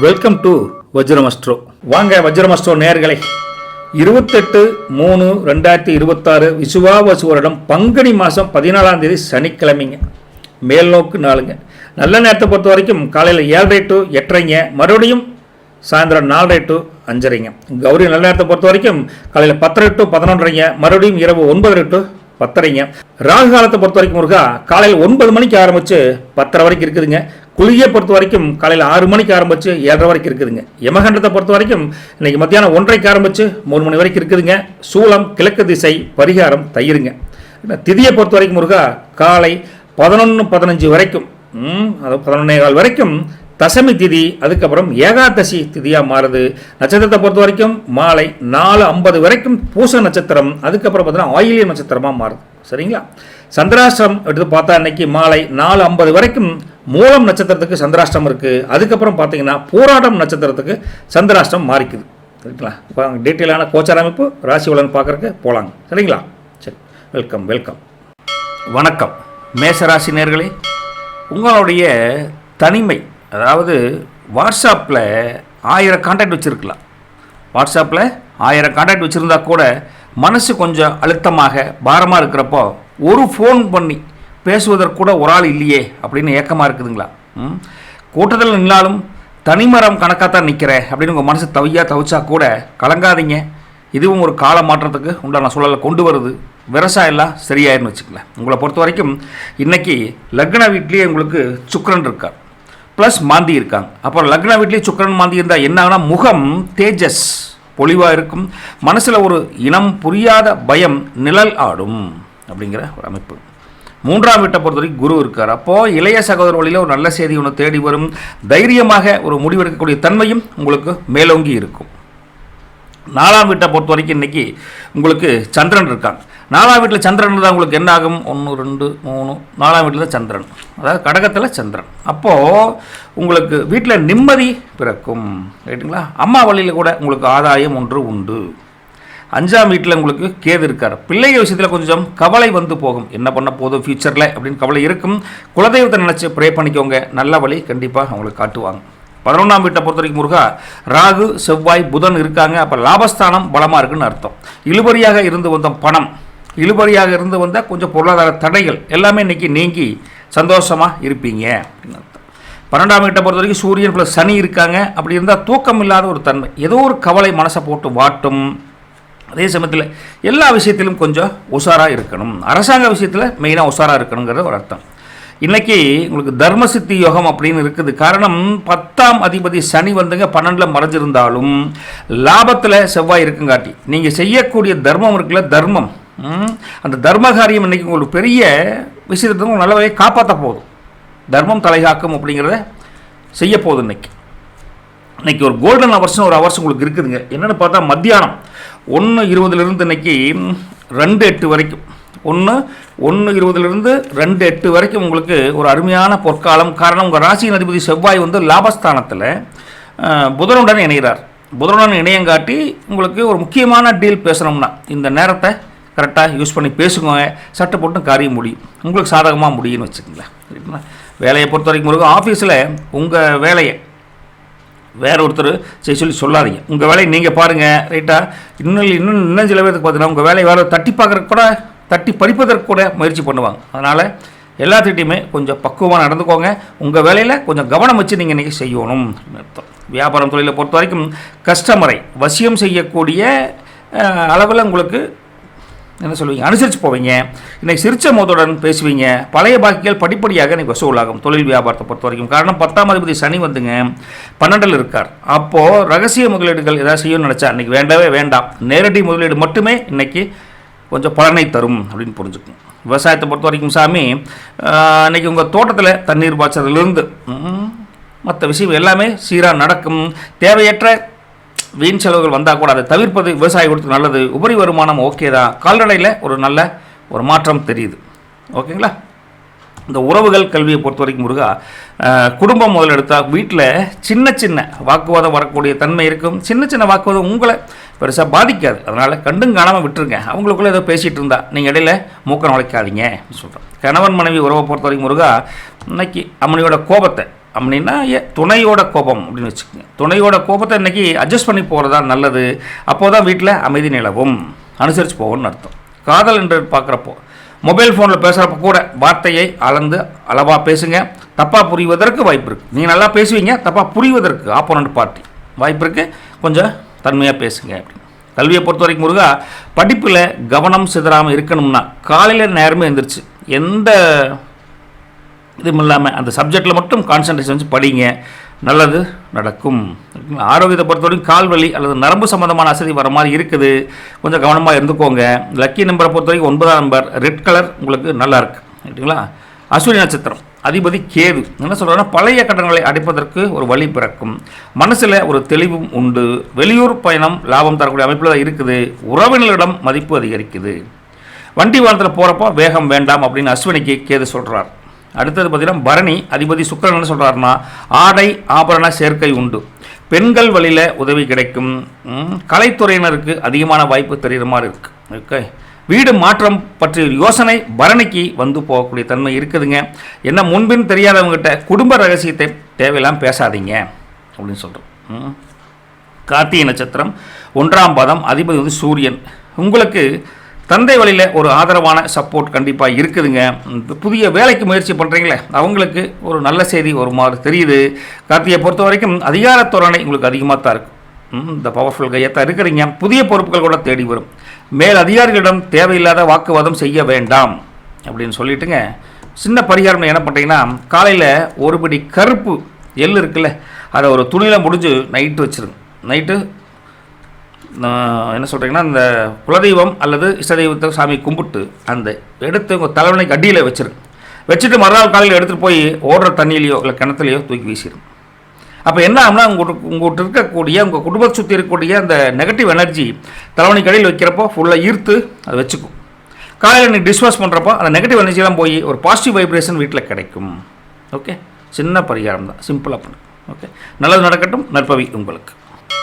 Welcome to வஜ்ரமஸ்ட்ரோ. வாங்க வஜ்ரமஸ்ட்ரோ நேயர்களே, 28/3/2026 விசுவாவசு வருடம் பங்குனி மாதம் 14ஆம் தேதி சனிக்கிழமைங்க. மேல்நோக்கு நாளுங்க. நல்ல நேரத்தை பொறுத்த வரைக்கும் காலையில் 7:30 to 8:30, மறுபடியும் சாயந்தரம் 4:30 to 5:30. கௌரி நல்ல நேரத்தை பொறுத்த வரைக்கும் காலையில் 10:30 to 11:30, மறுபடியும் இரவு 9:30 to 10:30. ராகு காலத்தை பொறுத்த வரைக்கும் முருகா காலையில் 9 மணிக்கு ஆரம்பித்து 10:30 வரைக்கும் இருக்குதுங்க. குளியை பொறுத்த வரைக்கும் காலையில் 6 மணிக்கு ஆரம்பித்து 7:30 வரைக்கும் இருக்குதுங்க. யமகண்டத்தை பொறுத்த வரைக்கும் இன்றைக்கி மத்தியானம் 1:30க்கு ஆரம்பித்து 3 மணி வரைக்கும் இருக்குதுங்க. சூலம் கிழக்கு திசை, பரிகாரம் தயிருங்க. திதியை பொறுத்த வரைக்கும் முருகா காலை 11:15 வரைக்கும், அது 11:15 வரைக்கும் தசமி திதி, அதுக்கப்புறம் ஏகாதசி திதியாக மாறுது. நட்சத்திரத்தை பொறுத்த வரைக்கும் மாலை 4:50 வரைக்கும் பூச நட்சத்திரம், அதுக்கப்புறம் பார்த்தீங்கன்னா ஆயிலிய நட்சத்திரமாக மாறுது. சரிங்களா? சந்திராஷ்டிரம் எடுத்து பார்த்தா இன்னைக்கு மாலை 4:50 வரைக்கும் மூலம் நட்சத்திரத்துக்கு சந்திராஷ்டிரம் இருக்குது. அதுக்கப்புறம் பார்த்தீங்கன்னா போராட்டம் நட்சத்திரத்துக்கு சந்திராஷ்டிரம் மாறிக்குது. சரிங்களா? இப்போ டீட்டெயிலான கோச்சார அமைப்பு ராசி பலன் பார்க்குறக்கு போகலாங்க. சரிங்களா? சரி, வெல்கம் வெல்கம். வணக்கம் மேசராசி நேயர்களே. உங்களுடைய தனிமை, அதாவது வாட்ஸ்அப்பில் 1000 கான்டாக்ட் வச்சுருக்கலாம். வாட்ஸ்அப்பில் 1000 கான்டாக்ட் வச்சுருந்தா கூட மனசு கொஞ்சம் அழுத்தமாக பாரமாக இருக்கிறப்போ ஒரு ஃபோன் பண்ணி பேசுவதற்கு கூட ஒரு ஆள் இல்லையே அப்படின்னு ஏக்கமாக இருக்குதுங்களா? கூட்டத்தில் நின்னாலும் தனிமரம் கணக்காக தான் நிற்கிறேன் அப்படின்னு உங்கள் மனசு தவிச்சா கூட கலங்காதீங்க. இதுவும் ஒரு கால மாற்றத்துக்கு உண்டான சூழலை கொண்டு வருது. விவசாயம் எல்லாம் சரியாயிருன்னு வச்சுக்கலாம். உங்களை பொறுத்த வரைக்கும் இன்றைக்கி லக்ன வீட்லேயே உங்களுக்கு சுக்கிரன் இருக்கார், ப்ளஸ் மாந்தி இருக்காங்க. அப்புறம் லக்ன வீட்லேயே சுக்கிரன் மாந்தி இருந்தால் என்ன ஆகுனா முகம் தேஜஸ் பொலிவாக இருக்கும். மனசில் ஒரு இனம் புரியாத பயம் நிழல் ஆடும் அப்படிங்கிற ஒரு அமைப்பு. 3ஆம் வீட்டை பொறுத்த வரைக்கும் குரு இருக்கார். அப்போது இளைய சகோதர வழியில் ஒரு நல்ல செய்தி ஒன்று தேடி வரும். தைரியமாக ஒரு முடிவெடுக்கக்கூடிய தன்மையும் உங்களுக்கு மேலோங்கி இருக்கும். 4ஆம் வீட்டை பொறுத்த வரைக்கும் இன்றைக்கி உங்களுக்கு சந்திரன் இருக்காங்க. 4ஆம் வீட்டில் சந்திரன் இருந்தால் உங்களுக்கு என்ன ஆகும்? 1 2 3 4ஆம் வீட்டில் சந்திரன், அதாவது கடகத்தில் சந்திரன். அப்போது உங்களுக்கு வீட்டில் நிம்மதி பிறக்கும். ரைட்டுங்களா? அம்மா வழியில் கூட உங்களுக்கு ஆதாயம் ஒன்று உண்டு. 5ஆம் வீட்டில் உங்களுக்கு கேது இருக்கார். பிள்ளைகள் விஷயத்தில் கொஞ்சம் கவலை வந்து போகும். என்ன பண்ண போதும் ஃபியூச்சரில் அப்படின்னு கவலை இருக்கும். குலதெய்வத்தை நினச்சி ப்ரே பண்ணிக்கோங்க. நல்ல வழி கண்டிப்பாக அவங்களுக்கு காட்டுவாங்க. 11ஆம் வீட்டை பொறுத்த வரைக்கும் முருகா ராகு செவ்வாய் புதன் இருக்காங்க. அப்போ லாபஸ்தானம் பலமாக இருக்குன்னு அர்த்தம். இழுபறியாக இருந்து வந்த பணம், இழுபறியாக இருந்து வந்த கொஞ்சம் பொருளாதார தடைகள் எல்லாமே இன்றைக்கி நீங்கி சந்தோஷமாக இருப்பீங்க அப்படின்னு அர்த்தம். 12ஆம் வீட்டை பொறுத்த வரைக்கும் சூரியன் ப்ளஸ் சனி இருக்காங்க. அப்படி இருந்தால் தூக்கம் இல்லாத ஒரு தன்மை, ஏதோ ஒரு கவலை மனசை போட்டு வாட்டும். அதே சமயத்தில் எல்லா விஷயத்திலும் கொஞ்சம் உஷாராக இருக்கணும். அரசாங்க விஷயத்தில் மெயினாக உஷாராக இருக்கணுங்கிறது ஒரு அர்த்தம். இன்றைக்கி உங்களுக்கு தர்மசித்தி யோகம் அப்படின்னு இருக்குது. காரணம் 10ஆம் அதிபதி சனி வந்துங்க 12ல் மறைஞ்சிருந்தாலும் லாபத்தில் செவ்வாய் இருக்குங்காட்டி நீங்கள் செய்யக்கூடிய தர்மம் இருக்குல்ல, தர்மம், அந்த தர்ம காரியம் இன்றைக்கி உங்களுக்கு பெரிய விஷயத்தை உங்களுக்கு நல்ல வகையை காப்பாற்ற போதும். தர்மம் தலைகாக்கும் அப்படிங்கிறத செய்ய போகுது. இன்றைக்கி ஒரு கோல்டன் ஹவர்ஸ்னு ஒரு ஹவர்ஸ் உங்களுக்கு இருக்குதுங்க. என்னென்னு பார்த்தா மத்தியானம் 1:20 இன்றைக்கி 2:08 வரைக்கும், 1:20 2:08 வரைக்கும் உங்களுக்கு ஒரு அருமையான பொற்காலம். காரணம் உங்கள் ராசியின் அதிபதி செவ்வாய் வந்து லாபஸ்தானத்தில் புதனுடன் இணைகிறார். புதனுடன் இணையங்காட்டி உங்களுக்கு ஒரு முக்கியமான டீல் பேசணும்னா இந்த நேரத்தை கரெக்டாக யூஸ் பண்ணி பேசுங்க. சட்டை போட்டு காரியம் முடியும், உங்களுக்கு சாதகமாக முடியும்னு வச்சுக்கோங்களேன். சரிங்களா? வேலையை பொறுத்த வரைக்கும் முருகன் ஆஃபீஸில் உங்கள் வேலையை வேற ஒருத்தர் செய்ய சொல்லி சொல்லாதீங்க. உங்கள் வேலையை நீங்கள் பாருங்கள். ரைட்டாக? இன்னும் சில பேருக்கு பார்த்தீங்கன்னா உங்கள் வேலையை வேறு தட்டி பார்க்குறக்கு கூட, தட்டி பறிப்பதற்கு கூட முயற்சி பண்ணுவாங்க. அதனால் எல்லாத்திட்டையுமே கொஞ்சம் பக்குவமாக நடந்துக்கோங்க. உங்கள் வேலையில் கொஞ்சம் கவனம் வச்சு நீங்கள் இன்றைக்கி செய்யணும் அர்த்தம். வியாபாரம் தொழிலை பொறுத்த வரைக்கும் கஸ்டமரை வசியம் செய்யக்கூடிய அளவில் உங்களுக்கு என்ன சொல்லுவீங்க, அனுசரித்து போவீங்க. இன்றைக்கி சிரிச்ச முகத்துடன் பேசுவீங்க. பழைய பாக்கிகள் படிப்படியாக இன்றைக்கி வசூலாகும் தொழில் வியாபாரத்தை பொறுத்த வரைக்கும். காரணம் 10ஆம் அதிபதி சனி வந்துங்க 12ல் இருக்கார். அப்போது ரகசிய முதலீடுகள் ஏதாவது செய்யணும்னு நினச்சா இன்றைக்கி வேண்டவே வேண்டாம். நேரடி முதலீடு மட்டுமே இன்றைக்கி கொஞ்சம் பலனை தரும் அப்படின்னு புரிஞ்சுக்கணும். விவசாயத்தை பொறுத்த வரைக்கும் சாமி இன்றைக்கி உங்கள் தோட்டத்தில் தண்ணீர் பாய்ச்சறதுலேருந்து மற்ற விஷயம் எல்லாமே சீராக நடக்கும். தேவையற்ற வீண் செலவுகள் வந்தால் கூட அதை தவிர்ப்பது விவசாய கொடுத்து நல்லது. உபரி வருமானம் ஓகே தான். கால்நடையில் ஒரு நல்ல ஒரு மாற்றம் தெரியுது. ஓகேங்களா? இந்த உறவுகள் கல்வியை பொறுத்த வரைக்கும் முருகா குடும்பம் முதல் எடுத்தால் வீட்டில் சின்ன சின்ன வாக்குவாதம் வரக்கூடிய தன்மை இருக்கும். சின்ன சின்ன வாக்குவாதம் உங்களை பெருசாக பாதிக்காது. அதனால் கண்டும் காணாமல் விட்டுருங்க. அவங்களுக்குள்ளே ஏதோ பேசிகிட்டு இருந்தால் நீங்கள் இடையில மூக்க நுழைக்காதீங்க சொல்கிறேன். கணவன் மனைவி உறவை பொறுத்த வரைக்கும் முருகா இன்னைக்கு அம்மனியோட கோபத்தை அப்படின்னா துணையோட கோபம் அப்படின்னு வச்சுக்கோங்க. துணையோட கோபத்தை இன்றைக்கி அட்ஜஸ்ட் பண்ணி போகிறதா நல்லது. அப்போ தான் வீட்டில் அமைதி நிலவும், அனுசரித்து போகும்னு அர்த்தம். காதல் என்று பார்க்குறப்போ மொபைல் ஃபோனில் பேசுகிறப்ப கூட வார்த்தையை அளவாக பேசுங்க. தப்பாக புரிவதற்கு வாய்ப்பு இருக்குது. நீங்கள் நல்லா பேசுவீங்க, தப்பாக புரிவதற்கு ஆப்போனண்ட் பார்ட்டி வாய்ப்பு இருக்குது. கொஞ்சம் தன்மையாக பேசுங்க அப்படின்னு. கல்வியை பொறுத்த வரைக்கும் முருகா, படிப்பில் கவனம் சிதறாமல் இருக்கணும்னா காலையில் நேரமே எழுந்திரிச்சு எந்த இதுவும் இல்லாமல் அந்த சப்ஜெக்டில் மட்டும் கான்சன்ட்ரேஷன் வச்சு படிங்க, நல்லது நடக்கும். ஆரோக்கியத்தை பொறுத்த வரைக்கும் கால் வலி அல்லது நரம்பு சம்மந்தமான அசதி வர மாதிரி இருக்குது, கொஞ்சம் கவனமாக இருந்துக்கோங்க. லக்கி நம்பரை பொறுத்த வரைக்கும் 9ஆம் நம்பர், ரெட் கலர் உங்களுக்கு நல்லா இருக்குது. ரைட்டுங்களா? அஸ்வினி நட்சத்திரம் அதிபதி கேது. என்ன சொல்கிறேன்னா, பழைய கடன்களை அடைப்பதற்கு ஒரு வழி பிறக்கும். மனசில் ஒரு தெளிவும் உண்டு. வெளியூர் பயணம் லாபம் தரக்கூடிய அமைப்பில் தான் இருக்குது. உறவினர்களிடம் மதிப்பு அதிகரிக்குது. வண்டி வாகனத்தில் போகிறப்போ வேகம் வேண்டாம் அப்படின்னு அஸ்வினிக்கு கேது சொல்கிறார். அடுத்தது பார்த்திங்கன்னா பரணி அதிபதி சுக்கிரன் என்ன சொல்கிறாருன்னா, ஆடை ஆபரண சேர்க்கை உண்டு. பெண்கள் வழியில் உதவி கிடைக்கும். கலைத்துறையினருக்கு அதிகமான வாய்ப்பு தெரிகிற மாதிரி இருக்குது. ஓகே, வீடு மாற்றம் பற்றிய யோசனை பரணிக்கு வந்து போகக்கூடிய தன்மை இருக்குதுங்க. என்ன முன்பின் தெரியாதவங்ககிட்ட குடும்ப ரகசியத்தை தேவையில்லாமல் பேசாதீங்க அப்படின்னு சொல்கிறோம். கார்த்திகை நட்சத்திரம் 1ஆம் பாதம் அதிபதி வந்து சூரியன். உங்களுக்கு தந்தை வழியில் ஒரு ஆதரவான சப்போர்ட் கண்டிப்பாக இருக்குதுங்க. புதிய வேலைக்கு முயற்சி பண்ணுறீங்களே அவங்களுக்கு ஒரு நல்ல செய்தி ஒரு மாதிரி தெரியுது. கார்த்திகையை பொறுத்த வரைக்கும் அதிகாரத்தோரணை உங்களுக்கு அதிகமாக தான் இருக்கும். இந்த பவர்ஃபுல் கையத்தான் இருக்கிறீங்க. புதிய பொறுப்புகள் கூட தேடி வரும். மேல் அதிகாரிகளிடம் தேவையில்லாத வாக்குவாதம் செய்ய வேண்டாம் அப்படின்னு சொல்லிட்டுங்க. சின்ன பரிகாரம் என்ன பண்ணுறீங்கன்னா, காலையில் ஒரு படி கருப்பு எள் இருக்குல்ல, அதை ஒரு துணியில் முடிஞ்சு நைட்டு வச்சுருங்க. நைட்டு என்ன சொல்கிறீங்கன்னா, இந்த குலதெய்வம் அல்லது இஷ்டதெய்வத்தை சாமி கும்பிட்டு அந்த எடுத்து உங்கள் தலைவனைக்கு அடியில் வச்சுருங்க. வச்சுட்டு மறுநாள் காலையில் எடுத்துகிட்டு போய் ஓடுற தண்ணியிலையோ இல்லை கிணத்துலையோ தூக்கி வீசிடுங்க. அப்போ என்ன ஆகும்னா, உங்கள்கிட்ட இருக்கக்கூடிய உங்கள் குடும்பத்தை சுற்றி இருக்கக்கூடிய அந்த நெகட்டிவ் எனர்ஜி தலைவனைக்கு அடியில் வைக்கிறப்போ ஃபுல்லாக ஈர்த்து அதை வச்சுக்கும். காலையில் நீங்கள் டிஸ்வாஷ் பண்ணுறப்போ அந்த நெகட்டிவ் எனர்ஜிலாம் போய் ஒரு பாசிட்டிவ் வைப்ரேஷன் வீட்டில் கிடைக்கும். ஓகே, சின்ன பரிகாரம் தான், சிம்பிளாக பண்ணு. ஓகே, நல்லது நடக்கட்டும். நற்பவி உங்களுக்கு.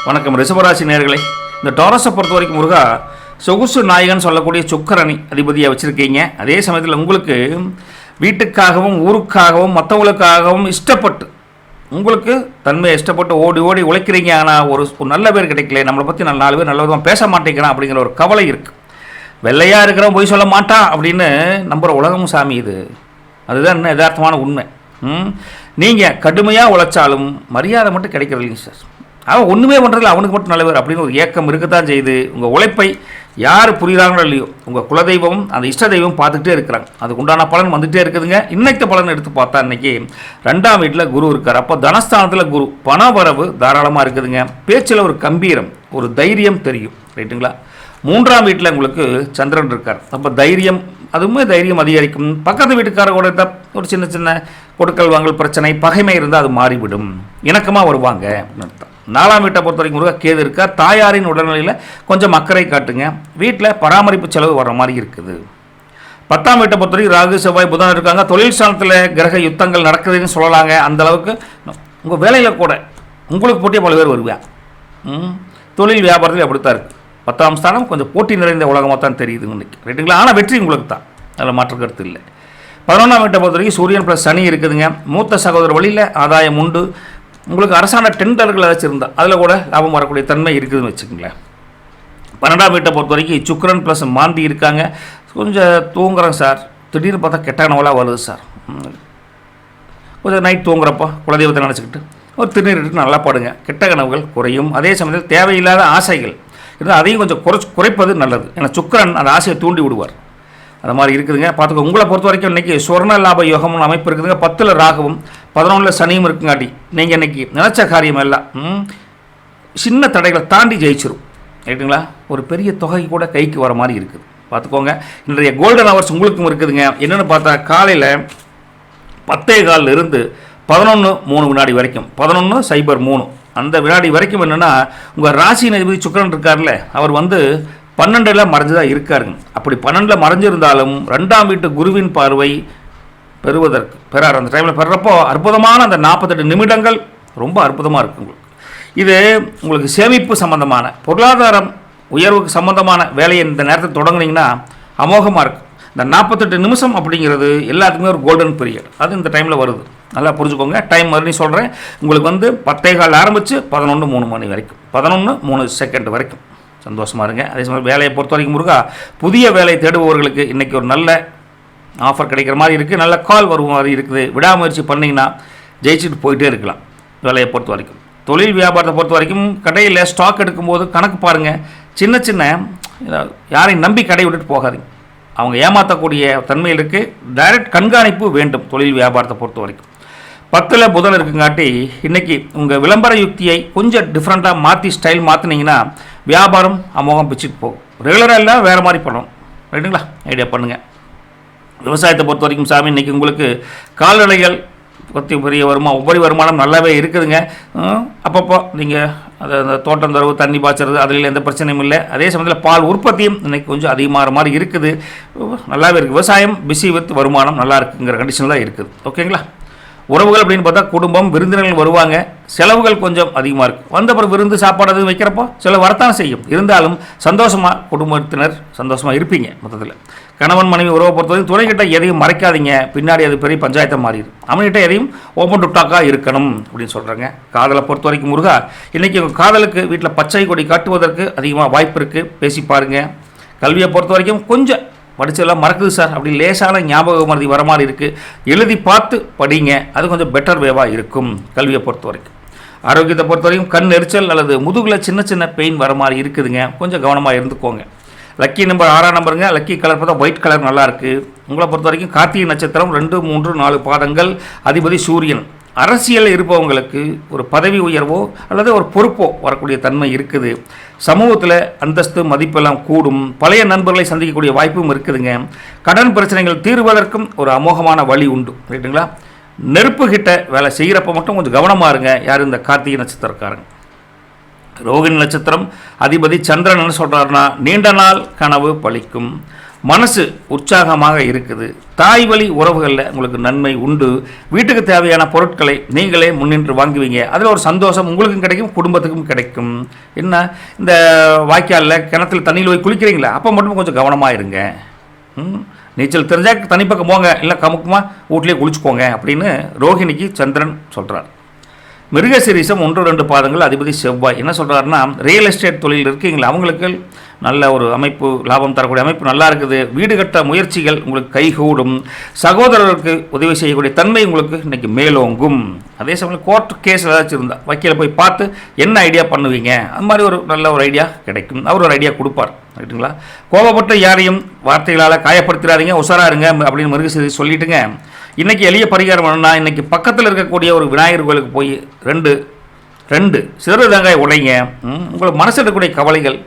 வணக்கம் ரிஷபராசி நேயர்களே. இந்த டாரஸை பொறுத்த வரைக்கும் முருகா, சொகுசு நாயகன் சொல்லக்கூடிய சுக்கிரனை அதிபதியாக வச்சுருக்கீங்க. அதே சமயத்தில் உங்களுக்கு வீட்டுக்காகவும் ஊருக்காகவும் மற்றவங்களுக்காகவும் இஷ்டப்பட்டு உங்களுக்கு தன்மையை இஷ்டப்பட்டு ஓடி ஓடி உழைக்கிறீங்க. ஆனால் ஒரு நல்ல பேர் கிடைக்கல, நம்மளை பற்றி 4 பேர் நல்ல விதமாக பேச மாட்டேங்கிறான் அப்படிங்கிற ஒரு கவலை இருக்குது. வெள்ளையாக இருக்கிறவன் போய் சொல்ல மாட்டான் அப்படின்னு நம்புகிற உலகமும் சாமி இது. அதுதான் இன்னும் யதார்த்தமான உண்மை. நீங்கள் கடுமையாக உழைச்சாலும் மரியாதை மட்டும் கிடைக்கிறது இல்லைங்க சார். அவன் ஒன்றுமே பண்ணுறதில்ல, அவனுக்கு மட்டும் நல்லவர் அப்படின்னு ஒரு ஏக்கம் இருக்கத்தான் செய்யுது. உங்கள் உழைப்பை யார் புரியுறாங்களோ இல்லையோ உங்கள் குலதெய்வமும் அந்த இஷ்ட தெய்வம் பார்த்துக்கிட்டே இருக்கிறாங்க. அதுக்கு உண்டான பலன் வந்துகிட்டே இருக்குதுங்க. இன்னைக்கு பலன் எடுத்து பார்த்தா இன்றைக்கி 2ஆம் வீட்டில் குரு இருக்கார். அப்போ தனஸ்தானத்தில் குரு, பண வரவு தாராளமாக இருக்குதுங்க. பேச்சில் ஒரு கம்பீரம், ஒரு தைரியம் தெரியும். ரைட்டுங்களா? 3ஆம் வீட்டில் உங்களுக்கு சந்திரன் இருக்கார். அப்போ தைரியம், அதுவுமே தைரியம் அதிகரிக்கும். பக்கத்து வீட்டுக்காரரோட ஒரு சின்ன சின்ன கொடுக்கல் வாங்கல் பிரச்சனை, பகைமை இருந்தால் அது மாறிவிடும். இணக்கமாக வருவாங்க அப்படின்னு அர்த்தம். 4ஆம் வீட்டை பொறுத்த வரைக்கும் முருகா கேது இருக்கார். தாயாரின் உடல்நிலையில் கொஞ்சம் அக்கறை காட்டுங்க. வீட்டில் பராமரிப்பு செலவு வர மாதிரி இருக்குது. 10ஆம் வீட்டை பொறுத்த வரைக்கும் ராகு செவ்வாய் புதன் இருக்காங்க. தொழில் ஸ்தானத்தில் கிரக யுத்தங்கள் நடக்குதுன்னு சொல்லலாங்க. அந்த அளவுக்கு உங்கள் வேலையில் கூட உங்களுக்கு போட்டியாக பல பேர் வருவாங்க. தொழில் வியாபாரத்தில் அப்படித்தான் இருக்குது. 10ஆம் ஸ்தானம் கொஞ்சம் போட்டி நிறைந்த உலகமாக தான் தெரியுது இன்னைக்கு. ரைட்டுங்களா? ஆனால் வெற்றி உங்களுக்கு தான், அதில் மாற்று கருத்து இல்லை. 11ஆம் வீட்டை பொறுத்த வரைக்கும் சூரியன் ப்ளஸ் சனி இருக்குதுங்க. மூத்த சகோதர வழியில் ஆதாயம் உண்டு. உங்களுக்கு அரசாங்க டெண்டர்கள் ஏதாச்சும் இருந்தால் அதில் கூட லாபம் வரக்கூடிய தன்மை இருக்குதுன்னு வச்சுக்கோங்களேன். 12ஆம் வீட்டை பொறுத்த வரைக்கும் சுக்கிரன் ப்ளஸ் மாந்தி இருக்காங்க. கொஞ்சம் தூங்குறேன் சார், திடீர்னு பார்த்தா கெட்ட கனவுலாம் வருது சார். கொஞ்சம் நைட் தூங்குறப்போ குலதெய்வத்தை நினச்சிக்கிட்டு ஒரு திருநீர் நல்லா பாடுங்க, கெட்ட கனவுகள் குறையும். அதே சமயத்தில் தேவையில்லாத ஆசைகள் இருந்தால் அதையும் கொஞ்சம் குறைப்பது நல்லது. ஏன்னா சுக்கிரன் அந்த ஆசையை தூண்டி விடுவார். அது மாதிரி இருக்குதுங்க, பார்த்துக்கோ. உங்களை பொறுத்த வரைக்கும் இன்றைக்கி சொர்ண லாப யோகம்னு அமைப்பு இருக்குதுங்க. 10ல் ராகவும் 11ல் சனியும் இருக்குங்காட்டி நீங்கள் இன்றைக்கி நினச்ச காரியம் எல்லாம் சின்ன தடைகளை தாண்டி ஜெயிச்சிரும். ரைட்டுங்களா? ஒரு பெரிய தொகை கூட கைக்கு வர மாதிரி இருக்குது. பார்த்துக்கோங்க. இன்றைய கோல்டன் ஹவர்ஸ் உங்களுக்கும் இருக்குதுங்க. என்னென்னு பார்த்தா காலையில் 10:15 இருந்து 11:03 வினாடி வரைக்கும், 11:03 அந்த வினாடி வரைக்கும் என்னென்னா, உங்கள் ராசியின் அதிபதி சுக்கிரன் இருக்கார்ல, அவர் வந்து 12ல் மறைஞ்சுதான் இருக்காருங்க. அப்படி 12ல் மறைஞ்சிருந்தாலும் 2ஆம் வீட்டு குருவின் பார்வை பெறார். அந்த டைமில் பெறப்போ அற்புதமான அந்த 48 நிமிடங்கள் ரொம்ப அற்புதமாக இருக்குது உங்களுக்கு. இது உங்களுக்கு சேமிப்பு சம்பந்தமான பொருளாதாரம் உயர்வுக்கு சம்பந்தமான வேலையை இந்த நேரத்தில் தொடங்குனீங்கன்னா அமோகமாக இருக்கும். இந்த 48 நிமிஷம் அப்படிங்கிறது எல்லாத்துக்குமே ஒரு கோல்டன் பீரியட். அது இந்த டைமில் வருது, நல்லா புரிஞ்சுக்கோங்க. டைம் மறுபடியும் சொல்கிறேன், உங்களுக்கு வந்து 10:15 ஆரம்பித்து 11:03 மணி வரைக்கும், 11:03 வரைக்கும் சந்தோஷமாக இருங்க. அதே சமயம் வேலையை பொறுத்த வரைக்கும் முருகா, புதிய வேலை தேடுபவர்களுக்கு இன்றைக்கி ஒரு நல்ல ஆஃபர் கிடைக்கிற மாதிரி இருக்குது, நல்ல கால் வரும் மாதிரி இருக்குது. விடாமுயற்சி பண்ணிங்கன்னா ஜெயிச்சுட்டு போயிட்டே இருக்கலாம். வேலையை பொறுத்த வரைக்கும், தொழில் வியாபாரத்தை பொறுத்த வரைக்கும் கடையில் ஸ்டாக் எடுக்கும்போது கணக்கு பாருங்கள். சின்ன சின்ன யாரையும் நம்பி கடை விட்டுட்டு போகாதீங்க, அவங்க ஏமாற்றக்கூடிய தன்மையில் இருக்குது. டைரக்ட் கண்காணிப்பு வேண்டும் தொழில் வியாபாரத்தை பொறுத்த வரைக்கும். 10ல் புதன் இருக்குங்காட்டி இன்றைக்கி உங்கள் விளம்பர யுக்தியை கொஞ்சம் டிஃப்ரெண்ட்டாக மாற்றி ஸ்டைல் மாற்றினீங்கன்னா வியாபாரம் அமோகம் பிச்சுட்டு போகும். ரெகுலராக இல்லை, வேறு மாதிரி பண்ணணும். ரைட்டுங்களா? ஐடியா பண்ணுங்கள். விவசாயத்தை பொறுத்த வரைக்கும் சாமி, இன்றைக்கி உங்களுக்கு கால்நடைகள் பற்றி பெரிய உபரி வருமானம் நல்லாவே இருக்குதுங்க. அப்பப்போ நீங்கள் அந்த தோட்டம் தரவு, தண்ணி பாய்ச்சறது, அதில் எந்த பிரச்சனையும் இல்லை. அதே சமயத்தில் பால் உற்பத்தியும் இன்றைக்கி கொஞ்சம் அதிகமாகிற மாதிரி இருக்குது, நல்லாவே இருக்குது. விவசாயம் பிஸி வித் வருமானம் நல்லா இருக்குங்கிற கண்டிஷன் தான் இருக்குது. ஓகேங்களா? உறவுகள் அப்படின்னு பார்த்தா குடும்பம், விருந்தினர்கள் வருவாங்க, செலவுகள் கொஞ்சம் அதிகமாக இருக்குது. வந்த அப்புறம் விருந்து சாப்பாடு அது வைக்கிறப்போ சில வரத்தான் செய்யும். இருந்தாலும் சந்தோஷமாக குடும்பத்தினர் சந்தோஷமாக இருப்பீங்க. மொத்தத்தில் கணவன் மனைவி உறவை பொறுத்தவரைக்கும் துணைக்கிட்ட எதையும் மறைக்காதீங்க, பின்னாடி அது பெரிய பஞ்சாயத்தை மாறிடும். அவன்கிட்ட எதையும் ஓப்பன் டு டாக்காக இருக்கணும் அப்படின்னு சொல்கிறாங்க. காதலை பொறுத்த வரைக்கும் முருகா, இன்றைக்கி உங்கள் காதலுக்கு வீட்டில் பச்சை கொடி காட்டுவதற்கு அதிகமாக வாய்ப்பு இருக்குது, பேசி பாருங்கள். கல்வியை பொறுத்த வரைக்கும் கொஞ்சம் படிச்சதெல்லாம் மறக்குது சார், அப்படி லேசான ஞாபக மருதி வர மாதிரி இருக்குது, எழுதி பார்த்து படிங்க, அது கொஞ்சம் பெட்டர் வேவாக இருக்கும் கல்வியை பொறுத்த வரைக்கும். ஆரோக்கியத்தை பொறுத்த வரைக்கும் கண் எரிச்சல் அல்லது முதுகில் சின்ன சின்ன பெயின் வர மாதிரி இருக்குதுங்க, கொஞ்சம் கவனமாக இருந்துக்கோங்க. லக்கி நம்பர் 6ஆம் நம்பருங்க. லக்கி கலர் பார்த்தா ஒயிட் கலர் நல்லாயிருக்கு. உங்களை பொறுத்த வரைக்கும் கார்த்திகை நட்சத்திரம் 2, 3, 4 பாதங்கள், அதிபதி சூரியன். அரசியலில் இருப்பவங்களுக்கு ஒரு பதவி உயர்வோ அல்லது ஒரு பொறுப்போ வரக்கூடிய தன்மை இருக்குது. சமூகத்தில் அந்தஸ்து மதிப்பெல்லாம் கூடும். பழைய நண்பர்களை சந்திக்கக்கூடிய வாய்ப்பும் இருக்குதுங்க. கடன் பிரச்சனைகள் தீர்வதற்கும் ஒரு அமோகமான வழி உண்டு. ரைட்டுங்களா? நெருப்பு கிட்ட வேலை செய்கிறப்ப மட்டும் கொஞ்சம் கவனமாக இருங்க. யார் இந்த கார்த்திகை நட்சத்திரக்காரங்க. ரோகிணி நட்சத்திரம் அதிபதி சந்திரன் என்ன சொல்கிறாருன்னா, நீண்ட நாள் கனவு பலிக்கும், மனசு உற்சாகமாக இருக்குது, தாய் வழி உறவுகளில் உங்களுக்கு நன்மை உண்டு, வீட்டுக்கு தேவையான பொருட்களை நீங்களே முன்னின்று வாங்குவீங்க, அதில் ஒரு சந்தோஷம் உங்களுக்கும் கிடைக்கும், குடும்பத்துக்கும் கிடைக்கும். என்ன, இந்த வாய்க்காலில் கிணத்துல தண்ணியில் போய் குளிக்கிறீங்களா, அப்போ மட்டும் கொஞ்சம் கவனமாக இருங்க. நீச்சல் தெரிஞ்சால் தனிப்பக்கம் போங்க, இல்லை கமுக்கமாக வீட்லேயே குளிச்சுக்கோங்க அப்படின்னு ரோஹிணிக்கு சந்திரன் சொல்கிறார். மிருகசீரிசம் 1, 2 பாதங்கள், அதிபதி செவ்வாய் என்ன சொல்கிறாருன்னா, ரியல் எஸ்டேட் தொழில் இருக்கீங்களா, அவங்களுக்கு நல்ல ஒரு அமைப்பு, லாபம் தரக்கூடிய அமைப்பு நல்லா இருக்குது. வீடு கட்ட முயற்சிகள் உங்களுக்கு கைகூடும். சகோதரருக்கு உதவி செய்யக்கூடிய தன்மை உங்களுக்கு இன்றைக்கி மேலோங்கும். அதே சமயம் கோர்ட் கேஸ் ஏதாச்சும் இருந்தால் வக்கீலை போய் பார்த்து என்ன ஐடியா பண்ணுவீங்க, அது மாதிரி ஒரு நல்ல ஒரு ஐடியா கிடைக்கும். அவர் ஒரு ஐடியா கொடுப்பார். ரைட்டுங்களா? கோபப்பட்டு யாரையும் வார்த்தைகளால் காயப்படுத்திடாதீங்க, உஷாரா இருங்க அப்படின்னு மிருகசீரிசம் சொல்லிட்டுங்க. இன்றைக்கி எளிய பரிகாரம் என்னன்னா, இன்றைக்கி பக்கத்தில் இருக்கக்கூடிய ஒரு விநாயகர் கோயிலுக்கு போய் 2 சிறு தேங்காய் உடைங்க. உங்களுக்கு மனசில் இருக்கக்கூடிய கவலைகள்,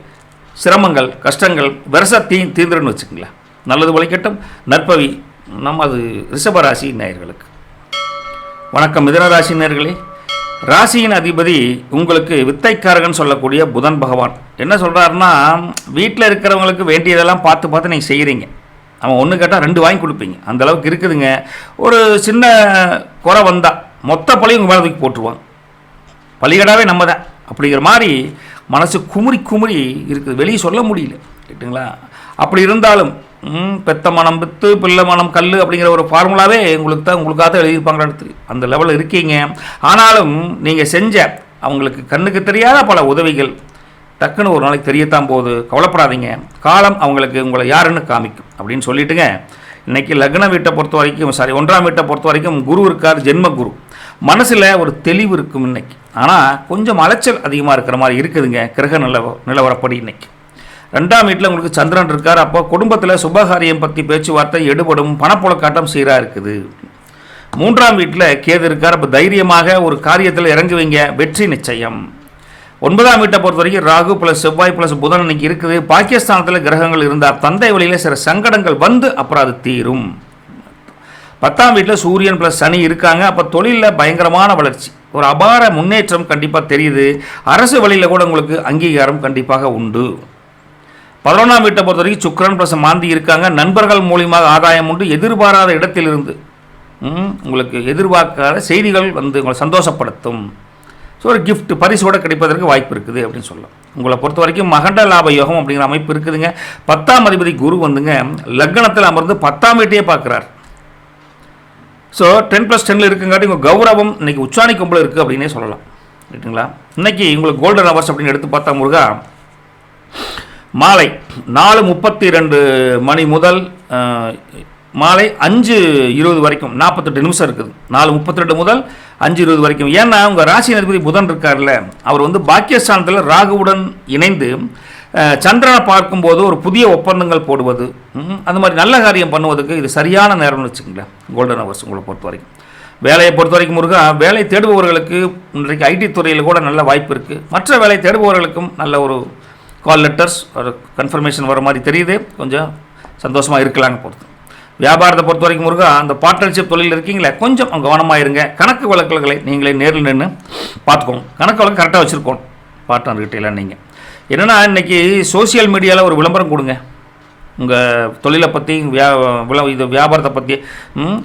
சிரமங்கள், கஷ்டங்கள் வெரசா தீர்ந்துருன்னு வச்சுக்கோங்களேன். நல்லது வழிகட்டும். நற்பவி நமது ரிஷபராசி நேயர்களுக்கு. வணக்கம் மிதுனராசி நேயர்களே. ராசியின் அதிபதி உங்களுக்கு வித்தைக்காரகன் சொல்லக்கூடிய புதன் பகவான் என்ன சொல்கிறாருன்னா, வீட்டில் இருக்கிறவங்களுக்கு வேண்டியதெல்லாம் பார்த்து பார்த்து நீங்கள் செய்கிறீங்க. அவன் ஒன்று கேட்டால் 2 வாங்கி கொடுப்பீங்க, அந்த அளவுக்கு இருக்குதுங்க. ஒரு சின்ன குறை வந்தால் மொத்த பழி உங்கள் மேலே தூக்கி போட்டுருவாங்க. பழிகடாவே நம்ம தான் அப்படிங்கிற மாதிரி மனசு குமுறி இருக்குது, வெளியே சொல்ல முடியல. ரைட்டுங்களா? அப்படி இருந்தாலும் பெத்த மனம் பித்து, பிள்ளை மனம் கல் அப்படிங்கிற ஒரு ஃபார்முலாவே உங்களுக்காக தான் எழுதியிருப்பாங்க. அடுத்து அந்த லெவலில் இருக்கீங்க. ஆனாலும் நீங்கள் செஞ்ச அவங்களுக்கு கண்ணுக்கு தெரியாத பல உதவிகள் டக்குன்னு ஒரு நாளைக்கு தெரியத்தான் போகுது. கவலைப்படாதீங்க, காலம் அவங்களுக்கு உங்களை யாருன்னு காமிக்கும் அப்படின்னு சொல்லிட்டுங்க. இன்றைக்கி லக்ன வீட்டை பொறுத்த வரைக்கும் 1ஆம் வீட்டை பொறுத்த வரைக்கும் குரு இருக்கார், ஜென்ம குரு. மனசில் ஒரு தெளிவு இருக்கும் இன்றைக்கி. ஆனால் கொஞ்சம் அலைச்சல் அதிகமாக இருக்கிற மாதிரி இருக்குதுங்க கிரக நிலவரப்படி. இன்றைக்கி 2ஆம் வீட்டில் உங்களுக்கு சந்திரன் இருக்கார். அப்போ குடும்பத்தில் சுபகாரியம் பற்றி பேச்சுவார்த்தை எடுபடும், பணப்புழக்காட்டம் சீராக இருக்குது. 3ஆம் வீட்டில் கேது இருக்கார். அப்போ தைரியமாக ஒரு காரியத்தில் இறங்குவீங்க, வெற்றி நிச்சயம். 9ஆம் வீட்டை பொறுத்த வரைக்கும் ராகு ப்ளஸ் செவ்வாய் ப்ளஸ் புதன் இன்னைக்கு இருக்குது. பாகிஸ்தானத்தில் கிரகங்கள் இருந்தால் தந்தை வழியில் சில சங்கடங்கள் வந்து அப்புறம் அது தீரும். 10ஆம் வீட்டில் சூரியன் ப்ளஸ் சனி இருக்காங்க. அப்போ தொழிலில் பயங்கரமான வளர்ச்சி, ஒரு அபார முன்னேற்றம் கண்டிப்பாக தெரியுது. அரசு வழியில் கூட உங்களுக்கு அங்கீகாரம் கண்டிப்பாக உண்டு. 11ஆம் வீட்டை பொறுத்த வரைக்கும் சுக்கிரன் ப்ளஸ் மாந்தி இருக்காங்க. நண்பர்கள் மூலியமாக ஆதாயம் உண்டு. எதிர்பாராத இடத்திலிருந்து உங்களுக்கு எதிர்பார்க்காத செய்திகள் வந்து உங்களை சந்தோஷப்படுத்தும். ஸோ ஒரு gift பரிசோடு கிடைப்பதற்கு வாய்ப்பு இருக்குது அப்படின்னு சொல்லலாம். உங்களை பொறுத்த வரைக்கும் மகண்ட லாப யோகம் அப்படிங்கிற அமைப்பு இருக்குதுங்க. 10ஆம் அதிபதி குரு வந்துங்க லக்னத்தில் அமர்ந்து 10ஆம் வீட்டையே பார்க்குறார். ஸோ 10+10 இருக்குங்காட்டி உங்கள் கௌரவம் இன்றைக்கி உச்சாணி கொம்பில் இருக்குது அப்படின்னே சொல்லலாம். ரைட்டுங்களா? இன்றைக்கி உங்களுக்கு கோல்டன் ஹவர்ஸ் அப்படின்னு எடுத்து பார்த்தா முருகா, மாலை 4:32 மணி முதல் மாலை 5:20 வரைக்கும் 48 நிமிஷம் இருக்குது. 4:32 முதல் 5:20 வரைக்கும். ஏன்னா உங்கள் ராசி அதிபதி புதன் இருக்கார்ல, அவர் வந்து பாக்கியஸ்தானத்தில் ராகுவுடன் இணைந்து சந்திரனை பார்க்கும்போது ஒரு புதிய ஒப்பந்தங்கள் போடுவது, அந்த மாதிரி நல்ல காரியம் பண்ணுவதுக்கு இது சரியான நேரம்னு வச்சுக்கோங்களேன். கோல்டன் ஹவர்ஸ் உங்களை பொறுத்த வரைக்கும். வேலையை பொறுத்த வரைக்கும் முருகா, வேலை தேடுபவர்களுக்கு இன்றைக்கு ஐடி துறையில் கூட நல்ல வாய்ப்பு இருக்குது. மற்ற வேலை தேடுபவர்களுக்கும் நல்ல ஒரு கால் லெட்டர்ஸ் ஒரு கன்ஃபர்மேஷன் வர மாதிரி தெரியுது. கொஞ்சம் சந்தோஷமாக இருக்கலாங்க பொறுத்து. வியாபாரத்தை பொறுத்த வரைக்கும் முருகா, அந்த பார்ட்னர்ஷிப் தொழில் இருக்கீங்களே, கொஞ்சம் கவனமாக இருங்க. கணக்கு வழக்குகளை நீங்களே நேரில் நின்று பார்த்துக்கோங்க. கணக்கு வழக்கு கரெக்டாக வச்சுருக்கோம் பார்ட்னர்கிட்ட எல்லாம். நீங்கள் என்னென்னா இன்றைக்கி சோசியல் மீடியாவில் ஒரு விளம்பரம் கொடுங்க. உங்கள் தொழிலை பற்றி இது வியாபாரத்தை பற்றி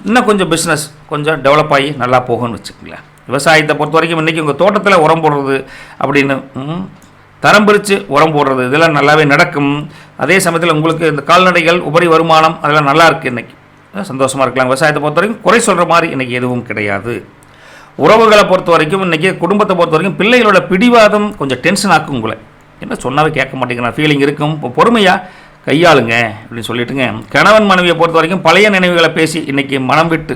இன்னும் கொஞ்சம் பிஸ்னஸ் கொஞ்சம் டெவலப் ஆகி நல்லா போகும்னு வச்சுக்கோங்களேன். விவசாயத்தை பொறுத்த வரைக்கும் இன்றைக்கி உங்கள் தோட்டத்தில் உரம் போடுறது அப்படின்னு தரம் பிரித்து உரம் போடுறது இதெல்லாம் நல்லாவே நடக்கும். அதே சமயத்தில் உங்களுக்கு இந்த கால்நடைகள் உபரி வருமானம் அதெல்லாம் நல்லா இருக்குது. இன்றைக்கி சந்தோஷமாக இருக்கலாம். விவசாயத்தை பொறுத்த வரைக்கும் குறை சொல்கிற மாதிரி இன்றைக்கி எதுவும் கிடையாது. உறவுகளை பொறுத்த வரைக்கும் இன்றைக்கி குடும்பத்தை பொறுத்த வரைக்கும் பிள்ளைகளோட பிடிவாதம் கொஞ்சம் டென்ஷன் ஆக்கும். உங்களை என்ன சொன்னாவே கேட்க மாட்டேங்கிறேன் ஃபீலிங் இருக்கும். இப்போ பொறுமையாக கையாளுங்க அப்படின்னு சொல்லிட்டுங்க. கணவன் மனைவியை பொறுத்த வரைக்கும் பழைய நினைவுகளை பேசி இன்றைக்கி மனம் விட்டு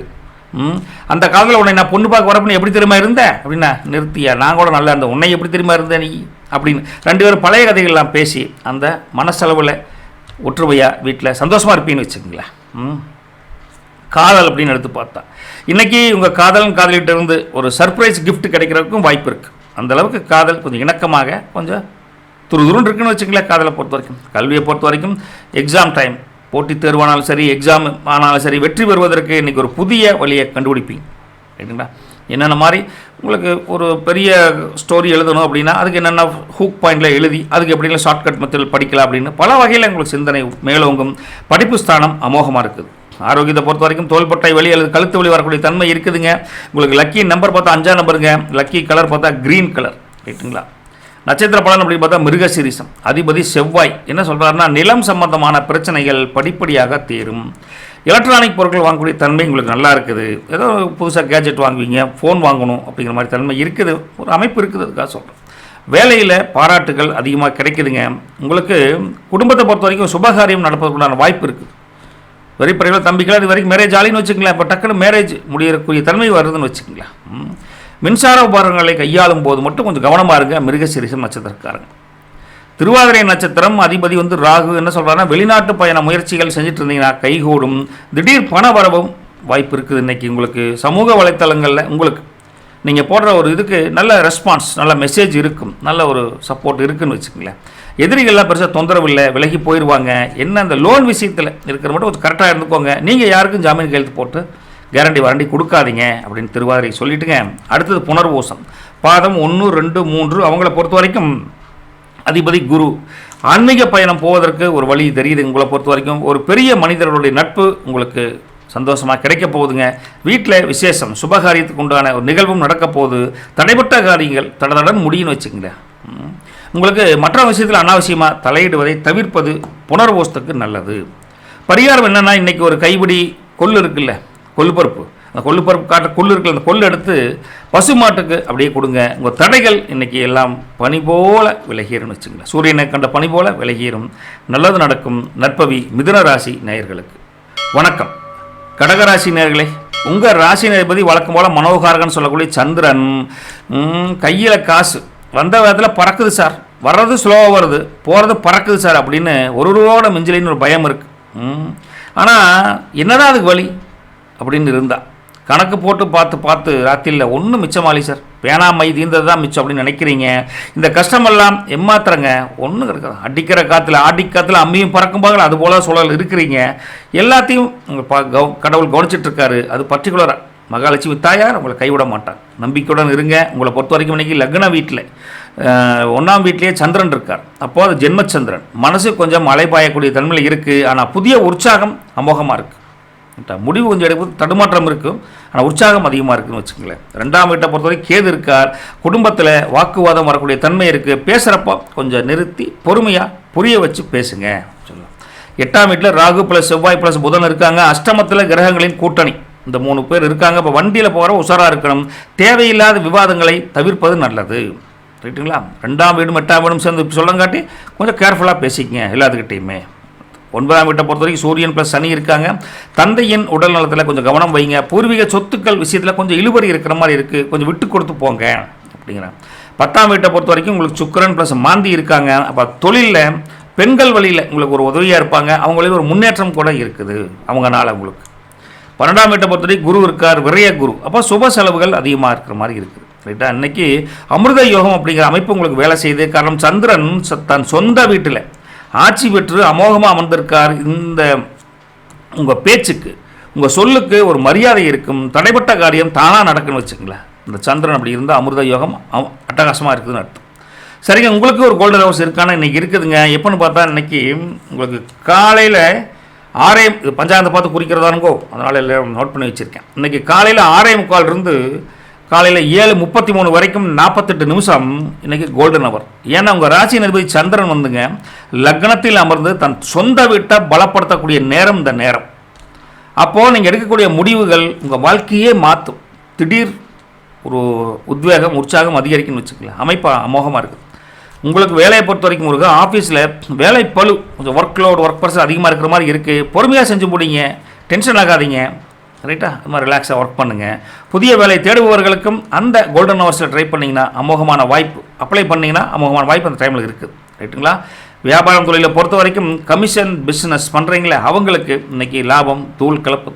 அந்த காலத்தில் உன்னை நான் பொண்ணு பார்க்க வரப்பன்னு எப்படி தெரியுமா இருந்தேன் அப்படின்னா, நிறுத்தியா நான் கூட நல்லா இருந்தேன், உன்னை எப்படி தெரியுமா இருந்தேன் நீ அப்படின்னு 2 பேரும் பழைய கதைகள்லாம் பேசி அந்த மனசளவில் ஒற்றுமையாக வீட்டில் சந்தோஷமாக இருப்பீன்னு வச்சுக்கோங்களேன். காதல் அப்படின்னு எடுத்து பார்த்தா இன்றைக்கி உங்கள் காதலிகிட்ட இருந்து ஒரு சர்ப்ரைஸ் கிஃப்ட் கிடைக்கிறதுக்கும் வாய்ப்பு இருக்குது. அந்தளவுக்கு காதல் கொஞ்சம் இணக்கமாக கொஞ்சம் துருதுருன்னு இருக்குன்னு வச்சுங்களேன். காதலை பொறுத்த வரைக்கும். கல்வியை பொறுத்த வரைக்கும் எக்ஸாம் டைம், போட்டித் தேர்வானாலும் சரி எக்ஸாம் ஆனாலும் சரி வெற்றி பெறுவதற்கு இன்றைக்கி ஒரு புதிய வழியை கண்டுபிடிப்பீங்க. ரைட்டுங்களா? என்னென்ன மாதிரி உங்களுக்கு ஒரு பெரிய ஸ்டோரி எழுதணும் அப்படின்னா அதுக்கு என்னென்ன ஹூக் பாயிண்டில் எழுதி அதுக்கு எப்படின்னா ஷார்ட்கட் மெத்தட் படிக்கலாம் அப்படின்னு பல வகையில் உங்களுக்கு சிந்தனை மேலோங்கும். படிப்பு ஸ்தானம் அமோகமாக இருக்குது. ஆரோக்கியத்தை பொறுத்த வரைக்கும் தோள்பட்டை வலி அல்லது கழுத்து வலி வரக்கூடிய தன்மை இருக்குதுங்க. உங்களுக்கு லக்கி நம்பர் பார்த்தா 5ஆம் நம்பருங்க. லக்கி கலர் பார்த்தா க்ரீன் கலர். ரைட்டுங்களா? நட்சத்திர பலன் அப்படின்னு பார்த்தா மிருகசீரிசம். அதிபதி செவ்வாய். என்ன சொல்கிறாருன்னா, நிலம் சம்பந்தமான பிரச்சனைகள் படிப்படியாக தீரும். எலக்ட்ரானிக் பொருட்கள் வாங்கக்கூடிய தன்மை உங்களுக்கு நல்லா இருக்குது. ஏதோ புதுசாக கேஜெட் வாங்குவீங்க, ஃபோன் வாங்கணும் அப்படிங்கிற மாதிரி தன்மை இருக்குது. ஒரு அமைப்பு இருக்குது. அதுக்காக சொல்கிறேன். வேலையில் பாராட்டுகள் அதிகமாக கிடைக்குதுங்க. உங்களுக்கு குடும்பத்தை பொறுத்த வரைக்கும் சுபகாரியம் நடப்பதற்குண்டான வாய்ப்பு இருக்குது. வெறிப்பறையில் தம்பிக்கலாம் இது வரைக்கும் மேரேஜ் ஆலின்னு வச்சுக்கலாம். இப்போ டக்குன்னு மேரேஜ் முடியக்கூடிய தன்மை வருதுன்னு வச்சுக்கலாம். மின்சார உபகரணங்களை கையாளும் போது மட்டும் கொஞ்சம் கவனமாக இருங்க. மிருகசீரிசம் நட்சத்திரக்காரங்க. திருவாதிரை நட்சத்திரம் அதிபதி வந்து ராகு. என்ன சொல்கிறாருன்னா, வெளிநாட்டு பயண முயற்சிகள் செஞ்சுட்டு இருந்தீங்கன்னா கைகூடும். திடீர் பண வரவும் வாய்ப்பு இருக்குது. இன்றைக்கி உங்களுக்கு சமூக வலைத்தளங்களில் உங்களுக்கு நீங்கள் போடுற ஒரு இதுக்கு நல்ல ரெஸ்பான்ஸ், நல்ல மெசேஜ் இருக்கும், நல்ல ஒரு சப்போர்ட் இருக்குதுன்னு வச்சுக்கங்களேன். எதிரிகள்லாம் பெருசாக தொந்தரவு இல்லை, விலகி போயிடுவாங்க. என்ன அந்த லோன் விஷயத்தில் இருக்கிற மட்டும் கொஞ்சம் கரெக்டாக இருந்துக்கோங்க. நீங்கள் யாருக்கும் ஜாமீன் கையெழுத்து போட்டு கேரண்டி வாரண்டி கொடுக்காதீங்க அப்படின்னு திருவாதிரை சொல்லிட்டுங்க. அடுத்தது புனர்வோசம். பாதம் 1, 2, 3 அவங்கள பொறுத்த வரைக்கும் அதிபதி குரு. ஆன்மீக பயணம் போவதற்கு ஒரு வழி தெரியுது. உங்களை பொறுத்த வரைக்கும் ஒரு பெரிய மனிதர்களுடைய நட்பு உங்களுக்கு சந்தோஷமாக கிடைக்க போகுதுங்க. வீட்டில் விசேஷம் சுபகாரியத்துக்கு உண்டான ஒரு நிகழ்வும் நடக்க போகுது. தடைப்பட்ட காரியங்கள் தடதடன் முடியும்னு வச்சுக்கங்களேன். உங்களுக்கு மற்ற விஷயத்தில் அனாவசியமாக தலையிடுவதை தவிர்ப்பது புனர்வோசத்துக்கு நல்லது. பரிகாரம் என்னென்னா, இன்றைக்கி ஒரு கைப்பிடி கொள்ளு இருக்குல்ல, கொள்ளுப்பருப்பு, அந்த கொள்ளுப்பருப்பு காட்டுற கொள்ளு இருக்குல்ல, அந்த கொள்ளு எடுத்து பசுமாட்டுக்கு அப்படியே கொடுங்க. உங்கள் தடைகள் இன்றைக்கி எல்லாம் பனி போல விலகிரும்னு வச்சுங்களேன். சூரியனை கண்ட பனி போல விலகிரும். நல்லது நடக்கும். நற்பவி மிதுன ராசி நேயர்களுக்கு வணக்கம். கடகராசி நேயர்களே, உங்கள் ராசி நேபதி வழக்கம் போல் மனோகாரகன்னு சொல்லக்கூடிய சந்திரன். கையில் காசு வந்த விதத்தில் பறக்குது சார், வர்றது ஸ்லோவாக வருது, போகிறது பறக்குது சார் அப்படின்னு ஒரு ரூபாவோட மிஞ்சலின்னு ஒரு பயம் இருக்குது. ஆனால் என்னதான் அதுக்கு வழி அப்படின்னு இருந்தால் கணக்கு போட்டு பார்த்து ராத்திரியில் ஒன்றும் மிச்சமாலி சார், பேனாமை தீர்ந்தது தான் மிச்சம் அப்படின்னு நினைக்கிறீங்க. இந்த கஷ்டமெல்லாம் எம்மாத்திரங்க ஒன்றும் கிடைக்காது. அடிக்கிற காற்றுல ஆடிக்காற்றுல அம்மியும் பறக்கும்போது அது போல சூழல் இருக்கிறீங்க. எல்லாத்தையும் கடவுள் கவனிச்சிட்ருக்காரு. அது பர்டிகுலராக மகாலட்சுமி தாயார் உங்களை கைவிட மாட்டாங்க. நம்பிக்கையுடன் இருங்க. உங்களை பொறுத்த வரைக்கும் இன்றைக்கி லக்ன வீட்டில் 1ஆம் வீட்டிலேயே சந்திரன் இருக்கார். அப்போது அது ஜென்மச்சந்திரன். மனசு கொஞ்சம் அலைபாயக்கூடிய தன்மையில் இருக்குது. ஆனால் புதிய உற்சாகம் அமோகமாக இருக்குது. முடிவு கொஞ்சம் எடுப்பது தடுமாற்றம் இருக்கும், ஆனால் உற்சாகம் அதிகமாக இருக்குதுன்னு வச்சுக்கோங்களேன். 2ஆம் வீட்டை பொறுத்தவரைக்கும் கேது இருக்கார். குடும்பத்தில் வாக்குவாதம் வரக்கூடிய தன்மை இருக்குது. பேசுகிறப்போ கொஞ்சம் நிறுத்தி பொறுமையாக புரிய வச்சு பேசுங்க சொல்லலாம். 8ஆம் வீட்டில் ராகு ப்ளஸ் செவ்வாய் ப்ளஸ் புதன் இருக்காங்க. அஷ்டமத்தில் கிரகங்களின் கூட்டணி இந்த 3 பேர் இருக்காங்க. இப்போ வண்டியில் போகிற உஷாராக இருக்கணும். தேவையில்லாத விவாதங்களை தவிர்ப்பது நல்லது, ரைட்டுங்களா. 2ஆம் வீடும் 8ஆம் வீடும் சேர்ந்து சொல்லங்காட்டி கொஞ்சம் கேர்ஃபுல்லாக பேசிக்கங்க எல்லாத்துக்கிட்டையுமே. 9ஆம் வீட்டை பொறுத்த வரைக்கும் சூரியன் ப்ளஸ் சனி இருக்காங்க. தந்தையின் உடல் நலத்தில் கொஞ்சம் கவனம் வைங்க. பூர்வீக சொத்துக்கள் விஷயத்தில் கொஞ்சம் இழுபறி இருக்கிற மாதிரி இருக்குது, கொஞ்சம் விட்டு கொடுத்து போங்க அப்படிங்கிறேன். 10ஆம் வீட்டை பொறுத்த வரைக்கும் உங்களுக்கு சுக்கிரன் ப்ளஸ் மாந்தி இருக்காங்க. அப்போ தொழிலில் பெண்கள் வழியில் உங்களுக்கு ஒரு உதவியாக இருப்பாங்க, அவங்க வழியில் ஒரு முன்னேற்றம் கூட இருக்குது அவங்கனால உங்களுக்கு. 12ஆம் வீட்டை பொறுத்த வரைக்கும் குரு இருக்கார், விரைய குரு. அப்போ சுப செலவுகள் அதிகமாக இருக்கிற மாதிரி இருக்குது, ரைட்டா. இன்றைக்கி அமிர்த யோகம் அப்படிங்கிற அமைப்பு உங்களுக்கு வேலை செய்யுது. காரணம் சந்திரன் தன் சொந்த வீட்டில் ஆட்சி பெற்று அமோகமாக அமர்ந்திருக்கார். இந்த உங்கள் பேச்சுக்கு உங்கள் சொல்லுக்கு ஒரு மரியாதை இருக்கும். தடைப்பட்ட காரியம் தானாக நடக்குன்னு வச்சுங்களேன். இந்த சந்திரன் அப்படி இருந்தால் அமிர்த யோகம் அட்டகாசமாக இருக்குதுன்னு அர்த்தம். சரிங்க, உங்களுக்கு ஒரு கோல்டன் ஹவர்ஸ் இருக்கான்னு இன்றைக்கி இருக்குதுங்க. எப்போன்னு பார்த்தா இன்றைக்கி உங்களுக்கு காலையில் 6 பஞ்சாயத்தை பார்த்து குறிக்கிறதானுங்கோ, அதனால் எல்லாம் நோட் பண்ணி வச்சுருக்கேன். இன்றைக்கி காலையில் 6:45 இருந்து காலையில் 7:33 வரைக்கும் 48 நிமிஷம் இன்றைக்கி கோல்டன் ஹவர். ஏன்னா உங்கள் ராசி அதிபதி சந்திரன் வந்துங்க லக்னத்தில் அமர்ந்து தன் சொந்த வீட்டை பலப்படுத்தக்கூடிய நேரம் இந்த நேரம். அப்போது நீங்கள் எடுக்கக்கூடிய முடிவுகள் உங்கள் வாழ்க்கையே மாற்றும். திடீர் ஒரு உத்வேகம் உற்சாகம் அதிகரிக்குன்னு வச்சுக்கலாம். அமைப்பாக அமோகமாக இருக்குது. உங்களுக்கு வேலையை பொறுத்த வரைக்கும் ஒரு ஆஃபீஸில் வேலை பளு கொஞ்சம் ஒர்க் ப்ரெஷர் அதிகமாக இருக்கிற மாதிரி இருக்குது. பொறுமையாக செஞ்சு முடிங்க, டென்ஷன் ஆகாதீங்க, ரைட்டா. அது மாதிரி ரிலாக்ஸாக ஒர்க் பண்ணுங்கள். புதிய வேலை தேடுபவர்களுக்கும் அந்த கோல்டன் ஹவர்ஸில் ட்ரை பண்ணிங்கன்னா அமோகமான வாய்ப்பு, அப்ளை பண்ணிங்கன்னா அமோகமான வாய்ப்பு அந்த டைமில் இருக்குது, ரைட்டுங்களா. வியாபாரம் தொழிலை பொறுத்த வரைக்கும் கமிஷன் பிஸ்னஸ் பண்ணுறீங்களே அவங்களுக்கு இன்றைக்கி லாபம் தூள் கலப்பு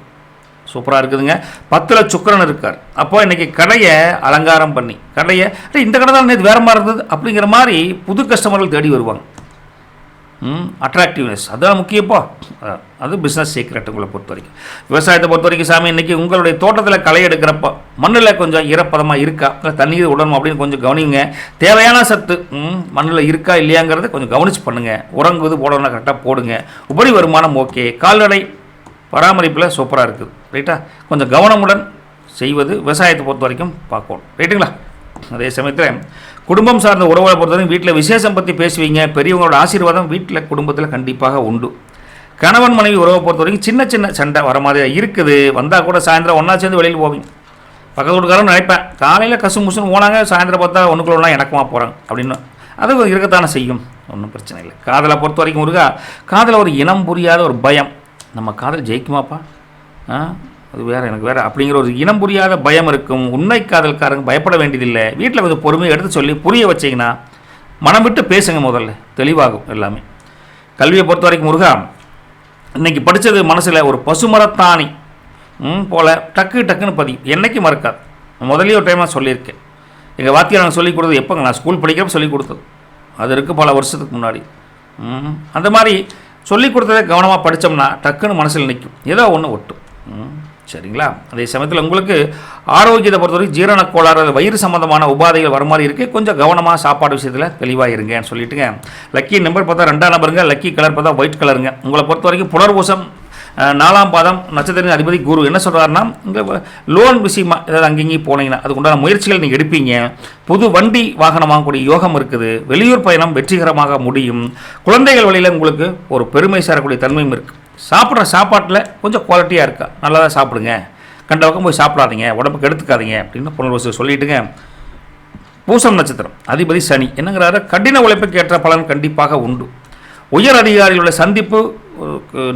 சூப்பராக இருக்குதுங்க. 10ல் சுக்கிரன் இருக்கார். அப்போ இன்றைக்கி கடையை அலங்காரம் பண்ணி கடையை இந்த கடை தான் நேற்று வேறு மாதிரி இருந்தது அப்படிங்கிற மாதிரி புது கஸ்டமர்கள் தேடி வருவாங்க. அட்ராக்டிவ்னஸ் அதுதான் முக்கியப்போ. அது பிஸ்னஸ் சீக்ரெட். உங்களை பொறுத்த வரைக்கும் விவசாயத்தை பொறுத்த வரைக்கும் சாமி இன்றைக்கி உங்களுடைய தோட்டத்தில் களை எடுக்கிறப்போ மண்ணில் கொஞ்சம் ஈரப்பதமாக இருக்கா, இல்லை தண்ணீர் விடணும் அப்படின்னு கொஞ்சம் கவனிங்க. தேவையான சத்து மண்ணில் இருக்கா இல்லையாங்கிறத கொஞ்சம் கவனிச்சு பண்ணுங்கள். உறங்குவது போடணும்னா கரெக்டாக போடுங்க. உபரி வருமானம் ஓகே. கால்நடை பராமரிப்பில் சூப்பராக இருக்குது, ரைட்டா. கொஞ்சம் கவனமுடன் செய்வது விவசாயத்தை பொறுத்த வரைக்கும் பார்க்கணும், ரைட்டுங்களா. அதே சமயத்தில் குடும்பம் சார்ந்த உறவுகளை பொறுத்தவரைக்கும் வீட்டில் விசேஷம் பற்றி பேசுவீங்க. பெரியவங்களோட ஆசீர்வாதம் வீட்டில் குடும்பத்தில் கண்டிப்பாக உண்டு. கணவன் மனைவி உறவை பொறுத்த வரைக்கும் சின்ன சின்ன சண்டை வர மாதிரி இருக்குது. வந்தால் கூட சாயந்தரம் ஒன்றா சேர்ந்து வெளியில் போவீங்க. பக்கத்து வீட்டுக்காரன் நினைப்பேன் காலையில் கசு முசுன்னு போனாங்க, சாயந்தரம் பார்த்தா ஒன்றுக்குள்ள ஒன்றா இணக்கமாக போகிறாங்க அப்படின்னு. அது இருக்கத்தானே செய்யும், ஒன்றும் பிரச்சனை இல்லை. காதலை பொறுத்த வரைக்கும் முருகா காதலை ஒரு இனம் புரியாத ஒரு பயம். நம்ம காதல் ஜெயிக்குமாப்பா, அது வேறு எனக்கு வேறு அப்படிங்கிற ஒரு இனம் புரியாத பயம் இருக்கும். உண்மை காதல்காரங்க பயப்பட வேண்டியதில்லை. வீட்டில் கொஞ்சம் பொறுமையை எடுத்து சொல்லி புரிய வச்சிங்கன்னா மனம் விட்டு பேசுங்க, முதல்ல தெளிவாகும் எல்லாமே. கல்வியை பொறுத்த வரைக்கும் முருகா இன்றைக்கி படித்தது மனசில் ஒரு பசுமரத்தாணி போல் டக்குன்னு பதியும், என்றைக்கு மறக்காது. முதலே ஒரு டைமாக சொல்லியிருக்கேன். எங்கள் வாத்தியார் நாங்கள் சொல்லிக் கொடுத்தது எப்போங்க, நான் ஸ்கூல் படிக்கிறப்ப சொல்லிக் கொடுத்தது, அது இருக்குது பல வருஷத்துக்கு முன்னாடி. அந்த மாதிரி சொல்லிக் கொடுத்ததை கவனமாக படித்தோம்னா டக்குன்னு மனசில் நிற்கும், ஏதோ ஒன்று ஒட்டும், சரிங்களா. அதே சமயத்தில் உங்களுக்கு ஆரோக்கியத்தை பொறுத்தவரைக்கும் ஜீரண கோளாறு வயிறு சம்மந்தமான உபாதைகள் வர மாதிரி இருக்குது. கொஞ்சம் கவனமாக சாப்பாடு விஷயத்தில் தெளிவாக இருங்கன்னு சொல்லிட்டுங்க. லக்கி நம்பர் பார்த்தா 2ஆம் நம்பருங்க. லக்கி கலர் பார்த்தா ஒயிட் கலருங்க. உங்களை பொறுத்த வரைக்கும் புனர்பூசம் 4ஆம் பாதம் நட்சத்திர அதிபதி குரு என்ன சொல்கிறாருன்னா, இங்கே லோன் விஷயமா ஏதாவது அங்கேயும் போனீங்கன்னா அதுக்குண்டான முயற்சிகள் நீங்கள் எடுப்பீங்க. புது வண்டி வாகனம் வாங்கக்கூடிய யோகம் இருக்குது. வெளியூர் பயணம் வெற்றிகரமாக முடியும். குழந்தைகள் வழியில் உங்களுக்கு ஒரு பெருமை சேரக்கூடிய தன்மையும் இருக்குது. சாப்பிட்ற சாப்பாட்டில் கொஞ்சம் குவாலிட்டியாக இருக்கா, நல்லா தான் சாப்பிடுங்க, கண்ட பக்கம் போய் சாப்பிடாதீங்க, உடம்புக்கு எடுத்துக்காதீங்க அப்படின்னு புனர்வசு சொல்லிட்டுங்க. பூசம் நட்சத்திரம் அதிபதி சனி என்னங்கிறாரு, கடின உழைப்புக்கு ஏற்ற பலன் கண்டிப்பாக உண்டு. உயர் அதிகாரிகளோட சந்திப்பு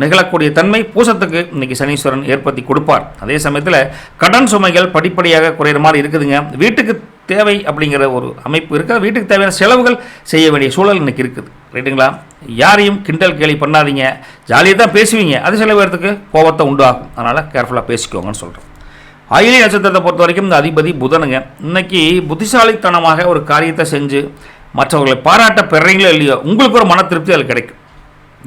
நிகழக்கூடிய தன்மை பூசத்துக்கு இன்றைக்கி சனீஸ்வரன் ஏற்படுத்தி கொடுப்பார். அதே சமயத்தில் கடன் சுமைகள் படிப்படியாக குறையிற மாதிரி இருக்குதுங்க. வீட்டுக்கு தேவை அப்படிங்கிற ஒரு அமைப்பு இருக்குது. வீட்டுக்கு தேவையான செலவுகள் செய்ய வேண்டிய சூழல் இன்றைக்கி இருக்குது, ரைட்டுங்களா. யாரையும் கிண்டல் கேலி பண்ணாதீங்க. ஜாலியாக தான் பேசுவீங்க, அது சில பேர்த்துக்கு கோபத்தை உண்டாகும். அதனால் கேர்ஃபுல்லாக பேசிக்கோங்கன்னு சொல்கிறேன். ஆயிலி நட்சத்திரத்தை பொறுத்த வரைக்கும் இந்த அதிபதி புதனுங்க. இன்றைக்கி புத்திசாலித்தனமாக ஒரு காரியத்தை செஞ்சு மற்றவர்களை பாராட்ட பெறீங்களோ இல்லையோ உங்களுக்கு ஒரு மன திருப்தி அதில் கிடைக்கும்.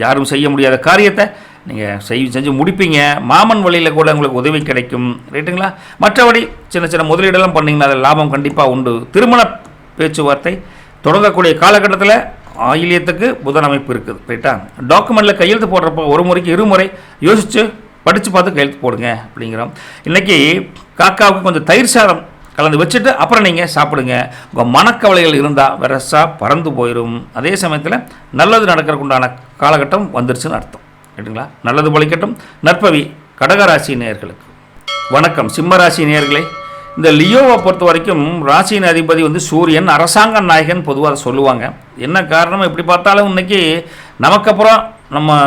யாரும் செய்ய முடியாத காரியத்தை நீங்கள் செஞ்சு முடிப்பீங்க. மாமன் வழியில் கூட உங்களுக்கு உதவி கிடைக்கும், ரைட்டுங்களா. மற்றபடி சின்ன சின்ன முதலீடெல்லாம் பண்ணிங்கன்னா அதில் லாபம் கண்டிப்பாக உண்டு. திருமண பேச்சுவார்த்தை தொடங்கக்கூடிய காலகட்டத்தில் ஆயிலியத்துக்கு புதன் அமைப்பு இருக்குது, ரைட்டா. டாக்குமெண்ட்டில் கையெழுத்து போடுறப்போ ஒரு முறைக்கு 2 முறை யோசித்து படித்து பார்த்து கையெழுத்து போடுங்க அப்படிங்கிறோம். இன்றைக்கி காக்காவுக்கு கொஞ்சம் தயிர் சாதம் கலந்து வச்சுட்டு அப்புறம் நீங்கள் சாப்பிடுங்க. உங்கள் மனக்கவலைகள் இருந்தால் வெரசாக பறந்து போயிடும். அதே சமயத்தில் நல்லது நடக்கிறதுக்கு உண்டான காலகட்டம் வந்துருச்சுன்னு அர்த்தம். ரைட்டுங்களா? நல்லது பலிக்கட்டும். நற்பவி கடகராசி நேயர்களுக்கு வணக்கம். சிம்மராசி நேயர்களே, இந்த லியோவை பொறுத்த வரைக்கும் ராசியின் அதிபதி வந்து சூரியன், அரசாங்க நாயகன் பொதுவாக சொல்லுவாங்க. என்ன காரணம், எப்படி பார்த்தாலும் இன்றைக்கி நமக்கப்புறம் நம்ம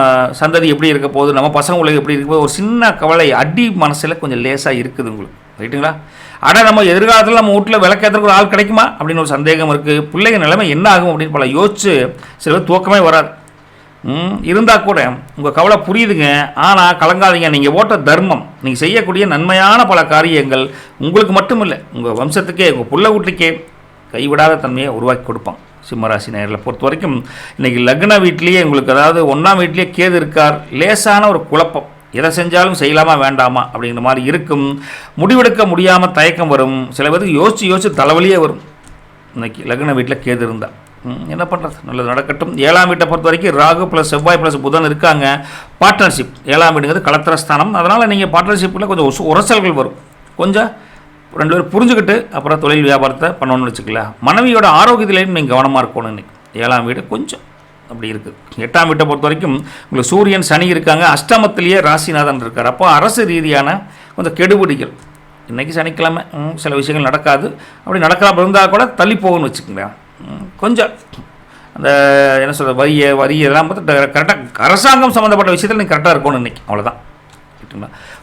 சந்ததி எப்படி இருக்க போகுது, நம்ம பசங்க உலகம் எப்படி இருக்க போகுது, ஒரு சின்ன கவலை அடி மனசில் கொஞ்சம் லேசாக இருக்குது உங்களுக்கு. ரைட்டுங்களா? ஆனால் நம்ம எதிர்காலத்தில் நம்ம வீட்டில் விளக்கேற்றுக்கு ஒரு ஆள் கிடைக்குமா அப்படின்னு ஒரு சந்தேகம் இருக்குது. பிள்ளைங்க நிலைமை என்ன ஆகும் அப்படின்னு பல யோசிச்சு சில தூக்கமே வராது. இருந்தால் கூட உங்கள் கவலை புரியுதுங்க. ஆனால் கலங்காதீங்க. நீங்கள் ஓட்ட தர்மம், நீங்கள் செய்யக்கூடிய நன்மையான பல காரியங்கள் உங்களுக்கு மட்டும் இல்லை, உங்கள் வம்சத்துக்கே, உங்கள் புள்ள வீட்டுக்கே கைவிடாத தன்மையை உருவாக்கி கொடுப்பான். சிம்மராசி நேரில் பொறுத்த வரைக்கும் இன்றைக்கி லக்ன வீட்லேயே உங்களுக்கு, அதாவது 1ஆம் வீட்லேயே கேது இருக்கார். லேசான ஒரு குழப்பம், எதை செஞ்சாலும் செய்யலாமா வேண்டாமா அப்படிங்கிற மாதிரி இருக்கும். முடிவெடுக்க முடியாமல் தயக்கம் வரும். சில பேருக்கு யோசித்து தலைவலியே வரும். இன்றைக்கி லக்ன வீட்டில் கேது இருந்தால் என்ன பண்ணுறது, நல்லது நடக்கட்டும். 7ஆம் வீட்டை பொறுத்த வரைக்கும் ராகு ப்ளஸ் செவ்வாய் ப்ளஸ் புதன் இருக்காங்க. பார்ட்னர்ஷிப், 7ஆம் வீடுங்கிறது கலத்திரஸ்தானம். அதனால் நீங்கள் பார்ட்னர்ஷிப்பில் கொஞ்சம் உரசல்கள் வரும். கொஞ்சம் 2 பேர் புரிஞ்சுக்கிட்டு அப்புறம் தொழில் வியாபாரத்தை பண்ணணும்னு வச்சுக்கலாம். மனைவியோட ஆரோக்கியத்திலையும் நீங்கள் கவனமாக இருக்கணும். இன்றைக்கி 7ஆம் வீடு கொஞ்சம் அப்படி இருக்குது. 8ஆம் வீட்டை பொறுத்த வரைக்கும் உங்களுக்கு சூரியன் சனி இருக்காங்க. அஷ்டமத்திலேயே ராசிநாதன் இருக்கார். அப்போ அரசு ரீதியான கொஞ்சம் கெடுபிடிகள். இன்றைக்கி சனிக்கிழமை சில விஷயங்கள் நடக்காது. அப்படி நடக்கலாம் இருந்தால் கூட தள்ளி போகணும்னு வச்சுக்கோங்களேன். கொஞ்சம் அந்த என்ன சொல்கிறது, வரி எல்லாம் பார்த்து கரெக்டாக அரசாங்கம் சம்மந்தப்பட்ட விஷயத்தில் நீங்கள் கரெக்டாக இருக்கணும் இன்றைக்கி. அவ்வளோதான்.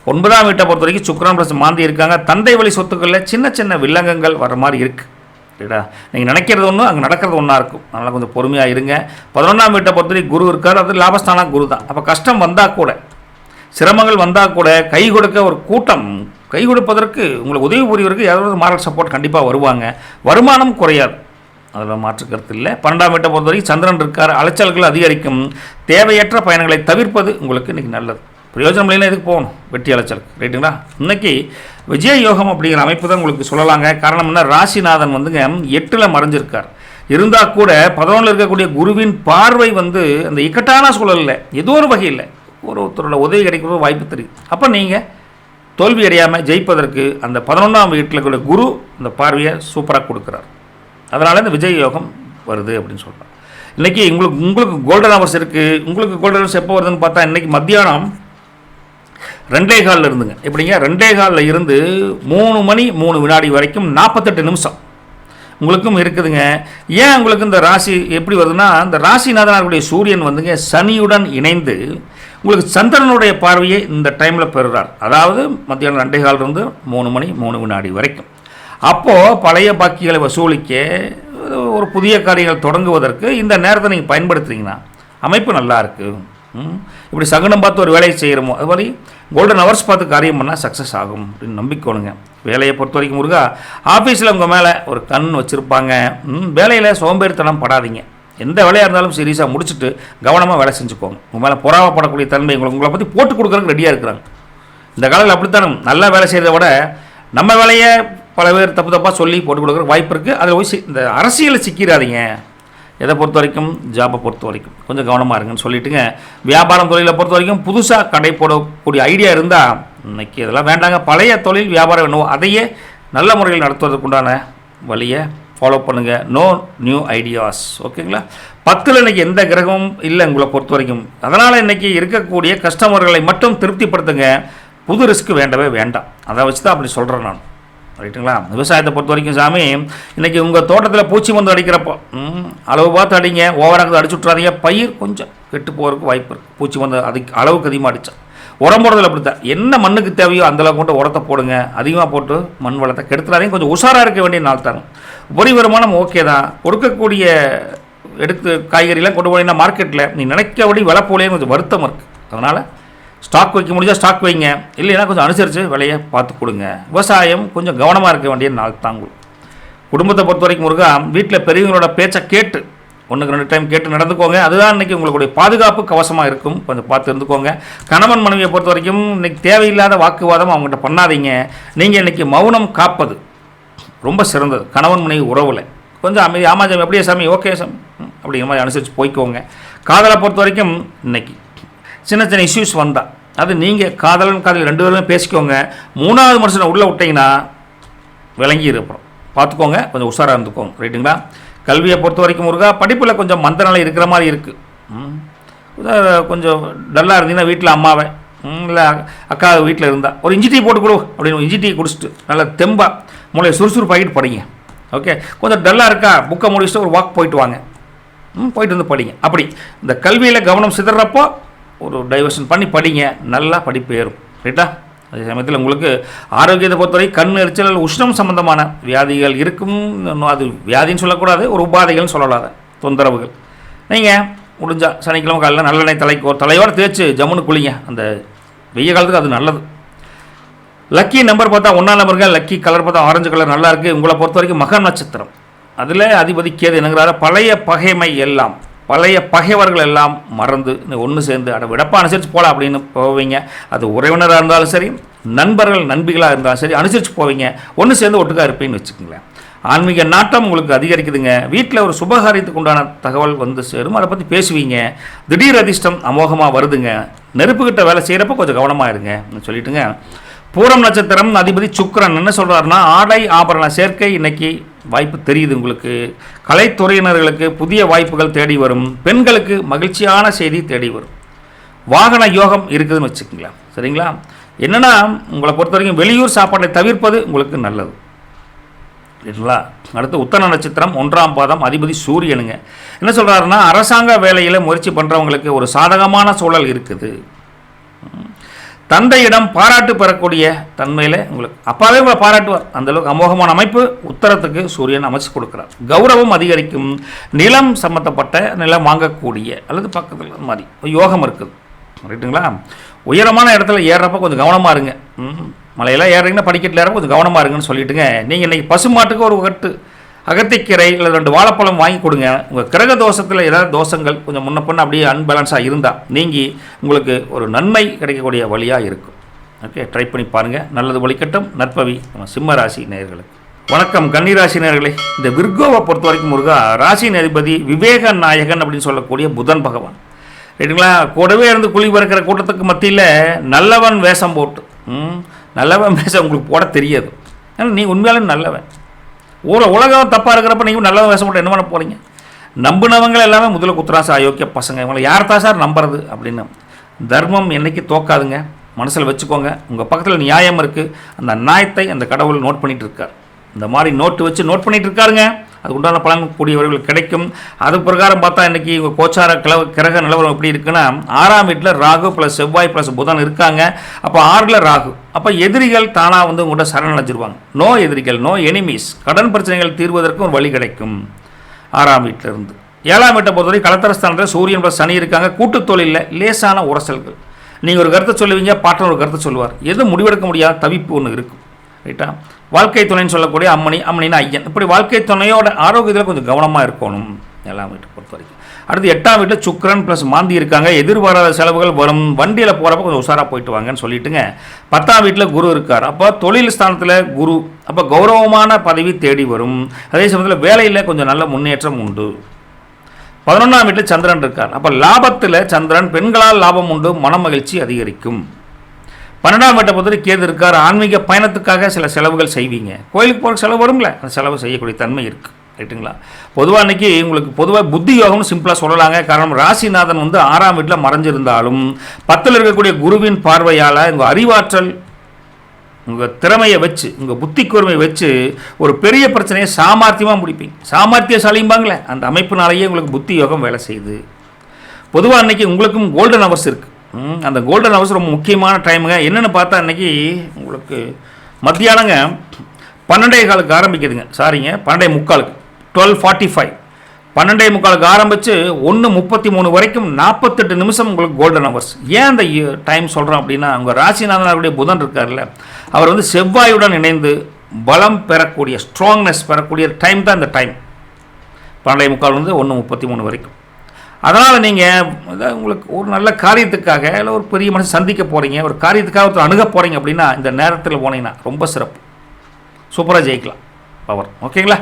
9ஆம் வீட்டை பொறுத்த வரைக்கும் சுக்கிரன் ப்ளஸ் மாந்தி இருக்காங்க. தந்தை வழி சொத்துக்களில் சின்ன சின்ன வில்லங்கங்கள் வர மாதிரி இருக்குது. சரிடா? நீங்கள் நினைக்கிறது ஒன்று, அங்கே நடக்கிறது ஒன்றா இருக்கும். அதனால் கொஞ்சம் பொறுமையாக இருங்க. 11ஆம் வீட்டை பொறுத்த வரைக்கும் குரு இருக்கார். அது லாபஸ்தான குரு தான். அப்போ கஷ்டம் வந்தால் கூட, சிரமங்கள் வந்தால் கூட கை கொடுக்க ஒரு கூட்டம், கை கொடுப்பதற்கு உங்களுக்கு உதவி புரியவருக்கு யாராவது மாரல் சப்போர்ட் கண்டிப்பாக வருவாங்க. வருமானம் குறையாது, அதில் மாற்றுக்கருத்து இல்லை. 12ஆம் வீட்டை பொறுத்த வரைக்கும் சந்திரன் இருக்கார். அலைச்சல்கள் அதிகரிக்கும். தேவையற்ற பயணங்களை தவிர்ப்பது உங்களுக்கு இன்றைக்கி நல்லது. பிரயோஜனம் இல்லைன்னா எதுக்கு போகணும் வெட்டி அலைச்சலுக்கு. ரைட்டுங்களா? இன்றைக்கி விஜய யோகம் அப்படிங்கிற அமைப்பு தான் உங்களுக்கு சொல்லலாங்க. காரணம் என்ன, ராசிநாதன் வந்துங்க 8ல் மறைஞ்சிருக்கார். இருந்தால் கூட 11ல் இருக்கக்கூடிய குருவின் பார்வை வந்து அந்த இக்கட்டான சூழலில் ஏதோ ஒரு வகையில் ஒருத்தரோட உதவி கிடைக்கிறது வாய்ப்பு தெரியுது. அப்போ நீங்கள் தோல்வி அடையாமல் ஜெயிப்பதற்கு அந்த 11ஆம் வீட்டில் கூட குரு அந்த பார்வையை சூப்பராக கொடுக்குறார். அதனால் இந்த விஜய் யோகம் வருது அப்படின்னு சொல்கிறேன். இன்றைக்கி உங்களுக்கு கோல்டன் ஹவர்ஸ் இருக்குது. உங்களுக்கு கோல்டன் ஹவர்ஸ் எப்போ வருதுன்னு பார்த்தா இன்றைக்கி மத்தியானம் 2:15 இருந்துங்க. எப்படிங்க, 2:15 இருந்து 3 மணி 3 வினாடி வரைக்கும் 48 நிமிஷம் உங்களுக்கும் இருக்குதுங்க. ஏன் உங்களுக்கு இந்த ராசி எப்படி வருதுன்னா, இந்த ராசிநாதனுடைய சூரியன் வந்துங்க சனியுடன் இணைந்து உங்களுக்கு சந்திரனுடைய பார்வையை இந்த டைமில் பெறுறார். அதாவது மத்தியானம் 2:15 இருந்து 3 மணி 3 வினாடி வரைக்கும். அப்போது பழைய பாக்கிகளை வசூலிக்க, ஒரு புதிய காரியங்கள் தொடங்குவதற்கு இந்த நேரத்தை நீங்கள் பயன்படுத்துறீங்கன்னா அமைப்பு நல்லா இருக்குது. இப்படி சகுனம் பார்த்து ஒரு வேலையை செய்கிறோமோ, அது மாதிரி கோல்டன் ஹவர்ஸ் பார்த்து காரியம் பண்ணால் சக்ஸஸ் ஆகும் அப்படின்னு நம்பிக்கோணுங்க. வேலையை பொறுத்த வரைக்கும் முருகா, ஆஃபீஸில் உங்கள் மேலே ஒரு கண் வச்சுருப்பாங்க. வேலையில் சோம்பேறித்தனம் படாதீங்க. எந்த வேலையாக இருந்தாலும் சீரியஸாக முடிச்சுட்டு கவனமாக வேலை செஞ்சுக்கோங்க. உங்கள் மேலே பொறாமப்படக்கூடிய தன்மை உங்களை பற்றி போட்டு கொடுக்குறதுக்கு ரெடியாக இருக்கிறாங்க. இந்த காலையில் அப்படித்தானே நல்லா வேலை செய்கிறத விட நம்ம வேலையை பல பேர் தப்பு தப்பாக சொல்லி போட்டு கொடுக்குற வாய்ப்பு இருக்குது. அதில் போய் இந்த அரசியலை சிக்கிறாதீங்க. எதை பொறுத்த வரைக்கும், ஜாபை பொறுத்த வரைக்கும் கொஞ்சம் கவனமாக இருங்கன்னு சொல்லிட்டுங்க. வியாபாரம் தொழிலை பொறுத்த வரைக்கும் புதுசாக கடை போடக்கூடிய ஐடியா இருந்தால் இன்றைக்கி இதெல்லாம் வேண்டாங்க. பழைய தொழில் வியாபாரம் என்னவோ அதையே நல்ல முறையில் நடத்துவதற்குண்டான வழியை ஃபாலோ பண்ணுங்கள். No new ideas. ஓகேங்களா? 10ல் இன்றைக்கி எந்த கிரகமும் இல்லை உங்களை பொறுத்த வரைக்கும். அதனால் இன்றைக்கி இருக்கக்கூடிய கஸ்டமர்களை மட்டும் திருப்திப்படுத்துங்க. புது ரிஸ்க் வேண்டவே வேண்டாம். அதை வச்சு தான் அப்படி சொல்கிறேன் நான். ரைட்டுங்களா? விவசாயத்தை பொறுத்த வரைக்கும் சாமி, இன்றைக்கி உங்கள் தோட்டத்தில் பூச்சி மருந்து அடிக்கிறப்போ அளவு பார்த்து அடிங்க. ஓவராக அடிச்சு விட்றாதீங்க. பயிர் கொஞ்சம் கெட்டு போகிறதுக்கு வாய்ப்பு இருக்குது. பூச்சி மருந்து அதுக்கு அளவுக்கு அதிகமாக அடித்தா. உரம் போடுறதில் அப்படித்தான். என்ன மண்ணுக்கு தேவையோ அந்தளவுக்கு கொண்டு உரத்தை போடுங்க. அதிகமாக போட்டு மண் வளத்தை கெடுத்துறாதீங்க. கொஞ்சம் உஷாராக இருக்க வேண்டிய நாள் தாங்க. உபரி வருமானம் ஓகே தான். கொடுக்கக்கூடிய எடுத்து காய்கறிலாம் கொண்டு போனீங்கன்னா மார்க்கெட்டில் நீ நினைக்கபடி விலை போலேன்னு கொஞ்சம் வருத்தம் இருக்குது. அதனால் ஸ்டாக் வைக்க முடிஞ்சால் ஸ்டாக் வைங்க, இல்லைன்னா கொஞ்சம் அனுசரித்து விலையை பார்த்து கொடுங்க. விவசாயம் கொஞ்சம் கவனமாக இருக்க வேண்டிய நாள் தாங்க. குடும்பத்தை பொறுத்த வரைக்கும் முருகா, வீட்டில் பெரியவங்களோட பேச்சை கேட்டு 1க்கு 2 டைம் கேட்டு நடந்துக்கோங்க. அதுதான் இன்றைக்கி உங்களுடைய பாதுகாப்பு கவசமாக இருக்கும். கொஞ்சம் பார்த்து இருந்துக்கோங்க. கணவன் மனைவியை பொறுத்த வரைக்கும் இன்றைக்கி தேவையில்லாத வாக்குவாதம் அவங்ககிட்ட பண்ணாதீங்க. நீங்கள் இன்றைக்கி மௌனம் காப்பது ரொம்ப சிறந்தது. கணவன் மனைவி உறவில் கொஞ்சம் அமைதி. ஆமாம் எப்படியே சாமி, ஓகே சாமி அப்படிங்கிற மாதிரி அனுசரித்து போய்க்கோங்க. காதலை பொறுத்த வரைக்கும் இன்றைக்கி சின்ன சின்ன இஷ்யூஸ் வந்தால் அது நீங்கள் காதலன் காதல் 2 பேருமே பேசிக்கோங்க. 3வது மனுஷனை உள்ளே விட்டிங்கன்னா விளங்கி இருப்போம். பார்த்துக்கோங்க, கொஞ்சம் உஷாராக இருந்துக்கோங்க. ரைட்டுங்களா? கல்வியை பொறுத்த வரைக்கும் முருகா படிப்பில் கொஞ்சம் மந்தநிலை இருக்கிற மாதிரி இருக்குது. கொஞ்சம் டல்லாக இருந்தீங்கன்னா வீட்டில் அம்மாவை இல்லை அக்கா வீட்டில் இருந்தால் ஒரு இஞ்சி டீ போட்டு கொடு அப்படின்னு இஞ்சி டீ குடிச்சிட்டு நல்லா தெம்பாக மூளையை சுறுசுறுப்பாகிட்டு படிங்க. ஓகே, கொஞ்சம் டல்லாக இருக்கா புக்கை முடிச்சுட்டு ஒரு வாக் போயிட்டு வாங்க, போயிட்டு வந்து படிங்க. அப்படி இந்த கல்வியில் கவனம் சிதறப்போ ஒரு டைவர்ஷன் பண்ணி படிங்க, நல்லா படிப்பு ஏறும். ரைட்டா? அதே சமயத்தில் உங்களுக்கு ஆரோக்கியத்தை பொறுத்தவரை கண் எரிச்சல் உஷ்ணம் சம்பந்தமான வியாதிகள் இருக்கும். அது வியாதின்னு சொல்லக்கூடாது, ஒரு உபாதைகள்னு சொல்லலாத தொந்தரவுகள். நீங்கள் முடிஞ்சால் சனிக்கிழமை காலையில் நல்லெண்ணெய் தலையோடு தேய்ச்சி ஜம்முன்னு குளிங்க. அந்த வெய்ய காலத்துக்கு அது நல்லது. லக்கி நம்பர் பார்த்தா 1ஆம் நம்பருங்க. லக்கி கலர் பார்த்தா ஆரஞ்சு கலர் நல்லா இருக்குது. உங்களை பொறுத்த வரைக்கும் மகம் நட்சத்திரம். அதில் அதிபதி கேது என்னங்கிறாரு, பழைய பகைமை எல்லாம் பழைய பகைவர்கள் எல்லாம் மறந்து ஒன்று சேர்ந்து விடப்பா அனுசரித்து போகலாம் அப்படின்னு போவீங்க. அது உறவினராக இருந்தாலும் சரி, நண்பர்கள் நண்பிகளாக இருந்தாலும் சரி, அனுசரித்து போவீங்க. ஒன்று சேர்ந்து ஒட்டுக்காக இருப்பீங்கன்னு வச்சுக்கோங்களேன். ஆன்மீக நாட்டம் உங்களுக்கு அதிகரிக்குதுங்க. வீட்டில் ஒரு சுபகாரியத்துக்கு உண்டான தகவல் வந்து சேரும், அதை பற்றி பேசுவீங்க. திடீர் அதிர்ஷ்டம் அமோகமாக வருதுங்க. நெருப்புக்கிட்ட வேலை செய்கிறப்ப கொஞ்சம் கவனமாக இருங்க சொல்லிட்டுங்க. பூரம் நட்சத்திரம் அதிபதி சுக்கிரன் என்ன சொல்கிறாருன்னா, ஆடை ஆபரண சேர்க்கை இன்னைக்கு வாய்ப்பு தெரியுது உங்களுக்கு. கலைத்துறையினர்களுக்கு புதிய வாய்ப்புகள் தேடி வரும். பெண்களுக்கு மகிழ்ச்சியான செய்தி தேடி வரும். வாகன யோகம் இருக்குதுன்னு வச்சுக்கோங்களேன். சரிங்களா? என்னென்னா உங்களை பொறுத்த வரைக்கும் வெளியூர் சாப்பாட்டை தவிர்ப்பது உங்களுக்கு நல்லது. சரிங்களா? அடுத்து உத்தர நட்சத்திரம் 1ஆம் பாதம் அதிபதி சூரியனுங்க. என்ன சொல்கிறாருன்னா, அரசாங்க வேலையில் முயற்சி பண்ணுறவங்களுக்கு ஒரு சாதகமான சூழல் இருக்குது. தந்தையிடம் பாராட்டு பெறக்கூடிய தன்மையில் உங்களுக்கு அப்பாவே உங்களை பாராட்டுவார். அந்தளவுக்கு அமோகமான அமைப்பு உத்தரத்துக்கு சூரியன் அமைச்சு கொடுக்குறார். கௌரவம் அதிகரிக்கும். நிலம் சம்மந்தப்பட்ட நிலம் வாங்கக்கூடிய அல்லது பக்கத்தில் மாதிரி யோகம் இருக்குது. ரைட்டுங்களா? உயரமான இடத்துல ஏறுறப்ப கொஞ்சம் கவனமாக இருங்க. மலையெல்லாம் ஏறுறீங்கன்னா படிக்கட்டில் ஏறப்போ கொஞ்சம் கவனமாக இருங்கன்னு சொல்லிட்டுங்க. நீங்கள் இன்றைக்கி பசுமாட்டுக்கு ஒரு கட்டு அகத்திக்கீரை இல்லை 2 வாழைப்பழம் வாங்கி கொடுங்க. உங்கள் கிரக தோஷத்தில் ஏதாவது தோஷங்கள் கொஞ்சம் முன்ன பின்ன அப்படியே அன்பேலன்ஸாக இருந்தால் நீங்கி உங்களுக்கு ஒரு நன்மை கிடைக்கக்கூடிய வழியாக இருக்கும். ஓகே, ட்ரை பண்ணி பாருங்கள். நல்லது ஒழிக்கட்டும். நற்பவி நம்ம சிம்ம ராசி நேயர்களுக்கு. வணக்கம் கன்னிராசி நேயர்களே. இந்த விர்கோவை பொறுத்த வரைக்கும் முருகா ராசி அதிபதி விவேக நாயகன் அப்படின்னு சொல்லக்கூடிய புதன் பகவான். ரைட்டுங்களா? கூடவே இருந்து குழி பறக்கிற கூட்டத்துக்கு மத்தியில் நல்லவன் வேஷம் போட்டு நல்லவன் வேஷம் உங்களுக்கு போட தெரியாது. ஆனால் நீ உண்மையாலும் நல்லவன். உலகம் தப்பாக இருக்கிறப்ப நீங்கள் நல்லவன் வேஷம் போட்டு என்ன பண்ண போகிறீங்க? நம்பினவங்க எல்லாமே முதல்ல குத்துராசா அயோக்கிய பசங்க, இவங்களை யார் தான் சார் நம்புறது அப்படின்னு. தர்மம் என்றைக்கு தோக்காதுங்க, மனசில் வச்சுக்கோங்க. உங்கள் பக்கத்தில் நியாயம் இருக்குது. அந்த நியாயத்தை அந்த கடவுள் நோட் பண்ணிகிட்டு இருக்கார். இந்த மாதிரி நோட் பண்ணிகிட்டு இருக்காருங்க. அது உண்டான பலன் கூடியவர்கள் கிடைக்கும். அது பிரகாரம் பார்த்தா இன்றைக்கி உங்கள் கோச்சார கிரக நிலவரம் எப்படி இருக்குன்னா, 6ஆம் வீட்டில் ராகு ப்ளஸ் செவ்வாய் ப்ளஸ் புதன் இருக்காங்க. அப்போ 6ல் ராகு. அப்போ எதிரிகள் தானாக வந்து உங்கள்கிட்ட சரணடைஞ்சிருவாங்க. நோ எதிரிகள், நோ எனிமீஸ். கடன் பிரச்சனைகள் தீர்வதற்கு ஒரு வழி கிடைக்கும் 6ஆம் வீட்டில் இருந்து. 7ஆம் வீட்டை பொறுத்தவரை கலத்தரஸ்தானத்தில் சூரியன் ப்ளஸ் சனி இருக்காங்க. கூட்டுத் தொழிலில் லேசான உரசல்கள். நீங்கள் ஒரு கருத்தை சொல்லுவீங்க, பார்ட்னர் ஒரு கருத்தை சொல்லுவார். எதுவும் முடிவெடுக்க முடியாத தவிப்பு ஒன்று இருக்கும். ரைட்டா? வாழ்க்கை துணைன்னு சொல்லக்கூடிய அம்மனின்னா ஐயன். இப்படி வாழ்க்கை துணையோட ஆரோக்கியத்தில் கொஞ்சம் கவனமாக இருக்கணும் 7ஆம் வீட்டை பொறுத்த வரைக்கும். அடுத்து 8ஆம் வீட்டில் சுக்கிரன் ப்ளஸ் மாந்தி இருக்காங்க. எதிர்பாராத செலவுகள் வரும். வண்டியில் போகிறப்ப கொஞ்சம் உஷாராக போயிட்டு வாங்கன்னு சொல்லிட்டுங்க. 10ஆம் வீட்டில் குரு இருக்கார். அப்போ தொழில் ஸ்தானத்தில் குரு. அப்போ கௌரவமான பதவி தேடி வரும். அதே சமயத்தில் வேலையில் கொஞ்சம் நல்ல முன்னேற்றம் உண்டு. 11ஆம் வீட்டில் சந்திரன் இருக்கார். அப்போ லாபத்தில் சந்திரன், பெண்களால் லாபம் உண்டு, மன மகிழ்ச்சி அதிகரிக்கும். 12ஆம் வீட்டை பொறுத்தவரை கேது இருக்கார். ஆன்மீக பயணத்துக்காக சில செலவுகள் செய்வீங்க. கோயிலுக்கு போகிற செலவு வரும்ல, அந்த செலவு செய்யக்கூடிய தன்மை இருக்குது. ரைட்டுங்களா? பொதுவாக அன்றைக்கி உங்களுக்கு பொதுவாக புத்தி யோகம்னு சிம்பிளாக சொல்லலாங்க. காரணம் ராசிநாதன் வந்து 6ஆம் வீட்டில் மறைஞ்சிருந்தாலும் 10ல் இருக்கக்கூடிய குருவின் பார்வையால் உங்கள் அறிவாற்றல், உங்கள் திறமையை வச்சு, உங்கள் புத்தி கூர்மையை வச்சு ஒரு பெரிய பிரச்சனையை சாமர்த்தியமாக முடிப்பீங்க. சாமர்த்தியசாலிம்பாங்களே, அந்த அமைப்பினாலேயே உங்களுக்கு புத்தி யோகம் வேலை செய்யுது. பொதுவாக அன்றைக்கி உங்களுக்கும் கோல்டன் ஹவர்ஸ் இருக்குது. அந்த கோல்டன் ஹவர்ஸ் ரொம்ப முக்கியமான டைமுங்க. என்னென்னு பார்த்தா அன்றைக்கி உங்களுக்கு மத்தியானங்க 12:15 ஆரம்பிக்குதுங்க. சாரிங்க, 12:45, 12:45, 12:45 ஆரம்பித்து 1:33 வரைக்கும் 48 நிமிஷம் உங்களுக்கு கோல்டன் ஹவர்ஸ். ஏன் அந்த டைம் சொல்கிறோம் அப்படின்னா, உங்கள் ராசிநாதனுடைய புதன் இருக்கார்ல, அவர் வந்து செவ்வாயுடன் இணைந்து பலம் பெறக்கூடிய, ஸ்ட்ராங்னஸ் பெறக்கூடிய டைம் தான் இந்த டைம். 12:45 1:33 வரைக்கும். அதனால் நீங்கள் உங்களுக்கு ஒரு நல்ல காரியத்துக்காக இல்லை ஒரு பெரிய மனுஷன் சந்திக்க போகிறீங்க, ஒரு காரியத்துக்காக ஒருத்தர் அணுக போகிறீங்க அப்படின்னா இந்த நேரத்தில் போனீங்கன்னா ரொம்ப சிறப்பு. சூப்பராக ஜெயிக்கலாம் பவர். ஓகேங்களா?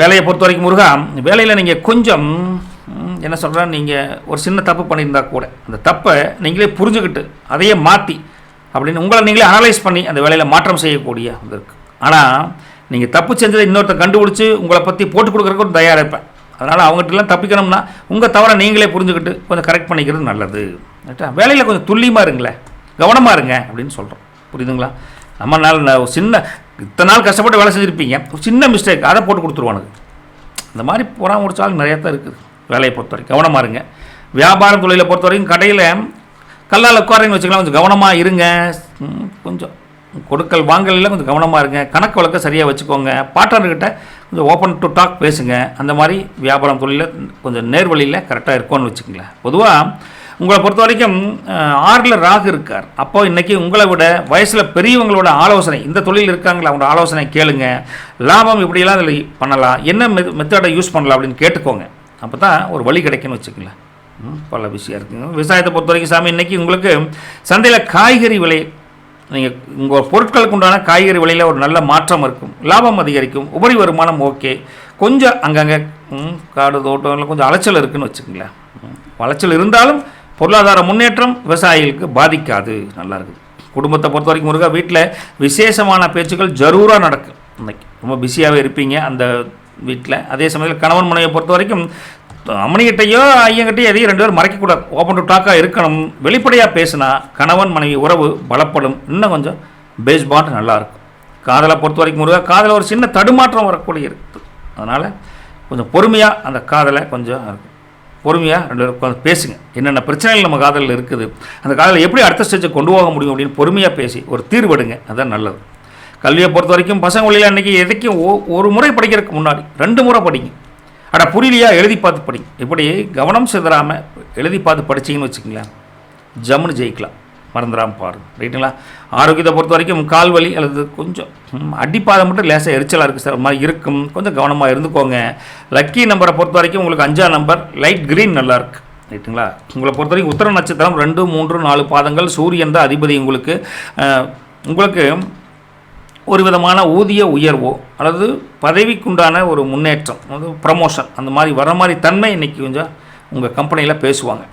வேலையை பொறுத்த வரைக்கும் முருகா, வேலையில் நீங்கள் கொஞ்சம் என்ன சொல்கிறேன், நீங்கள் ஒரு சின்ன தப்பு பண்ணியிருந்தா கூட அந்த தப்பை நீங்களே புரிஞ்சுக்கிட்டு அதையே மாற்றி அப்படின்னு உங்களை நீங்களே அனலைஸ் பண்ணி அந்த வேலையில் மாற்றம் செய்யக்கூடிய இது இருக்குது. ஆனால் நீங்கள் தப்பு செஞ்சதை இன்னொருத்த கண்டுபிடிச்சி உங்களை பற்றி போட்டு கொடுக்குறதுக்கு ஒரு தயாராக இருப்பேன். அதனால் அவங்ககிட்டலாம் தப்பிக்கணும்னா உங்கள் தவறை நீங்களே புரிஞ்சுக்கிட்டு கொஞ்சம் கரெக்ட் பண்ணிக்கிறது நல்லது. வேலையில் கொஞ்சம் துல்லியமாக இருங்களேன், கவனமாக இருங்க அப்படின்னு சொல்கிறோம். புரியுதுங்களா? நம்மளால் சின்ன இத்தனை நாள் கஷ்டப்பட்டு வேலை செஞ்சுருப்பீங்க, ஒரு சின்ன மிஸ்டேக் அதை போட்டு கொடுத்துருவானுங்க. இந்த மாதிரி போகிறான் முடிச்சாலும் நிறையா தான் இருக்குது. வேலையை பொறுத்த வரைக்கும் கவனமாக இருங்க. வியாபாரம் தொழிலை பொறுத்த வரைக்கும் கடையில் கல்லால் உட்காரன்னு வச்சுக்கலாம், கொஞ்சம் கவனமாக இருங்க. கொஞ்சம் கொடுக்கல் வாங்கலில் கொஞ்சம் கவனமாக இருங்க. கணக்கு வழக்க சரியாக வச்சுக்கோங்க. பார்ட்னர்கிட்ட கொஞ்சம் ஓப்பன் டு டாக் பேசுங்க. அந்த மாதிரி வியாபாரம் தொழிலில் கொஞ்சம் நேர்வழியில் கரெக்டாக இருக்கும்னு வச்சுக்கோங்களேன். பொதுவாக உங்களை பொறுத்த வரைக்கும் 6ல் ராகு இருக்கார். அப்போ இன்றைக்கி உங்களை விட வயசில் பெரியவங்களோட ஆலோசனை, இந்த தொழில் இருக்காங்களா அவங்களோட ஆலோசனை கேளுங்க. லாபம் இப்படியெல்லாம் அதில் பண்ணலாம், என்ன மெத்தடை யூஸ் பண்ணலாம் அப்படின்னு கேட்டுக்கோங்க. அப்போ தான் ஒரு வழி கிடைக்குன்னு வச்சுக்கோங்களேன். பல விஷயம் இருக்குங்க. விவசாயத்தை பொறுத்த வரைக்கும் சாமி இன்றைக்கி உங்களுக்கு சந்தையில் காய்கறி விலை, நீங்கள் உங்கள் பொருட்களுக்கு உண்டான காய்கறி விலையில் ஒரு நல்ல மாற்றம் இருக்கும், லாபம் அதிகரிக்கும், உபரி வருமானம் ஓகே. கொஞ்சம் அங்கங்கே காடு தோட்டங்களில் கொஞ்சம் அலைச்சல் இருக்குதுன்னு வச்சுக்கோங்களேன். அலைச்சல் இருந்தாலும் பொருளாதார முன்னேற்றம் விவசாயிகளுக்கு பாதிக்காது, நல்லா இருக்குது. குடும்பத்தை பொறுத்த வரைக்கும் முருகா வீட்டில் விசேஷமான பேச்சுக்கள் ஜரூராக நடக்கும். இன்னைக்கு ரொம்ப பிஸியாகவே இருப்பீங்க அந்த வீட்டில். அதே சமயத்தில் கணவன் மனைவியை பொறுத்த வரைக்கும் அம்மனிக்கிட்டையோ ஐயங்கிட்டையோ எதையும் 2 பேரும் மறைக்கக்கூடாது, ஓப்பன் டு டாக்காக இருக்கணும். வெளிப்படையாக பேசினா கணவன் மனைவி உறவு பலப்படும், இன்னும் கொஞ்சம் பேஸ் பாண்ட் நல்லாயிருக்கும். காதலை பொறுத்த வரைக்கும் முருகா காதலை ஒரு சின்ன தடுமாற்றம் வரக்கூடிய இருக்குது. அதனால் கொஞ்சம் பொறுமையாக அந்த காதலை கொஞ்சம் இருக்கும், பொறுமையாக 2 பேரும் உட்காந்து பேசுங்க. என்னென்ன பிரச்சனைகள் நம்ம காதலில் இருக்குது, அந்த காதலை எப்படி அடுத்த ஸ்டேஜை கொண்டு போக முடியும் அப்படின்னு பொறுமையாக பேசி ஒரு தீர்வெடுங்க, அதுதான் நல்லது. கல்வியை பொறுத்த வரைக்கும் பசங்க வழியில் அன்றைக்கி எதைக்கும் ஒரு முறை படிக்கிறதுக்கு முன்னாடி 2 முறை படிங்க. புரியலையா எழுதி பார்த்து படிங்க. இப்படி கவனம் சிதறாமல் எழுதி பார்த்து படிச்சிங்கன்னு வச்சுக்கங்களேன், ஜம்முன்னு ஜெயிக்கலாம். மறந்துடாமல் பாருங்க, ரைட்டுங்களா? ஆரோக்கியத்தை பொறுத்த வரைக்கும் கால் வலி அல்லது கொஞ்சம் அடிப்பாதை மட்டும் லேசாக எரிச்சலாக இருக்குது சார், மாதிரி இருக்கும், கொஞ்சம் கவனமாக இருந்துக்கோங்க. லக்கி நம்பரை பொறுத்த வரைக்கும் உங்களுக்கு 5ஆம் நம்பர் லைட் க்ரீன் நல்லாயிருக்கு, ரைட்டுங்களா? உங்களை பொறுத்த வரைக்கும் உத்தர நட்சத்திரம் 2, 3, 4 பாதங்கள், சூரியன் தான் அதிபதி. உங்களுக்கு ஒரு விதமான ஊதிய உயர்வோ அல்லது பதவிக்குண்டான ஒரு முன்னேற்றம், அதாவது ப்ரமோஷன், அந்த மாதிரி வர மாதிரி தன்மை இன்றைக்கி கொஞ்சம் உங்கள் கம்பெனியில் பேசுவாங்க.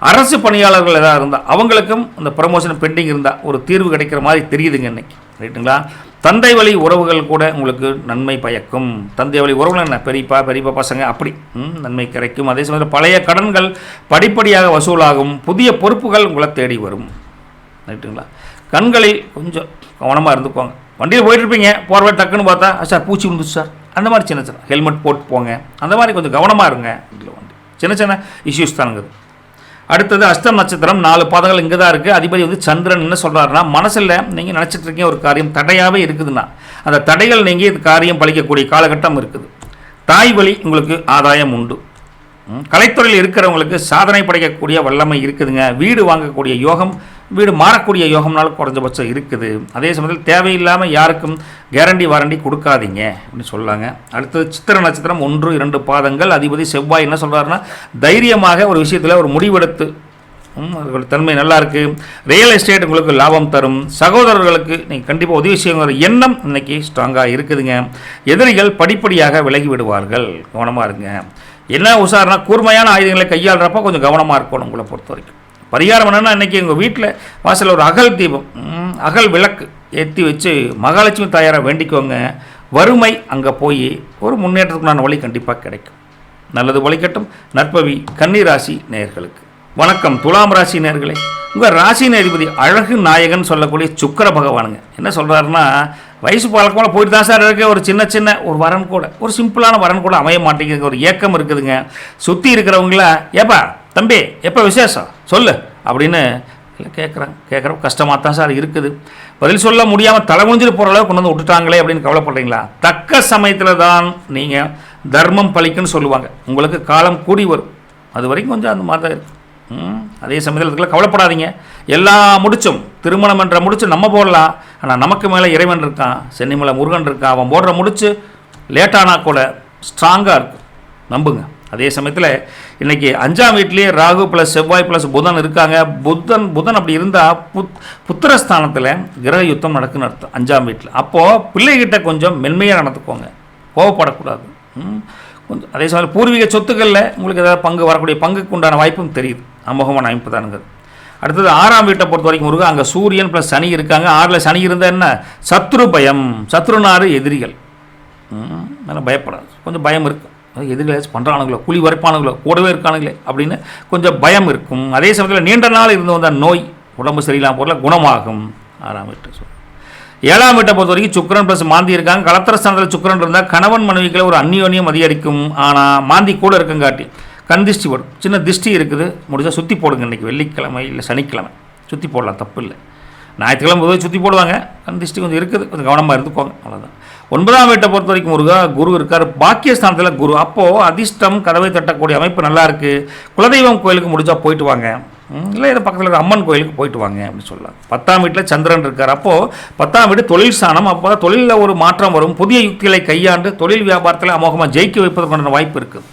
அரசு பணியாளர்கள் எதாவது இருந்தால் அவங்களுக்கும் அந்த ப்ரமோஷன் பெண்டிங் இருந்தால் ஒரு தீர்வு கிடைக்கிற மாதிரி தெரியுதுங்க இன்றைக்கி, ரைட்டுங்களா? தந்தை வழி உறவுகள் கூட உங்களுக்கு நன்மை பயக்கும். தந்தை வழி உறவுகள் என்ன, பெரியப்பா பசங்க அப்படி நன்மை கிடைக்கும். அதே சமயத்தில் பழைய கடன்கள் படிப்படியாக வசூலாகும், புதிய பொறுப்புகள் உங்களை தேடி வரும், ரைட்டுங்களா? கண்களில் கொஞ்சம் கவனமாக இருந்துக்கோங்க. வண்டியில் போயிட்டுருப்பீங்க, போகிற வழி டக்குன்னு பார்த்தா சார் பூச்சி விழுந்துச்சு சார், அந்த மாதிரி சின்ன ஹெல்மெட் போட்டு போங்க. அந்த மாதிரி கொஞ்சம் கவனமாக இருங்க. இதில் வண்டி சின்ன இஷ்யூஸ் தானுங்குது. அடுத்தது அஸ்தம் நட்சத்திரம் 4 பாதங்கள் இங்கே தான் இருக்குது. அதிபதி சந்திரன் என்ன சொல்கிறாருன்னா, மனசில் நீங்கள் நினச்சிட்டு இருக்கீங்க ஒரு காரியம் தடையாகவே இருக்குதுன்னா அந்த தடைகள் நீங்கள் இது காரியம் பழிக்கக்கூடிய காலகட்டம் இருக்குது. தாய் வழி உங்களுக்கு ஆதாயம் உண்டு. கலைத்துறையில் இருக்கிறவங்களுக்கு சாதனை படைக்கக்கூடிய வல்லமை இருக்குதுங்க. வீடு வாங்கக்கூடிய யோகம், வீடு மாறக்கூடிய யோகம்னாலும் குறைஞ்சபட்சம் இருக்குது. அதே சமயத்தில் தேவையில்லாமல் யாருக்கும் கேரண்டி வாரண்டி கொடுக்காதீங்க அப்படின்னு சொல்லாங்க. அடுத்தது சித்திர நட்சத்திரம் 1, 2 பாதங்கள், அதிபதி செவ்வாய் என்ன சொல்கிறாருன்னா, தைரியமாக ஒரு விஷயத்தில் ஒரு முடிவெடுத்து தன்மை நல்லாயிருக்கு. ரியல் எஸ்டேட் உங்களுக்கு லாபம் தரும். சகோதரர்களுக்கு நீங்கள் கண்டிப்பாக உதவி செய்யுங்கிற எண்ணம் இன்றைக்கி ஸ்ட்ராங்காக இருக்குதுங்க. எதிரிகள் படிப்படியாக விலகி விடுவார்கள், கவனமாக இருங்க. என்ன உஷாருனா, கூர்மையான ஆயுதங்களை கையாளுறப்ப கொஞ்சம் கவனமாக இருக்கணும். உங்களை பொறுத்த வரைக்கும் பரிகாரம் என்னென்னா, இன்றைக்கி எங்கள் வீட்டில் வாசலில் ஒரு அகல் தீபம், அகல் விளக்கு ஏற்றி வச்சு மகாலட்சுமி தாயாரை வேண்டிக்கோங்க. வறுமை அங்கே போய் ஒரு முன்னேற்றத்துக்குண்டான வழி கண்டிப்பாக கிடைக்கும். நல்லது ஒழிக்கட்டும். நற்பவி கன்னி ராசி நேயர்களுக்கு வணக்கம். துலாம் ராசி நேயர்களே, உங்கள் ராசி அதிபதி அழகு நாயகன் சொல்லக்கூடிய சுக்கிர பகவானுங்க என்ன சொல்கிறாருன்னா, வயசு பழக்கமாக போயிட்டு தான் சார் இருக்க, ஒரு சின்ன ஒரு வரன் கூட, ஒரு சிம்பிளான வரன் கூட அமைய மாட்டேங்குது, ஒரு ஏக்கம் இருக்குதுங்க. சுற்றி இருக்கிறவங்கள ஏப்பா தம்பி எப்போ விசேஷம் சொல்லு அப்படின்னு கேட்குறோம். கஷ்டமாக தான் சார் இருக்குது. பதில் சொல்ல முடியாமல் தலை முடிஞ்சிட்டு போகிற அளவுக்கு கொண்டு வந்து விட்டுட்டாங்களே அப்படின்னு கவலைப்படுறீங்களா? தக்க சமயத்தில் தான் நீங்கள் தர்மம் பழிக்குன்னு சொல்லுவாங்க. உங்களுக்கு காலம் கூடி வரும். அது வரைக்கும் கொஞ்சம் அந்த மாதிரி தான் இருக்குது. அதே சமயத்தில் இதுக்கெல்லாம் கவலைப்படாதீங்க. எல்லா முடிச்சும் திருமணம் என்ற முடிச்சு நம்ம போடலாம், ஆனால் நமக்கு மேலே இறைவன் இருக்கான், சென்னிமலை முருகன் இருக்கான். அவன் போடுற முடிச்சு லேட்டானா கூட ஸ்ட்ராங்காக இருக்கும், நம்புங்க. அதே சமயத்தில் இன்றைக்கி 5ஆம் வீட்லேயே ராகு ப்ளஸ் செவ்வாய் ப்ளஸ் புதன் இருக்காங்க. புதன் அப்படி இருந்தால் புத்திரஸ்தானத்தில் கிரக யுத்தம் நடக்குன்னு அர்த்தம் 5ஆம் வீட்டில். அப்போது பிள்ளைகிட்ட கொஞ்சம் மென்மையாக நடந்துக்கோங்க, கோவப்படக்கூடாது. கொஞ்சம் அதே சமயம் பூர்வீக சொத்துக்களில் உங்களுக்கு ஏதாவது பங்கு வரக்கூடிய பங்குக்கு உண்டான வாய்ப்பும் தெரியுது. அமோகமான அமைப்பு தானுங்க. அடுத்தது 6ஆம் வீட்டை பொறுத்த வரைக்கும் முருகா அங்கே சூரியன் ப்ளஸ் சனி இருக்காங்க. 6ல் சனி இருந்தால் என்ன, சத்ரு பயம், சத்ருநாறு எதிரிகள். அதனால் பயப்படாது, கொஞ்சம் பயம் இருக்கும். எதிரிகள் பண்ணுறானுங்களோ, குழி வரைப்பானுங்களோ, கூடவே இருக்கானுங்களே அப்படின்னு கொஞ்சம் பயம் இருக்கும். அதே சமயத்தில் நீண்ட நாள் இருந்து வந்த நோய் உடம்பு சரியில்லாமல் பொருள் குணமாகும். 6ஆம் வீட்டை 7ஆம் வீட்டை பொறுத்த வரைக்கும் சுக்கிரன் ப்ளஸ் மாந்தி இருக்காங்க. கலத்திரஸ்தானத்தில் சுக்கிரன் இருந்தால் கணவன் மனைவிகளை ஒரு அந்யோன்யம் அதிகரிக்கும். ஆனால் மாந்தி கூட இருக்கங்காட்டி கண் திஷ்டி வரும், சின்ன திஷ்டி இருக்குது. முடிஞ்சால் சுற்றி போடுங்க. இன்றைக்கி வெள்ளிக்கிழமை இல்லை சனிக்கிழமை சுற்றி போடலாம், தப்பு இல்லை. ஞாயிற்றுக்கிழமை பொதுவாக சுற்றி போடுவாங்க. கண் திஷ்டி கொஞ்சம் இருக்குது, கொஞ்சம் கவனமாக இருந்துக்கோங்க, அவ்வளோதான். 9ஆம் வீட்டை பொறுத்த வரைக்கும் முருகா குரு இருக்கார். பாக்கியஸ்தானத்தில் குரு, அப்போது அதிர்ஷ்டம் கதவை தட்டக்கூடிய அமைப்பு நல்லா இருக்குது. குலதெய்வம் கோயிலுக்கு முடிஞ்சால் போயிட்டு வாங்க, இல்லை இதை பக்கத்தில் இருக்கிற அம்மன் கோயிலுக்கு போயிட்டு வாங்க அப்படின்னு சொல்லலாம். 10ஆம் வீட்டில் சந்திரன் இருக்கார். அப்போது 10ஆம் வீடு தொழில் ஸ்தானம். அப்போ தான் தொழிலில் ஒரு மாற்றம் வரும். புதிய யுக்திகளை கையாண்டு தொழில் வியாபாரத்தில் அமோகமாக ஜெயிக்க வைப்பதற்கான வாய்ப்பு இருக்குது.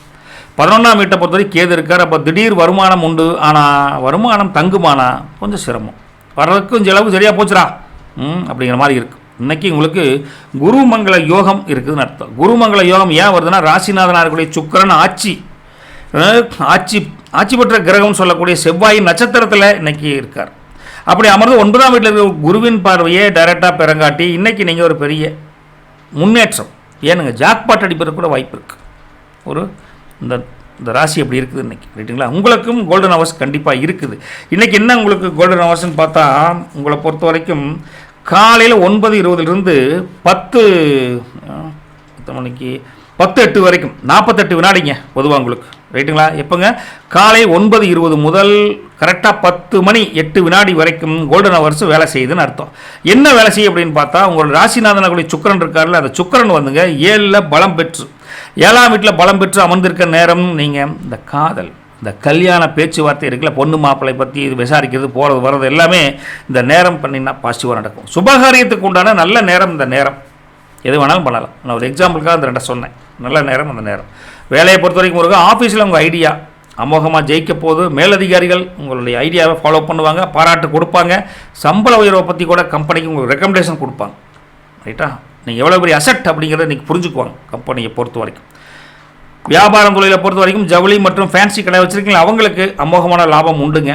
11ஆம் வீட்டை பொறுத்தவரை கேது இருக்கார். அப்போ திடீர் வருமானம் உண்டு. ஆனால் வருமானம் தங்குமானா கொஞ்சம் சிரமம், வர்றதுக்கும் செலவு சரியாக போச்சுரா அப்படிங்கிற மாதிரி இருக்குது. இன்றைக்கி உங்களுக்கு குருமங்கள யோகம் இருக்குதுன்னு அர்த்தம். குருமங்கள யோகம் ஏன் வருதுன்னா ராசிநாதனாக இருக்கக்கூடிய சுக்கிரன் ஆட்சி பெற்ற கிரகம்னு சொல்லக்கூடிய செவ்வாயின் நட்சத்திரத்தில் இன்றைக்கி இருக்கார். அப்படி அமர்ந்து 9ஆம் வீட்டில் இருக்கிற குருவின் பார்வையே டைரெக்டாக பெறங்காட்டி இன்றைக்கி நீங்கள் ஒரு பெரிய முன்னேற்றம், ஏனுங்க ஜாக்பாட் அடிப்பதற்கு கூட வாய்ப்பு இருக்குது. ஒரு இந்த ராசி அப்படி இருக்குது இன்றைக்கி, ரைட்டுங்களா? உங்களுக்கும் கோல்டன் ஹவர்ஸ் கண்டிப்பாக இருக்குது. இன்றைக்கி என்ன உங்களுக்கு கோல்டன் ஹவர்ஸ்ன்னு பார்த்தா, உங்களை பொறுத்த வரைக்கும் காலையில் 9:20 10 மணிக்கு 10:08 வரைக்கும் 48 வினாடிங்க பொதுவாக உங்களுக்கு, ரைட்டுங்களா? எப்போங்க, காலை 9:20 முதல் கரெக்டாக 10 மணி 8 வினாடி வரைக்கும் கோல்டன் ஹவர்ஸ் வேலை செய்யுதுன்னு அர்த்தம். என்ன வேலை செய்யும் அப்படின்னு பார்த்தா, உங்களோட ராசிநாதனக்கூடிய சுக்கிரன் இருக்கார்ல, அந்த சுக்கிரன் வந்துங்க 7ல் பலம் பெற்று 7ஆம் வீட்டில் பலம் பெற்று அமர்ந்திருக்க நேரம் நீங்கள் இந்த காதல், இந்த கல்யாண பேச்சுவார்த்தை இருக்குல்ல, பொண்ணு மாப்பிள்ளை பற்றி இது விசாரிக்கிறது, போகிறது வர்றது எல்லாமே இந்த நேரம் பண்ணிங்கன்னா பாசிட்டிவாக நடக்கும். சுபகாரியத்துக்கு உண்டான நல்ல நேரம் இந்த நேரம், எது வேணாலும் பண்ணலாம். நான் ஒரு எக்ஸாம்பிளுக்காக அந்த 2 சொன்னேன். நல்ல நேரம் அந்த நேரம். வேலையை பொறுத்த வரைக்கும் ஒரு ஆஃபீஸில் உங்கள் ஐடியா அமோகமாக ஜெயிக்க போது, மேலதிகாரிகள் உங்களுடைய ஐடியாவை ஃபாலோ பண்ணுவாங்க, பாராட்டு கொடுப்பாங்க. சம்பள உயர்வை பற்றி கூட கம்பெனிக்கு உங்களுக்கு ரெக்கமெண்டேஷன் கொடுப்பாங்க, ரைட்டா? நீங்கள் எவ்வளோ பெரிய அசெட் அப்படிங்கிறத இன்றைக்கி புரிஞ்சுக்குவாங்க கம்பெனியை பொறுத்த வரைக்கும். வியாபாரம் தொழிலை பொறுத்த வரைக்கும் ஜவுளி மற்றும் ஃபேன்சி கடை வச்சுருக்கீங்களா, அவங்களுக்கு அமோகமான லாபம் உண்டுங்க.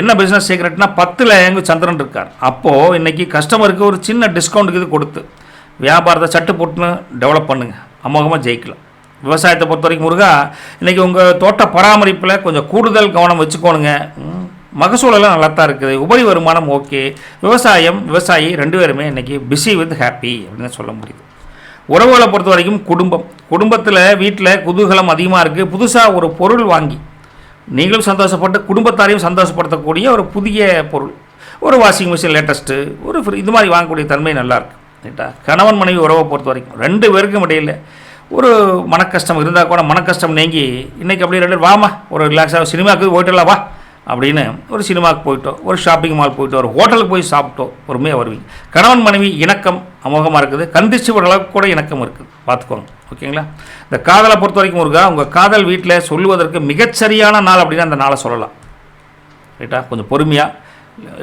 என்ன பிஸ்னஸ் சீக்ரெட்னா 10ல் எங்கே சந்திரன் இருக்கார். அப்போது இன்றைக்கி கஸ்டமருக்கு ஒரு சின்ன டிஸ்கவுண்ட்டுக்கு இது கொடுத்து வியாபாரத்தை சட்டு போட்டுன்னு டெவலப் பண்ணுங்கள், அமோகமாக ஜெயிக்கலாம். விவசாயத்தை பொறுத்த வரைக்கும் முருகா இன்றைக்கி உங்கள் தோட்ட பராமரிப்பில் கொஞ்சம் கூடுதல் கவனம் வச்சுக்கோணுங்க. மகசூலெல்லாம் நல்லா தான் இருக்குது, உபரி வருமானம் ஓகே. விவசாயி 2 பேருமே இன்றைக்கி பிஸி வித் ஹாப்பி அப்படின்னு சொல்ல முடியுது. உறவுகளை பொறுத்த வரைக்கும் குடும்பத்தில் வீட்டில் குதூகலம் அதிகமாக இருக்குது. புதுசாக ஒரு பொருள் வாங்கி நீங்களும் சந்தோஷப்பட்டு குடும்பத்தாரையும் சந்தோஷப்படுத்தக்கூடிய ஒரு புதிய பொருள், ஒரு வாஷிங் மிஷின் லேட்டஸ்ட்டு, ஒரு இது மாதிரி வாங்கக்கூடிய தன்மை நல்லாயிருக்கு, ரைட்டா? கணவன் மனைவி உறவை பொறுத்த வரைக்கும் 2 பேருக்கும் இடையில் ஒரு மனக்கஷ்டம் இருந்தால் கூட மனக்கஷ்டம் நீங்கி இன்றைக்கி அப்படியே 2 வாமா ஒரு ரிலாக்ஸாக சினிமாவுக்கு போய்ட்டுலாம் வா அப்படின்னு ஒரு சினிமாவுக்கு போயிட்டோ, ஒரு ஷாப்பிங் மால் போயிட்டோ, ஒரு ஹோட்டலுக்கு போய் சாப்பிட்டோ பொறுமையாக வருவீங்க. கணவன் மனைவி இணக்கம் அமோகமாக இருக்குது. கந்திச்சு ஒரு அளவுக்கு கூட இணக்கம் இருக்குது, பார்த்துக்கோங்க, ஓகேங்களா? இந்த காதலை பொறுத்த வரைக்கும் இருக்கா, உங்கள் காதல் வீட்டில் சொல்லுவதற்கு மிகச்சரியான நாள் அப்படின்னு அந்த நாளை சொல்லலாம், ரைட்டா? கொஞ்சம் பொறுமையாக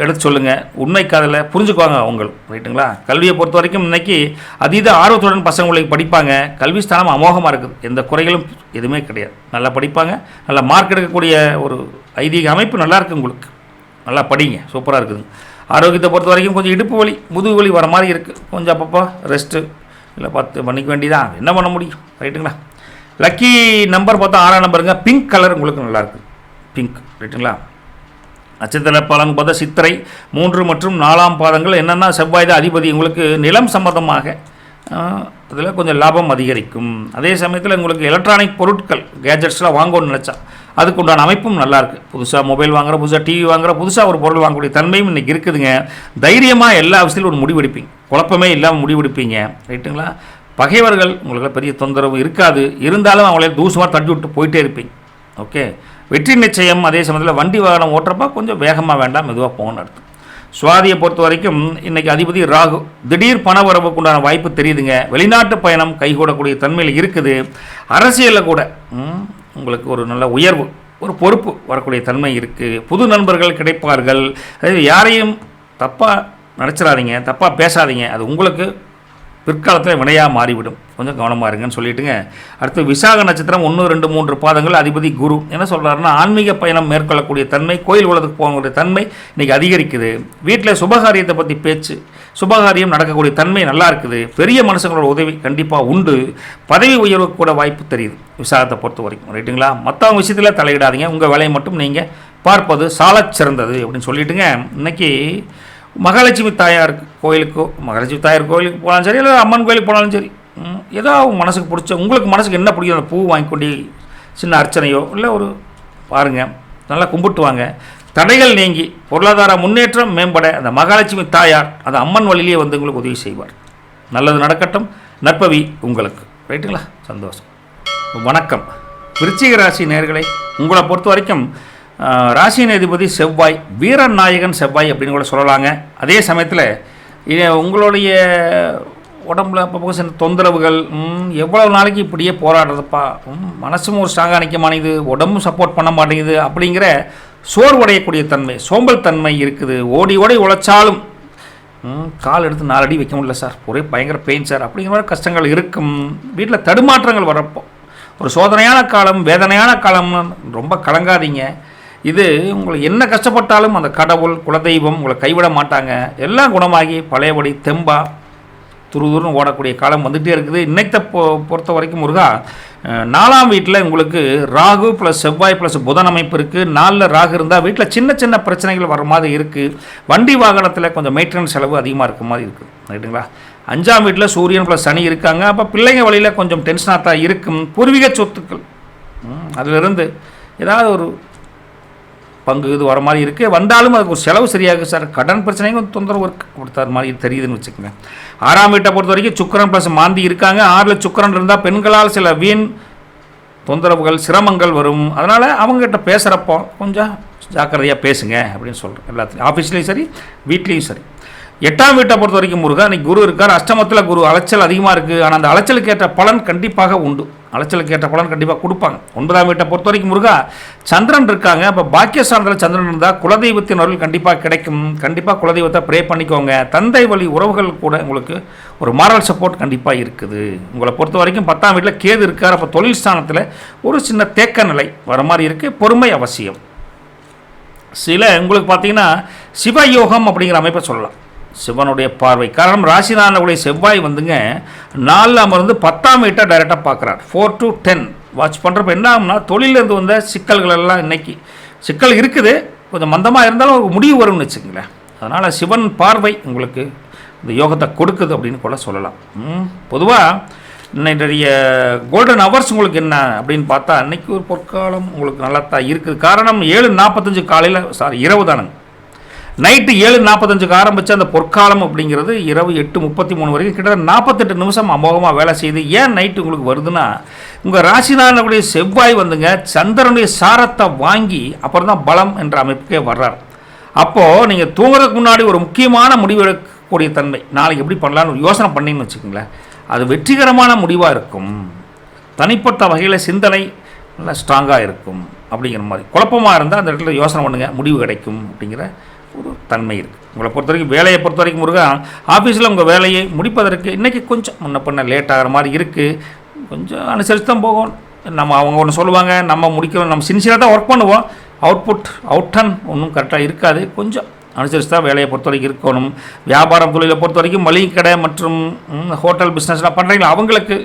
எடுத்து சொல்லுங்கள். உண்மை காதலை புரிஞ்சுக்குவாங்க அவங்களும், ரைட்டுங்களா? கல்வியை பொறுத்த வரைக்கும் இன்றைக்கி அதீத ஆர்வத்துடன் பசங்களுக்கு படிப்பாங்க. கல்வி ஸ்தானம் அமோகமாக இருக்குது, எந்த குறைகளும் எதுவுமே கிடையாது. நல்லா படிப்பாங்க, நல்லா மார்க் எடுக்கக்கூடிய ஒரு ஐதீக அமைப்பு நல்லாயிருக்கு உங்களுக்கு. நல்லா படிங்க, சூப்பராக இருக்குது. ஆரோக்கியத்தை பொறுத்த வரைக்கும் கொஞ்சம் இடுப்பு வலி முதுகு வலி வர மாதிரி இருக்குது. கொஞ்சம் அப்பப்போ ரெஸ்ட்டு இல்லை 10 பண்ணிக்க வேண்டியதான், என்ன பண்ண முடியும், ரைட்டுங்களா? லக்கி நம்பர் பார்த்தா 6ஆம் நம்பருங்க. பிங்க் கலர் உங்களுக்கு நல்லாயிருக்கு, பிங்க், ரைட்டுங்களா? நட்சத்திர பலன் பார்த்தா சித்திரை 3 மற்றும் 4ஆம் பாதங்கள். என்னென்னா செவ்வாய் தான் அதிபதி. உங்களுக்கு நிலம் சம்பந்தமாக அதில் கொஞ்சம் லாபம் அதிகரிக்கும். அதே சமயத்தில் உங்களுக்கு எலக்ட்ரானிக் பொருட்கள் கேஜெட்ஸ்லாம் வாங்கணும்னு நினச்சா அதுக்குண்டான அமைப்பும் நல்லாயிருக்கு. புதுசாக மொபைல் வாங்குகிற, புதுசாக டிவி வாங்குகிற, புதுசாக ஒரு பொருள் வாங்கக்கூடிய தன்மையும் இன்றைக்கி இருக்குதுங்க. தைரியமாக எல்லா விஷயத்திலும் ஒரு முடிவெடுப்பீங்க, குழப்பமே இல்லாமல் முடிவெடுப்பீங்க, ரைட்டுங்களா? பகைவர்கள் உங்களுக்கு பெரிய தொந்தரவு இருக்காது, இருந்தாலும் அவங்களே தூசமாக தட்டி விட்டு போயிட்டே இருப்பீங்க, ஓகே? வெற்றி நிச்சயம். அதே சமயத்தில் வண்டி வாகனம் ஓட்டுறப்ப கொஞ்சம் வேகமாக வேண்டாம், மெதுவாக போகணும்னு அர்த்தம். சுவாதியை பொறுத்த வரைக்கும் இன்றைக்கி அதிபதி ராகு, திடீர் பண வரவுக்குண்டான வாய்ப்பு தெரியுதுங்க. வெளிநாட்டு பயணம் கைகூடக்கூடிய தன்மையில் இருக்குது. அரசியலில் கூட உங்களுக்கு ஒரு நல்ல உயர்வு, ஒரு பொறுப்பு வரக்கூடிய தன்மை இருக்குது. புது நண்பர்கள் கிடைப்பார்கள். அதாவது யாரையும் தப்பாக நினச்சிடாதீங்க, தப்பாக பேசாதீங்க, அது உங்களுக்கு பிற்காலத்தில் வினையாக மாறிவிடும். கொஞ்சம் கவனமாக இருங்கன்னு சொல்லிட்டுங்க. அடுத்து விசாக நட்சத்திரம் 1, 2, 3 பாதங்கள், அதிபதி குரு. என்ன சொல்கிறாருன்னா, ஆன்மீக பயணம் மேற்கொள்ளக்கூடிய தன்மை, கோயில் உலகத்துக்கு போகக்கூடிய தன்மை இன்றைக்கி அதிகரிக்குது. வீட்டில் சுபகாரியத்தை பற்றி பேச்சு, சுபகாரியம் நடக்கக்கூடிய தன்மை நல்லா இருக்குது. பெரிய மனுஷங்களோட உதவி கண்டிப்பாக உண்டு. பதவி உயர்வுக்கு கூட வாய்ப்பு தெரியுது விசாகத்தை பொறுத்த வரைக்கும். ரைட்டுங்களா? மற்றவங்க விஷயத்தில் தலையிடாதீங்க, உங்கள் வேலையை மட்டும் நீங்கள் பார்ப்பது சாலச் சிறந்தது அப்படின்னு சொல்லிட்டுங்க. இன்றைக்கி மகாலட்சுமி தாயார் கோயிலுக்கோ, மகாலட்சுமி தாயார் கோயிலுக்கு போனாலும் சரி, இல்லை அம்மன் கோயிலுக்கு போனாலும் சரி, ஏதோ மனசுக்கு பிடிச்ச, உங்களுக்கு மனசுக்கு என்ன பிடிக்கும் அந்த பூ வாங்கி கொண்டு சின்ன அர்ச்சனையோ இல்லை ஒரு பாருங்கள், நல்லா கும்பிட்டு வாங்க. தடைகள் நீங்கி பொருளாதார முன்னேற்றம் மேம்பட அந்த மகாலட்சுமி தாயார் அந்த அம்மன் வழியிலே வந்து உங்களுக்கு உதவி செய்வார். நல்லது நடக்கட்டும். நற்பவி உங்களுக்கு. ரைட்டுங்களா? சந்தோஷம். வணக்கம். விருச்சிக ராசி நேயர்களே, உங்களை பொறுத்த வரைக்கும் ராசியின் அதிபதி செவ்வாய், வீரன் நாயகன் செவ்வாய் அப்படின்னு கூட சொல்லலாங்க. அதே சமயத்தில் உங்களுடைய உடம்புல அப்போ சின்ன தொந்தரவுகள், எவ்வளோ நாளைக்கு இப்படியே போராடுறதுப்பா, மனசும் ஒரு ஸ்ட்ராங்காக நிற்க மாட்டேங்குது, உடம்பும் சப்போர்ட் பண்ண மாட்டேங்குது அப்படிங்கிற சோர்வடையக்கூடிய தன்மை, சோம்பல் தன்மை இருக்குது. ஓடி ஓடி உழைச்சாலும் கால் எடுத்து 4 அடி வைக்க முடியல சார், ஒரே பயங்கர பெயின் சார் அப்படிங்கிற மாதிரி கஷ்டங்கள் இருக்கும். வீட்டில் தடுமாற்றங்கள் வரப்போ ஒரு சோதனையான காலம், வேதனையான காலம்னு ரொம்ப கலங்காதீங்க. இது உங்களுக்கு என்ன கஷ்டப்பட்டாலும் அந்த கடவுள், குலதெய்வம் உங்களை கைவிட மாட்டாங்க. எல்லாம் குணமாகி பழையபடி தெம்பா துருதுருன்னு ஓடக்கூடிய காலம் வந்துகிட்டே இருக்குது. இன்னைக்கு பொறுத்த வரைக்கும் முருகா, 4ஆம் வீட்டில் உங்களுக்கு ராகு ப்ளஸ் செவ்வாய் ப்ளஸ் புதன் அமைப்பு இருக்குது. 4ல் ராகு இருந்தால் வீட்டில் சின்ன சின்ன பிரச்சனைகள் வர மாதிரி இருக்குது. வண்டி வாகனத்தில் கொஞ்சம் மெயின்டெனன்ஸ் செலவு அதிகமாக இருக்க மாதிரி இருக்குது. ரைட்டுங்களா? 5ஆம் வீட்டில் சூரியன் ப்ளஸ் சனி இருக்காங்க. அப்போ பிள்ளைங்க வழியில் கொஞ்சம் டென்ஷனாக தான் இருக்கும். பூர்வீக சொத்துக்கள் அதிலிருந்து ஏதாவது ஒரு பங்கு இது வர மாதிரி இருக்குது. வந்தாலும் அதுக்கு ஒரு செலவு சரியாகுது சார். கடன் பிரச்சனையும் கொஞ்சம் தொந்தரவு கொடுத்தார் மாதிரி தெரியுதுன்னு வச்சுக்கோங்க. 6ஆம் வீட்டை பொறுத்த வரைக்கும் சுக்கிரன் ப்ளஸ் மாந்தி இருக்காங்க. 6ல் சுக்கிரன் இருந்தால் பெண்களால் சில வீண் தொந்தரவுகள், சிரமங்கள் வரும். அதனால் அவங்ககிட்ட பேசுகிறப்போ கொஞ்சம் ஜாக்கிரதையாக பேசுங்க அப்படின்னு சொல்கிறேன். எல்லாத்துலையும், ஆஃபீஸ்லேயும் சரி, வீட்லேயும் சரி. 8ஆம் வீட்டை பொறுத்த வரைக்கும் முருகா, அன்றைக்கி குரு இருக்கார். அஷ்டமத்தில் குரு, அலைச்சல் அதிகமாக இருக்குது. ஆனால் அந்த அலைச்சலுக்கு ஏற்ற பலன் கண்டிப்பாக உண்டு. அலைச்சலுக்கு ஏற்ற பலன் கண்டிப்பாக கொடுப்பாங்க. 9ஆம் வீட்டை பொறுத்த வரைக்கும் முருகா, சந்திரன் இருக்காங்க. அப்போ பாக்கியஸ்தானத்தில் சந்திரன் இருந்தால் குலதெய்வத்தின் அருள் கண்டிப்பாக கிடைக்கும். கண்டிப்பாக குலதெய்வத்தை ப்ரே பண்ணிக்கோங்க. தந்தை வழி உறவுகள் கூட உங்களுக்கு ஒரு மாரல் சப்போர்ட் கண்டிப்பாக இருக்குது. உங்களை பொறுத்த வரைக்கும் 10ஆம் வீட்டில் கேது இருக்கார். அப்போ தொழில் ஸ்தானத்தில் ஒரு சின்ன தேக்க நிலை வர மாதிரி இருக்குது. பொறுமை அவசியம். சில உங்களுக்கு பார்த்தீங்கன்னா சிவயோகம் அப்படிங்கிற அமைப்பை சொல்லலாம். சிவனுடைய பார்வை காரணம் ராசிநாதனுடைய செவ்வாய் வந்துங்க 4ல் அமர்ந்து 10ஆம் வீட்டை டைரெக்டாக பார்க்குறார். 4 to 10 வாட்ச் பண்ணுறப்ப என்ன ஆகும்னா, தொழிலேருந்து வந்த சிக்கல்கள் எல்லாம் இன்றைக்கி சிக்கல் இருக்குது, கொஞ்சம் மந்தமாக இருந்தாலும் ஒரு முடிவு வரும்னு வச்சுக்கங்களேன். அதனால் சிவன் பார்வை உங்களுக்கு இந்த யோகத்தை கொடுக்குது அப்படின்னு கூட சொல்லலாம். பொதுவாக இன்றைய கோல்டன் ஹவர்ஸ் உங்களுக்கு என்ன அப்படின்னு பார்த்தா, இன்றைக்கி ஒரு பொற்காலம் உங்களுக்கு நல்லா தான் இருக்குது. காரணம் 7:45 காலையில் இரவு தானுங்க. நைட்டு 7:45 ஆரம்பித்து அந்த பொற்காலம் அப்படிங்கிறது இரவு 8:33 வரைக்கும் கிட்டத்தட்ட 48 நிமிஷம் அமோகமாக வேலை செய்யுது. ஏன் நைட்டு உங்களுக்கு வருதுன்னா, உங்கள் ராசிநாதனுடைய செவ்வாய் வந்துங்க சந்திரனுடைய சாரத்தை வாங்கி அப்புறம் தான் பலம் என்ற அமைப்புக்கே வர்றார். அப்போது நீங்கள் தூங்குறதுக்கு முன்னாடி ஒரு முக்கியமான முடிவு எடுக்கக்கூடிய தன்மை, நாளைக்கு எப்படி பண்ணலான்னு யோசனை பண்ணின்னு வச்சுக்கோங்களேன், அது வெற்றிகரமான முடிவாக இருக்கும். தனிப்பட்ட வகையில் சிந்தனை நல்லா ஸ்ட்ராங்காக இருக்கும். அப்படிங்கிற மாதிரி குழப்பமாக இருந்தால் அந்த இடத்துல யோசனை பண்ணுங்கள், முடிவு கிடைக்கும் அப்படிங்கிற ஒரு தன்மை இருக்குது. உங்களை பொறுத்த வரைக்கும், வேலையை பொறுத்த வரைக்கும் முருகா, ஆஃபீஸில் உங்கள் வேலையை முடிப்பதற்கு இன்றைக்கி கொஞ்சம் முன்ன பண்ண லேட் ஆகிற மாதிரி இருக்குது. கொஞ்சம் அனுசரித்து தான் போகும். நம்ம அவங்க ஒன்று சொல்லுவாங்க, நம்ம முடிக்கிறோம், நம்ம சின்சியராக தான் ஒர்க் பண்ணுவோம். அவுட்டன் ஒன்றும் கரெக்டாக இருக்காது. கொஞ்சம் அனுசரித்து தான் வேலையை பொறுத்த வரைக்கும் இருக்கணும். வியாபாரம் தொழிலை பொறுத்த வரைக்கும் மளிகை கடை மற்றும் ஹோட்டல் பிஸ்னஸ்லாம் பண்ணுறீங்களா, அவங்களுக்கு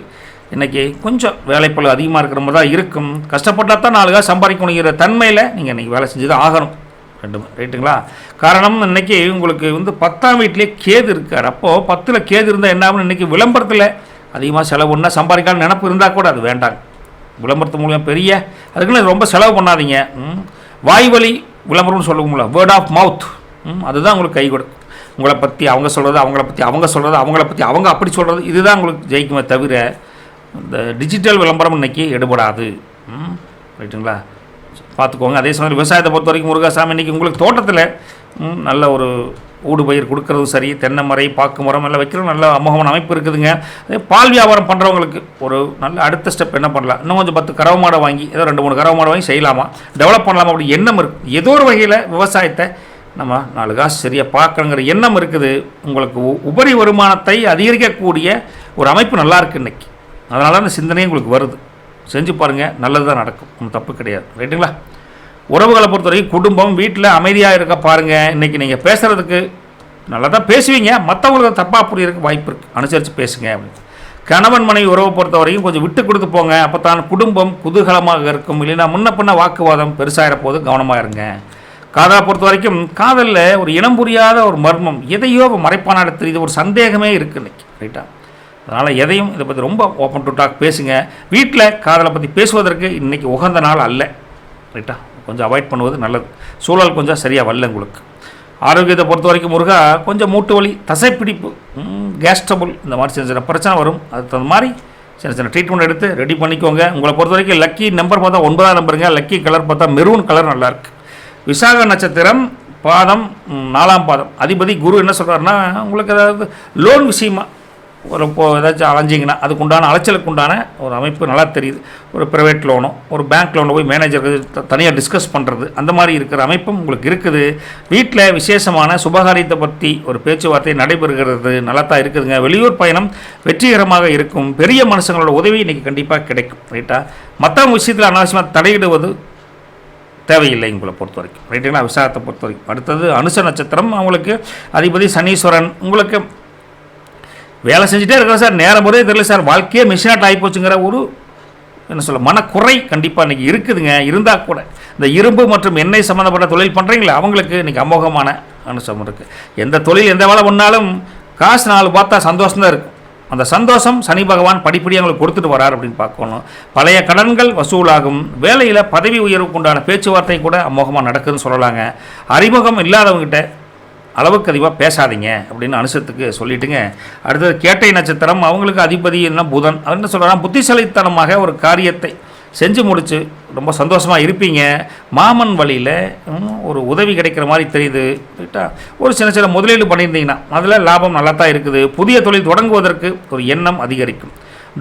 இன்றைக்கி கொஞ்சம் வேலைப்பளு அதிகமாக இருக்கிற மாதிரி தான் இருக்கும். கஷ்டப்பட்டால் தான் 4 காசு சம்பாதிக்கணுங்கிற தன்மையில் நீங்கள் இன்றைக்கி வேலை செஞ்சு தான் ஆகணும். ரெண்டுமே ரைட்டுங்களா? காரணம் இன்றைக்கி உங்களுக்கு 10ஆம் வீட்டிலே கேது இருக்கார். அப்போது 10ல் கேது இருந்தால் என்ன ஆகும்னு, இன்றைக்கி விளம்பரத்தில் அதிகமாக செலவு பண்ணால் சம்பாதிக்காத நினப்பு இருந்தால் கூட அது வேண்டாங்க. விளம்பரத்து மூலியம் பெரிய அதுக்குன்னு ரொம்ப செலவு பண்ணாதீங்க. வாய்வழி விளம்பரம்னு சொல்லுவோம்ல, வேர்ட் ஆஃப் மவுத், அதுதான் உங்களுக்கு கை கொடுக்கும். உங்களை பற்றி அவங்க சொல்கிறது, அவங்கள பற்றி அவங்க சொல்கிறது, அவங்கள பற்றி அவங்க அப்படி சொல்கிறது, இதுதான் உங்களுக்கு ஜெயிக்குமே தவிர இந்த டிஜிட்டல் விளம்பரம் இன்றைக்கி எடுபடாது. ரைட்டுங்களா? பார்த்துக்கோங்க. அதே சமயம் விவசாயத்தை பொறுத்த வரைக்கும் முருகாசாமி, இன்றைக்கி உங்களுக்கு தோட்டத்தில் நல்ல ஒரு ஊடு பயிர் கொடுக்கறதும் சரி, தென்னை மரை, பாக்கு மரம் எல்லாம் வைக்கிறதும் நல்ல அமோகமான அமைப்பு இருக்குதுங்க. அதே பால் வியாபாரம் பண்ணுறவங்களுக்கு ஒரு நல்ல அடுத்த ஸ்டெப் என்ன பண்ணலாம், இன்னும் கொஞ்சம் 10 கறவை மாடை வாங்கி, ஏதோ 2-3 கறவை மாடை வாங்கி செய்யலாமா, டெவலப் பண்ணலாமா அப்படி எண்ணம் இருக்குது. ஏதோ ஒரு வகையில் விவசாயத்தை நம்ம 4 காசு சரியாக பார்க்கணுங்கிற எண்ணம் இருக்குது. உங்களுக்கு உபரி வருமானத்தை அதிகரிக்கக்கூடிய ஒரு அமைப்பு நல்லா இருக்குது இன்றைக்கி. அதனால தான் இந்த சிந்தனையும் உங்களுக்கு வருது. செஞ்சு பாருங்கள், நல்லது தான் நடக்கும், ஒன்றும் தப்பு கிடையாது. ரைட்டுங்களா? உறவுகளை பொறுத்த வரைக்கும் குடும்பம் வீட்டில் அமைதியாக இருக்க பாருங்கள். இன்றைக்கி நீங்கள் பேசுகிறதுக்கு நல்லா தான் பேசுவீங்க, மற்றவங்களுக்கு தப்பாக புரியறதுக்கு வாய்ப்பு இருக்குது. அனுசரித்து பேசுங்க அப்படின்னு. கணவன் மனைவி உறவை பொறுத்த வரைக்கும் கொஞ்சம் விட்டு கொடுத்து போங்க. அப்போ தான் குடும்பம் குதூகலமாக இருக்கும். இல்லைன்னா முன்ன பின்ன வாக்குவாதம் பெருசாகிற போது கவனமாக இருங்க. காதலை பொறுத்த வரைக்கும் காதலில் ஒரு இனம் புரியாத ஒரு மர்மம், எதையோ மறைப்பான தெரியுது, ஒரு சந்தேகமே இருக்குது இன்றைக்கி. ரைட்டா? அதனால் எதையும் இதை பற்றி ரொம்ப ஓப்பன் டு டாக் பேசுங்க. வீட்டில் காதலை பற்றி பேசுவதற்கு இன்றைக்கி உகந்த நாள் அல்ல. ரைட்டா? கொஞ்சம் அவாய்ட் பண்ணுவது நல்லது. சூழல் கொஞ்சம் சரியாக வரல உங்களுக்கு. ஆரோக்கியத்தை பொறுத்த வரைக்கும் முருகா கொஞ்சம் மூட்டு வலி, தசைப்பிடிப்பு, கேஸ் ட்ரபுள், இந்த மாதிரி சின்ன சின்ன பிரச்சனை வரும். அதுக்கு தகுந்த மாதிரி சின்ன சின்ன ட்ரீட்மெண்ட் எடுத்து ரெடி பண்ணிக்கோங்க. உங்களை பொறுத்த வரைக்கும் லக்கி நம்பர் பார்த்தா 9ஆம் நம்பருங்க. லக்கி கலர் பார்த்தா மெரூன் கலர் நல்லாயிருக்கு. விசாக நட்சத்திரம் பாதம் 4ஆம் பாதம் அதிபதி குரு என்ன சொல்கிறாருன்னா, உங்களுக்கு ஏதாவது லோன் விஷயமா ஒரு ஏதாச்சும் அலைஞ்சிங்கன்னா அதுக்கு உண்டான அலைச்சலுக்கு உண்டான ஒரு அமைப்பு நல்லா தெரியுது. ஒரு ப்ரைவேட் லோனோ ஒரு பேங்க் லோனோ போய் மேனேஜருக்கு தனியாக டிஸ்கஸ் பண்ணுறது, அந்த மாதிரி இருக்கிற அமைப்பும் உங்களுக்கு இருக்குது. வீட்டில் விசேஷமான சுபகாரியத்தை பற்றி ஒரு பேச்சுவார்த்தை நடைபெறுகிறது, நல்லா தான் இருக்குதுங்க. வெளியூர் பயணம் வெற்றிகரமாக இருக்கும். பெரிய மனுஷங்களோட உதவி இன்றைக்கி கண்டிப்பாக கிடைக்கும். ரைட்டா? மற்றவங்க விஷயத்தில் அனாவசியமாக தலையிடுவது தேவையில்லை உங்களை பொறுத்த வரைக்கும். ரைட்டுங்களா? விசாகத்தை பொறுத்த வரைக்கும். அடுத்தது அனுச நட்சத்திரம், அவங்களுக்கு அதிபதி சனீஸ்வரன். உங்களுக்கு வேலை செஞ்சுட்டே இருக்கிற சார், நேரம் போதே தெரியல சார், வாழ்க்கையே மிஷினாட் ஆகிப்போச்சுங்கிற ஒரு என்ன சொல்ல மனக்குறை கண்டிப்பாக இன்றைக்கி இருக்குதுங்க. இருந்தால் கூட இந்த இரும்பு மற்றும் எண்ணெய் சம்மந்தப்பட்ட தொழில் பண்ணுறீங்களா, அவங்களுக்கு இன்றைக்கி அமோகமான அனுசம் இருக்குது. எந்த தொழில் எந்த வேலை பண்ணாலும் காசு நாள் பார்த்தா சந்தோஷம்தான் இருக்கும். அந்த சந்தோஷம் சனி பகவான் படிப்படியாக அவங்களுக்கு கொடுத்துட்டு வரார் அப்படின்னு பார்க்கணும். பழைய கடன்கள் வசூலாகும். வேலையில் பதவி உயர்வுக்கு உண்டான பேச்சுவார்த்தை கூட அமோகமாக நடக்குதுன்னு சொல்லலாங்க. அறிமுகம் இல்லாதவங்ககிட்ட அளவுக்கு அதிகமாக பேசாதீங்க அப்படின்னு அனுசத்துக்கு சொல்லிட்டுங்க. அடுத்தது கேட்டை நட்சத்திரம், அவங்களுக்கு அதிபதி என்ன புதன். அவர் என்ன சொல்கிறாங்க, புத்திசாலித்தனமாக ஒரு காரியத்தை செஞ்சு முடித்து ரொம்ப சந்தோஷமாக இருப்பீங்க. மாமன் வழியில் ஒரு உதவி கிடைக்கிற மாதிரி தெரியுது. ரைட்டா? ஒரு சின்ன சின்ன முதலீடு பண்ணியிருந்தீங்கன்னா அதில் லாபம் நல்லா தான் இருக்குது. புதிய தொழில் தொடங்குவதற்கு ஒரு எண்ணம் அதிகரிக்கும்.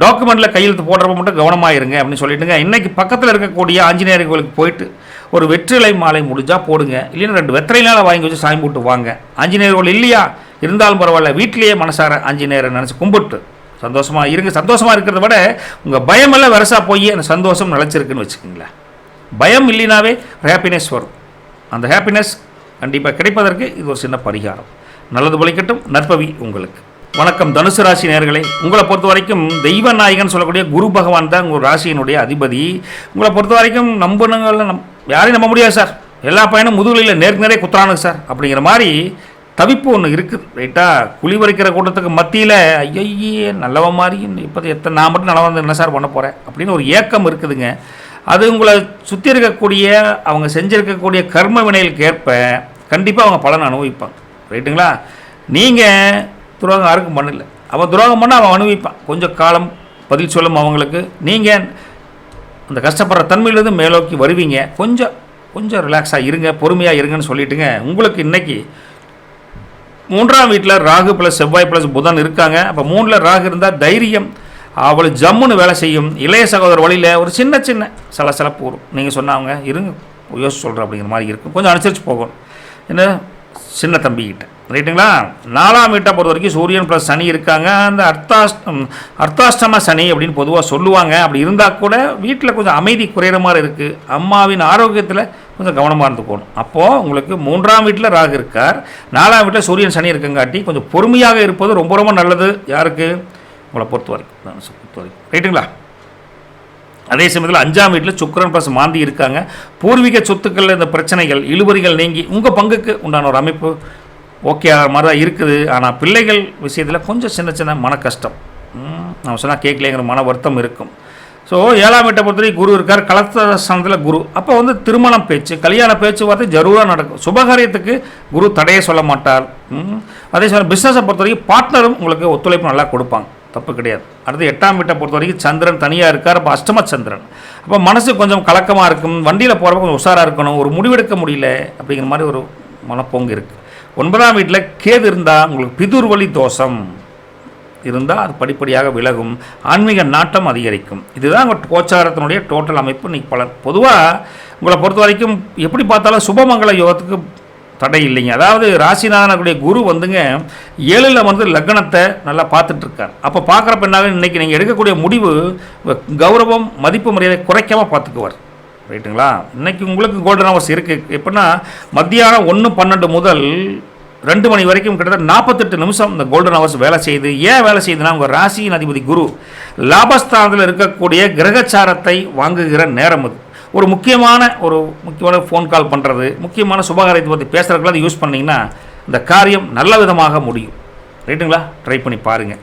டாக்குமெண்ட்டில் கையெழுத்து போடுறப்ப மட்டும் கவனமாக இருங்க அப்படின்னு சொல்லிட்டுங்க. இன்றைக்கி பக்கத்தில் இருக்கக்கூடிய ஆஞ்சநேயர் கோயிலுக்கு போயிட்டு ஒரு வெற்றிலை மாலை முடிஞ்சால் போடுங்க. இல்லைன்னா 2 வெற்றிலைனால வாங்கி வச்சு சாமி போட்டு வாங்க. ஆஞ்சநேயர் கோயில் இல்லையா, இருந்தாலும் பரவாயில்ல, வீட்டிலேயே மனசார ஆஞ்சநேயரை நினச்சி கும்பிட்டு சந்தோஷமாக இருங்க. சந்தோஷமாக இருக்கிறத விட உங்கள் பயமெல்லாம் வரசா போய் அந்த சந்தோஷம் நிலச்சிருக்குன்னு வச்சுக்கோங்களேன். பயம் இல்லைனாவே ஹாப்பினஸ் வரும். அந்த ஹாப்பினஸ் கண்டிப்பாக கிடைப்பதற்கு இது ஒரு சின்ன பரிகாரம். நல்லது பலிக்கட்டும். நற்பவி உங்களுக்கு. வணக்கம் தனுசு ராசி நேயர்களே. உங்களை பொறுத்த வரைக்கும் தெய்வ நாயகன் சொல்லக்கூடிய குரு பகவான் தான் உங்கள் ராசியினுடைய அதிபதி. உங்களை பொறுத்த வரைக்கும் யாரையும் நம்ப முடியாது சார், எல்லா பையனும் முதுகுலையில் நேருக்கு நேரே குத்துறானுங்க சார் அப்படிங்கிற மாதிரி தவிப்பு ஒன்று இருக்குது. ரைட்டா? குழி வரைக்கிற கூட்டத்துக்கு மத்தியில் ஐயே நல்லவ மாதிரி இப்போ நான் மட்டும் நல்லா வந்து என்ன சார் பண்ண போகிறேன் அப்படின்னு ஒரு ஏக்கம் இருக்குதுங்க. அது உங்களை சுற்றி இருக்கக்கூடிய அவங்க செஞ்சுருக்கக்கூடிய கர்ம வினைகளுக்கு ஏற்ப கண்டிப்பாக அவங்க பலனை அனுபவிப்பாங்க. ரைட்டுங்களா? நீங்கள் துரோகம் யாருக்கும் பண்ணல, அவன் துரோகம் பண்ணால் அவன் அனுபவிப்பான். கொஞ்சம் காலம் பதில் சொல்லும் அவங்களுக்கு. நீங்கள் அந்த கஷ்டப்படுற தன்மையிலேருந்து மேலோக்கி வருவீங்க. கொஞ்சம் ரிலாக்ஸாக இருங்க, பொறுமையாக இருங்கன்னு சொல்லிட்டுங்க. உங்களுக்கு இன்றைக்கி 3ஆம் வீட்டில் ராகு ப்ளஸ் செவ்வாய் ப்ளஸ் புதன் இருக்காங்க. அப்போ 3ல் ராகு இருந்தால் தைரியம் அவ்வளோ ஜம்முன்னு வேலை செய்யும். இளைய சகோதர வழியில் ஒரு சின்ன சலசலப்பு வரும். நீங்கள் சொன்னாங்க இருங்க யோசிச்சு சொல்கிறேன் அப்படிங்கிற மாதிரி இருக்கும். கொஞ்சம் அனுசரித்து போகணும். என்ன சின்ன தம்பிக்கிட்ட. ரைட்டுங்களா? 4ஆம் வீட்டை பொறுத்த வரைக்கும் சூரியன் ப்ளஸ் சனி இருக்காங்க. அந்த அர்த்தாஷ்டம சனி அப்படின்னு பொதுவாக சொல்லுவாங்க. அப்படி இருந்தால் கூட வீட்டில் கொஞ்சம் அமைதி குறையிற மாதிரி இருக்குது. அம்மாவின் ஆரோக்கியத்தில் கொஞ்சம் கவனமாக இருந்துக்கணும். அப்போது உங்களுக்கு 3ஆம் வீட்டில் ராகு இருக்கார், 4ஆம் வீட்டில் சூரியன் சனி இருக்கங்காட்டி கொஞ்சம் பொறுமையாக இருப்பது ரொம்ப ரொம்ப நல்லது. யாருக்கு? உங்களை பொறுத்த வரைக்கும். ரைட்டுங்களா? அதே சமயத்தில் 5ஆம் வீட்டில் சுக்கிரன் ப்ளஸ் மாந்தி இருக்காங்க. பூர்வீக சொத்துக்களில் இந்த பிரச்சனைகள் இழுபறிகள் நீங்கி உங்கள் பங்குக்கு உண்டான ஒரு அமைப்பு ஓகே ஆகிற மாதிரி தான் இருக்குது. ஆனால் பிள்ளைகள் விஷயத்தில் கொஞ்சம் சின்ன மன கஷ்டம், நம்ம சொன்னால் கேட்கலைங்கிற மன வருத்தம் இருக்கும். ஸோ 7ஆம் வீட்டை பொறுத்தவரைக்கும் குரு இருக்கார், கலஸ்தானத்தில் குரு. அப்போ வந்து திருமணம் பேச்சு கல்யாண பேச்சுவார்த்தை ஜரூராக நடக்கும். சுபகாரியத்துக்கு குரு தடையை சொல்ல மாட்டார். அதே சமயம் பிஸ்னஸை பொறுத்த வரைக்கும் பார்ட்னரும் உங்களுக்கு ஒத்துழைப்பு நல்லா கொடுப்பாங்க, தப்பு கிடையாது. அடுத்து 8ஆம் வீட்டை பொறுத்த வரைக்கும் சந்திரன் தனியாக இருக்கார். அப்போ அஷ்டம சந்திரன். அப்போ மனசு கொஞ்சம் கலக்கமாக இருக்கும். வண்டியில் போகிறப்ப கொஞ்சம் உஷாராக இருக்கணும். ஒரு முடிவெடுக்க முடியல அப்படிங்கிற மாதிரி ஒரு மனப்போங்கு இருக்குது. 9ஆம் வீட்டில் கேது இருந்தால் உங்களுக்கு பிதுர் வழி தோஷம் இருந்தால் அது படிப்படியாக விலகும். ஆன்மீக நாட்டம் அதிகரிக்கும். இதுதான் உங்கள் கோச்சாரத்தினுடைய டோட்டல் அமைப்பு. இன்றைக்கி பலன் பொதுவாக உங்களை பொறுத்த வரைக்கும் எப்படி பார்த்தாலும் சுபமங்கல யோகத்துக்கு தடை இல்லைங்க. அதாவது ராசிநாதனுடைய குரு வந்துங்க 7ல் வந்து லக்னத்தை நல்லா பார்த்துட்ருக்கார். அப்போ பார்க்குறப்ப என்னாலும் இன்றைக்கி நீங்கள் எடுக்கக்கூடிய முடிவு கௌரவம் மதிப்பு மரியாதை குறைக்காமல் பார்த்துக்குவார். ரைட்டுங்களா? இன்றைக்கி உங்களுக்கு கோல்டன் ஹவர்ஸ் இருக்குது. எப்படின்னா மத்தியானம் 1:12 முதல் 2 மணி வரைக்கும் கிட்டத்தட்ட 48 நிமிஷம் இந்த கோல்டன் ஹவர்ஸ் வேலை செய்யுது. ஏன் வேலை செய்யுதுன்னா உங்கள் ராசியின் அதிபதி குரு லாபஸ்தானத்தில் இருக்கக்கூடிய கிரகச்சாரத்தை வாங்குகிற நேரம் அது. ஒரு முக்கியமான ஃபோன் கால் பண்ணுறது, முக்கியமான சுபகாரியத்தை பற்றி பேசுகிறதுக்குலாம் அது யூஸ் பண்ணிங்கன்னா இந்த காரியம் நல்ல விதமாக முடியும். ரைட்டுங்களா? ட்ரை பண்ணி பாருங்கள்.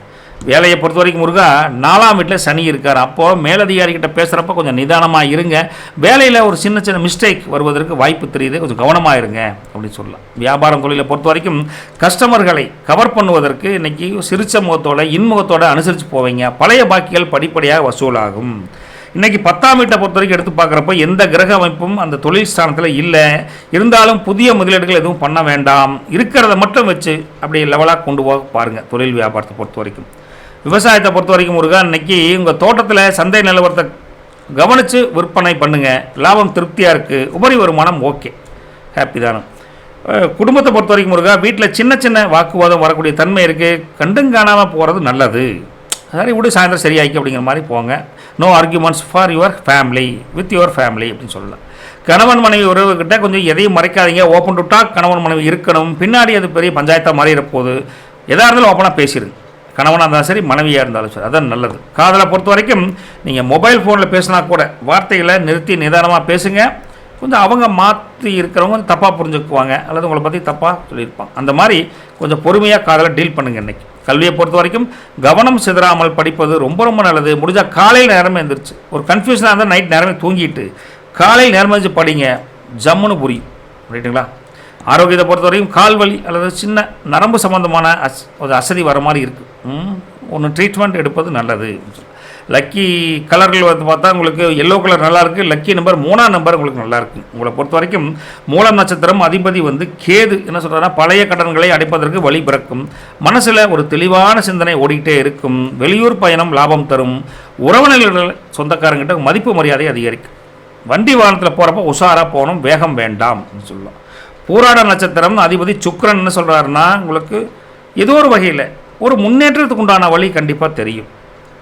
வேலையை பொறுத்த வரைக்கும் முருகா 4ஆம் வீட்டில் சனி இருக்கார். அப்போது மேலதிகாரிகிட்ட பேசுகிறப்ப கொஞ்சம் நிதானமாக இருங்க. வேலையில் ஒரு சின்ன சின்ன மிஸ்டேக் வருவதற்கு வாய்ப்பு தெரியுது, கொஞ்சம் கவனமாக இருங்க அப்படின்னு சொல்லலாம். வியாபாரம் தொழிலை பொறுத்த வரைக்கும் கஸ்டமர்களை கவர் பண்ணுவதற்கு இன்றைக்கி சிரிச்ச முகத்தோட இன்முகத்தோடு அனுசரித்து போவீங்க. பழைய பாக்கிகள் படிப்படியாக வசூலாகும். இன்றைக்கி 10ஆம் வீட்டை பொறுத்த வரைக்கும் எடுத்து பார்க்குறப்ப எந்த கிரக அமைப்பும் அந்த தொழில் ஸ்தானத்தில் இல்லை. இருந்தாலும் புதிய முதலீடுகள் எதுவும் பண்ண வேண்டாம். இருக்கிறத மட்டும் வச்சு அப்படியே லெவலாக கொண்டு போக பாருங்கள். தொழில் வியாபாரத்தை பொறுத்த வரைக்கும், விவசாயத்தை பொறுத்த வரைக்கும் முருகா இன்றைக்கி உங்கள் தோட்டத்தில் சந்தை நிலவரத்தை கவனித்து விற்பனை பண்ணுங்கள். லாபம் திருப்தியாக இருக்குது. உபரி வருமானம் ஓகே, ஹாப்பி தானே. குடும்பத்தை பொறுத்த வரைக்கும் முருகா வீட்டில் சின்ன சின்ன வாக்குவாதம் வரக்கூடிய தன்மை இருக்குது. கண்டும் காணாமல் போகிறது நல்லது. சரி விடு, சாயந்தரம் சரியாக்கி அப்படிங்கிற மாதிரி போங்க. No arguments for your family, with your family அப்படின்னு சொல்லலாம். கணவன் மனைவி உறவுகிட்ட கொஞ்சம் எதையும் மறைக்காதீங்க. ஓப்பன் டு டாக் கணவன் மனைவி இருக்கணும். பின்னாடி அது பெரிய பஞ்சாயத்தாக மாறிட போகுது. எதாக இருந்தாலும் ஓப்பனாக பேசிடுங்க. கணவனாக இருந்தாலும் சரி, மனைவியாக இருந்தாலும் சரி, அதான் நல்லது. காதலை பொறுத்த வரைக்கும் நீங்கள் மொபைல் ஃபோனில் பேசினா கூட வார்த்தைகளை நிறுத்தி நிதானமாக பேசுங்க. கொஞ்சம் அவங்க மாற்றி இருக்கிறவங்க தப்பாக புரிஞ்சுக்குவாங்க, அல்லது உங்களை பற்றி தப்பாக சொல்லியிருப்பாங்க. அந்த மாதிரி கொஞ்சம் பொறுமையாக காதலை டீல் பண்ணுங்கள். இன்றைக்கி கல்வியை பொறுத்த வரைக்கும் கவனம் சிதறாமல் படிப்பது ரொம்ப ரொம்ப நல்லது. முடிஞ்சால் காலையில் நேரமே எழுந்திரிச்சு, ஒரு கன்ஃபியூஷனாக இருந்தால் நைட் நேரமே தூங்கிட்டு காலையில் நேரமே வச்சு படிங்க, ஜம்முன்னு புரியும். ரைட்டுங்களா? ஆரோக்கியத்தை பொறுத்த வரைக்கும் கால் வலி அல்லது சின்ன நரம்பு சம்மந்தமான ஒரு அசதி வர மாதிரி இருக்குது. ஒன்று ட்ரீட்மெண்ட் எடுப்பது நல்லது. லக்கி கலர்கள் வந்து பார்த்தா உங்களுக்கு எல்லோ கலர் நல்லாயிருக்கு. லக்கி நம்பர் 3ஆம் நம்பர் உங்களுக்கு நல்லாயிருக்கு. உங்களை பொறுத்த வரைக்கும் மூலம் நட்சத்திரம் அதிபதி வந்து கேது என்ன சொல்கிறேன்னா பழைய கடன்களை அடைப்பதற்கு வழி பிறக்கும். மனசில் ஒரு தெளிவான சிந்தனை ஓடிக்கிட்டே இருக்கும். வெளியூர் பயணம் லாபம் தரும். உறவினர்கள் சொந்தக்காரங்கிட்ட மதிப்பு மரியாதை அதிகரிக்கும். வண்டி வாகனத்தில் போகிறப்ப உஷாராக போகணும், வேகம் வேண்டாம் சொல்லலாம். பூராட நட்சத்திரம் அதிபதி சுக்கிரன் என்ன சொல்கிறாருன்னா உங்களுக்கு ஏதோ ஒரு வகையில் ஒரு முன்னேற்றத்துக்கு உண்டான வழி கண்டிப்பாக தெரியும்.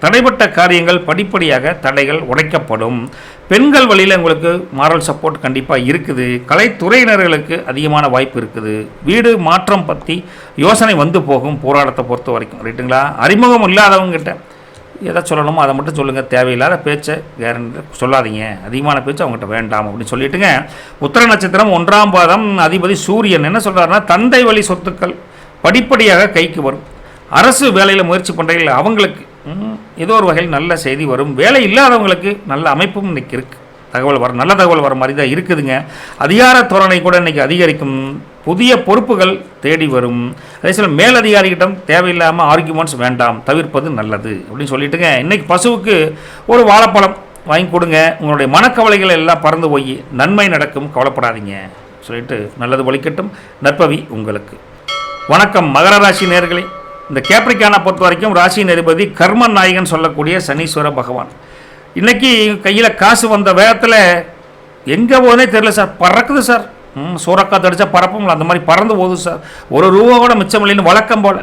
தடைப்பட்ட காரியங்கள் படிப்படியாக தடைகள் உடைக்கப்படும். பெண்கள் வழியில் உங்களுக்கு மாரல் சப்போர்ட் கண்டிப்பாக இருக்குது. கலைத்துறையினர்களுக்கு அதிகமான வாய்ப்பு இருக்குது. வீடு மாற்றம் பற்றி யோசனை வந்து போகும் போராட்டத்தை பொறுத்த வரைக்கும். ரைட்டுங்களா? அறிமுகம் இல்லாதவங்ககிட்ட எதை சொல்லணுமோ அதை மட்டும் சொல்லுங்கள். தேவையில்லாத பேச்சை கேரண்டி சொல்லாதீங்க. அதிகமான பேச்சு அவங்ககிட்ட வேண்டாம் அப்படின்னு சொல்லிட்டுங்க. உத்திர நட்சத்திரம் 1ஆம் பாதம் அதிபதி சூரியன் என்ன சொல்கிறாருன்னா தந்தை வழி சொத்துக்கள் படிப்படியாக கைக்கு வரும். அரசு வேலையில் முயற்சி பண்ணுறீங்கள அவங்களுக்கு ஏதோ ஒரு வகையில் நல்ல செய்தி வரும். வேலை இல்லாதவங்களுக்கு நல்ல அமைப்பும் இன்றைக்கி இருக்குது. நல்ல தகவல் வர மாதிரி தான் இருக்குதுங்க. அதிகார தோரணை கூட இன்றைக்கி அதிகரிக்கும். புதிய பொறுப்புகள் தேடி வரும். அதே சில மேலதிகாரிகிட்டம் தேவையில்லாமல் ஆர்கியூமெண்ட்ஸ் வேண்டாம், தவிர்ப்பது நல்லது அப்படின்னு சொல்லிட்டுங்க. இன்றைக்கி பசுவுக்கு ஒரு வாழைப்பழம் வாங்கி கொடுங்க. உங்களுடைய மனக்கவலைகள் எல்லாம் பறந்து போய் நன்மை நடக்கும், கவலைப்படாதீங்க சொல்லிட்டு நல்லது ஒழிக்கட்டும். நற்பவி உங்களுக்கு. வணக்கம் மகர ராசி நேயர்களே. இந்த கேப்ரிக்கானை பொறுத்த வரைக்கும் ராசியின் அதிபதி கர்ம நாயகன் சொல்லக்கூடிய சனீஸ்வர பகவான். இன்றைக்கி கையில் காசு வந்த வேகத்தில் எங்கே போதே தெரியல சார், பறக்குது சார். சூறக்காத்து அடித்தா பறப்போம்ல, அந்த மாதிரி பறந்து போகுது சார். ஒரு ரூபா கூட மிச்சம் இல்லைன்னு வழக்கம் போல்.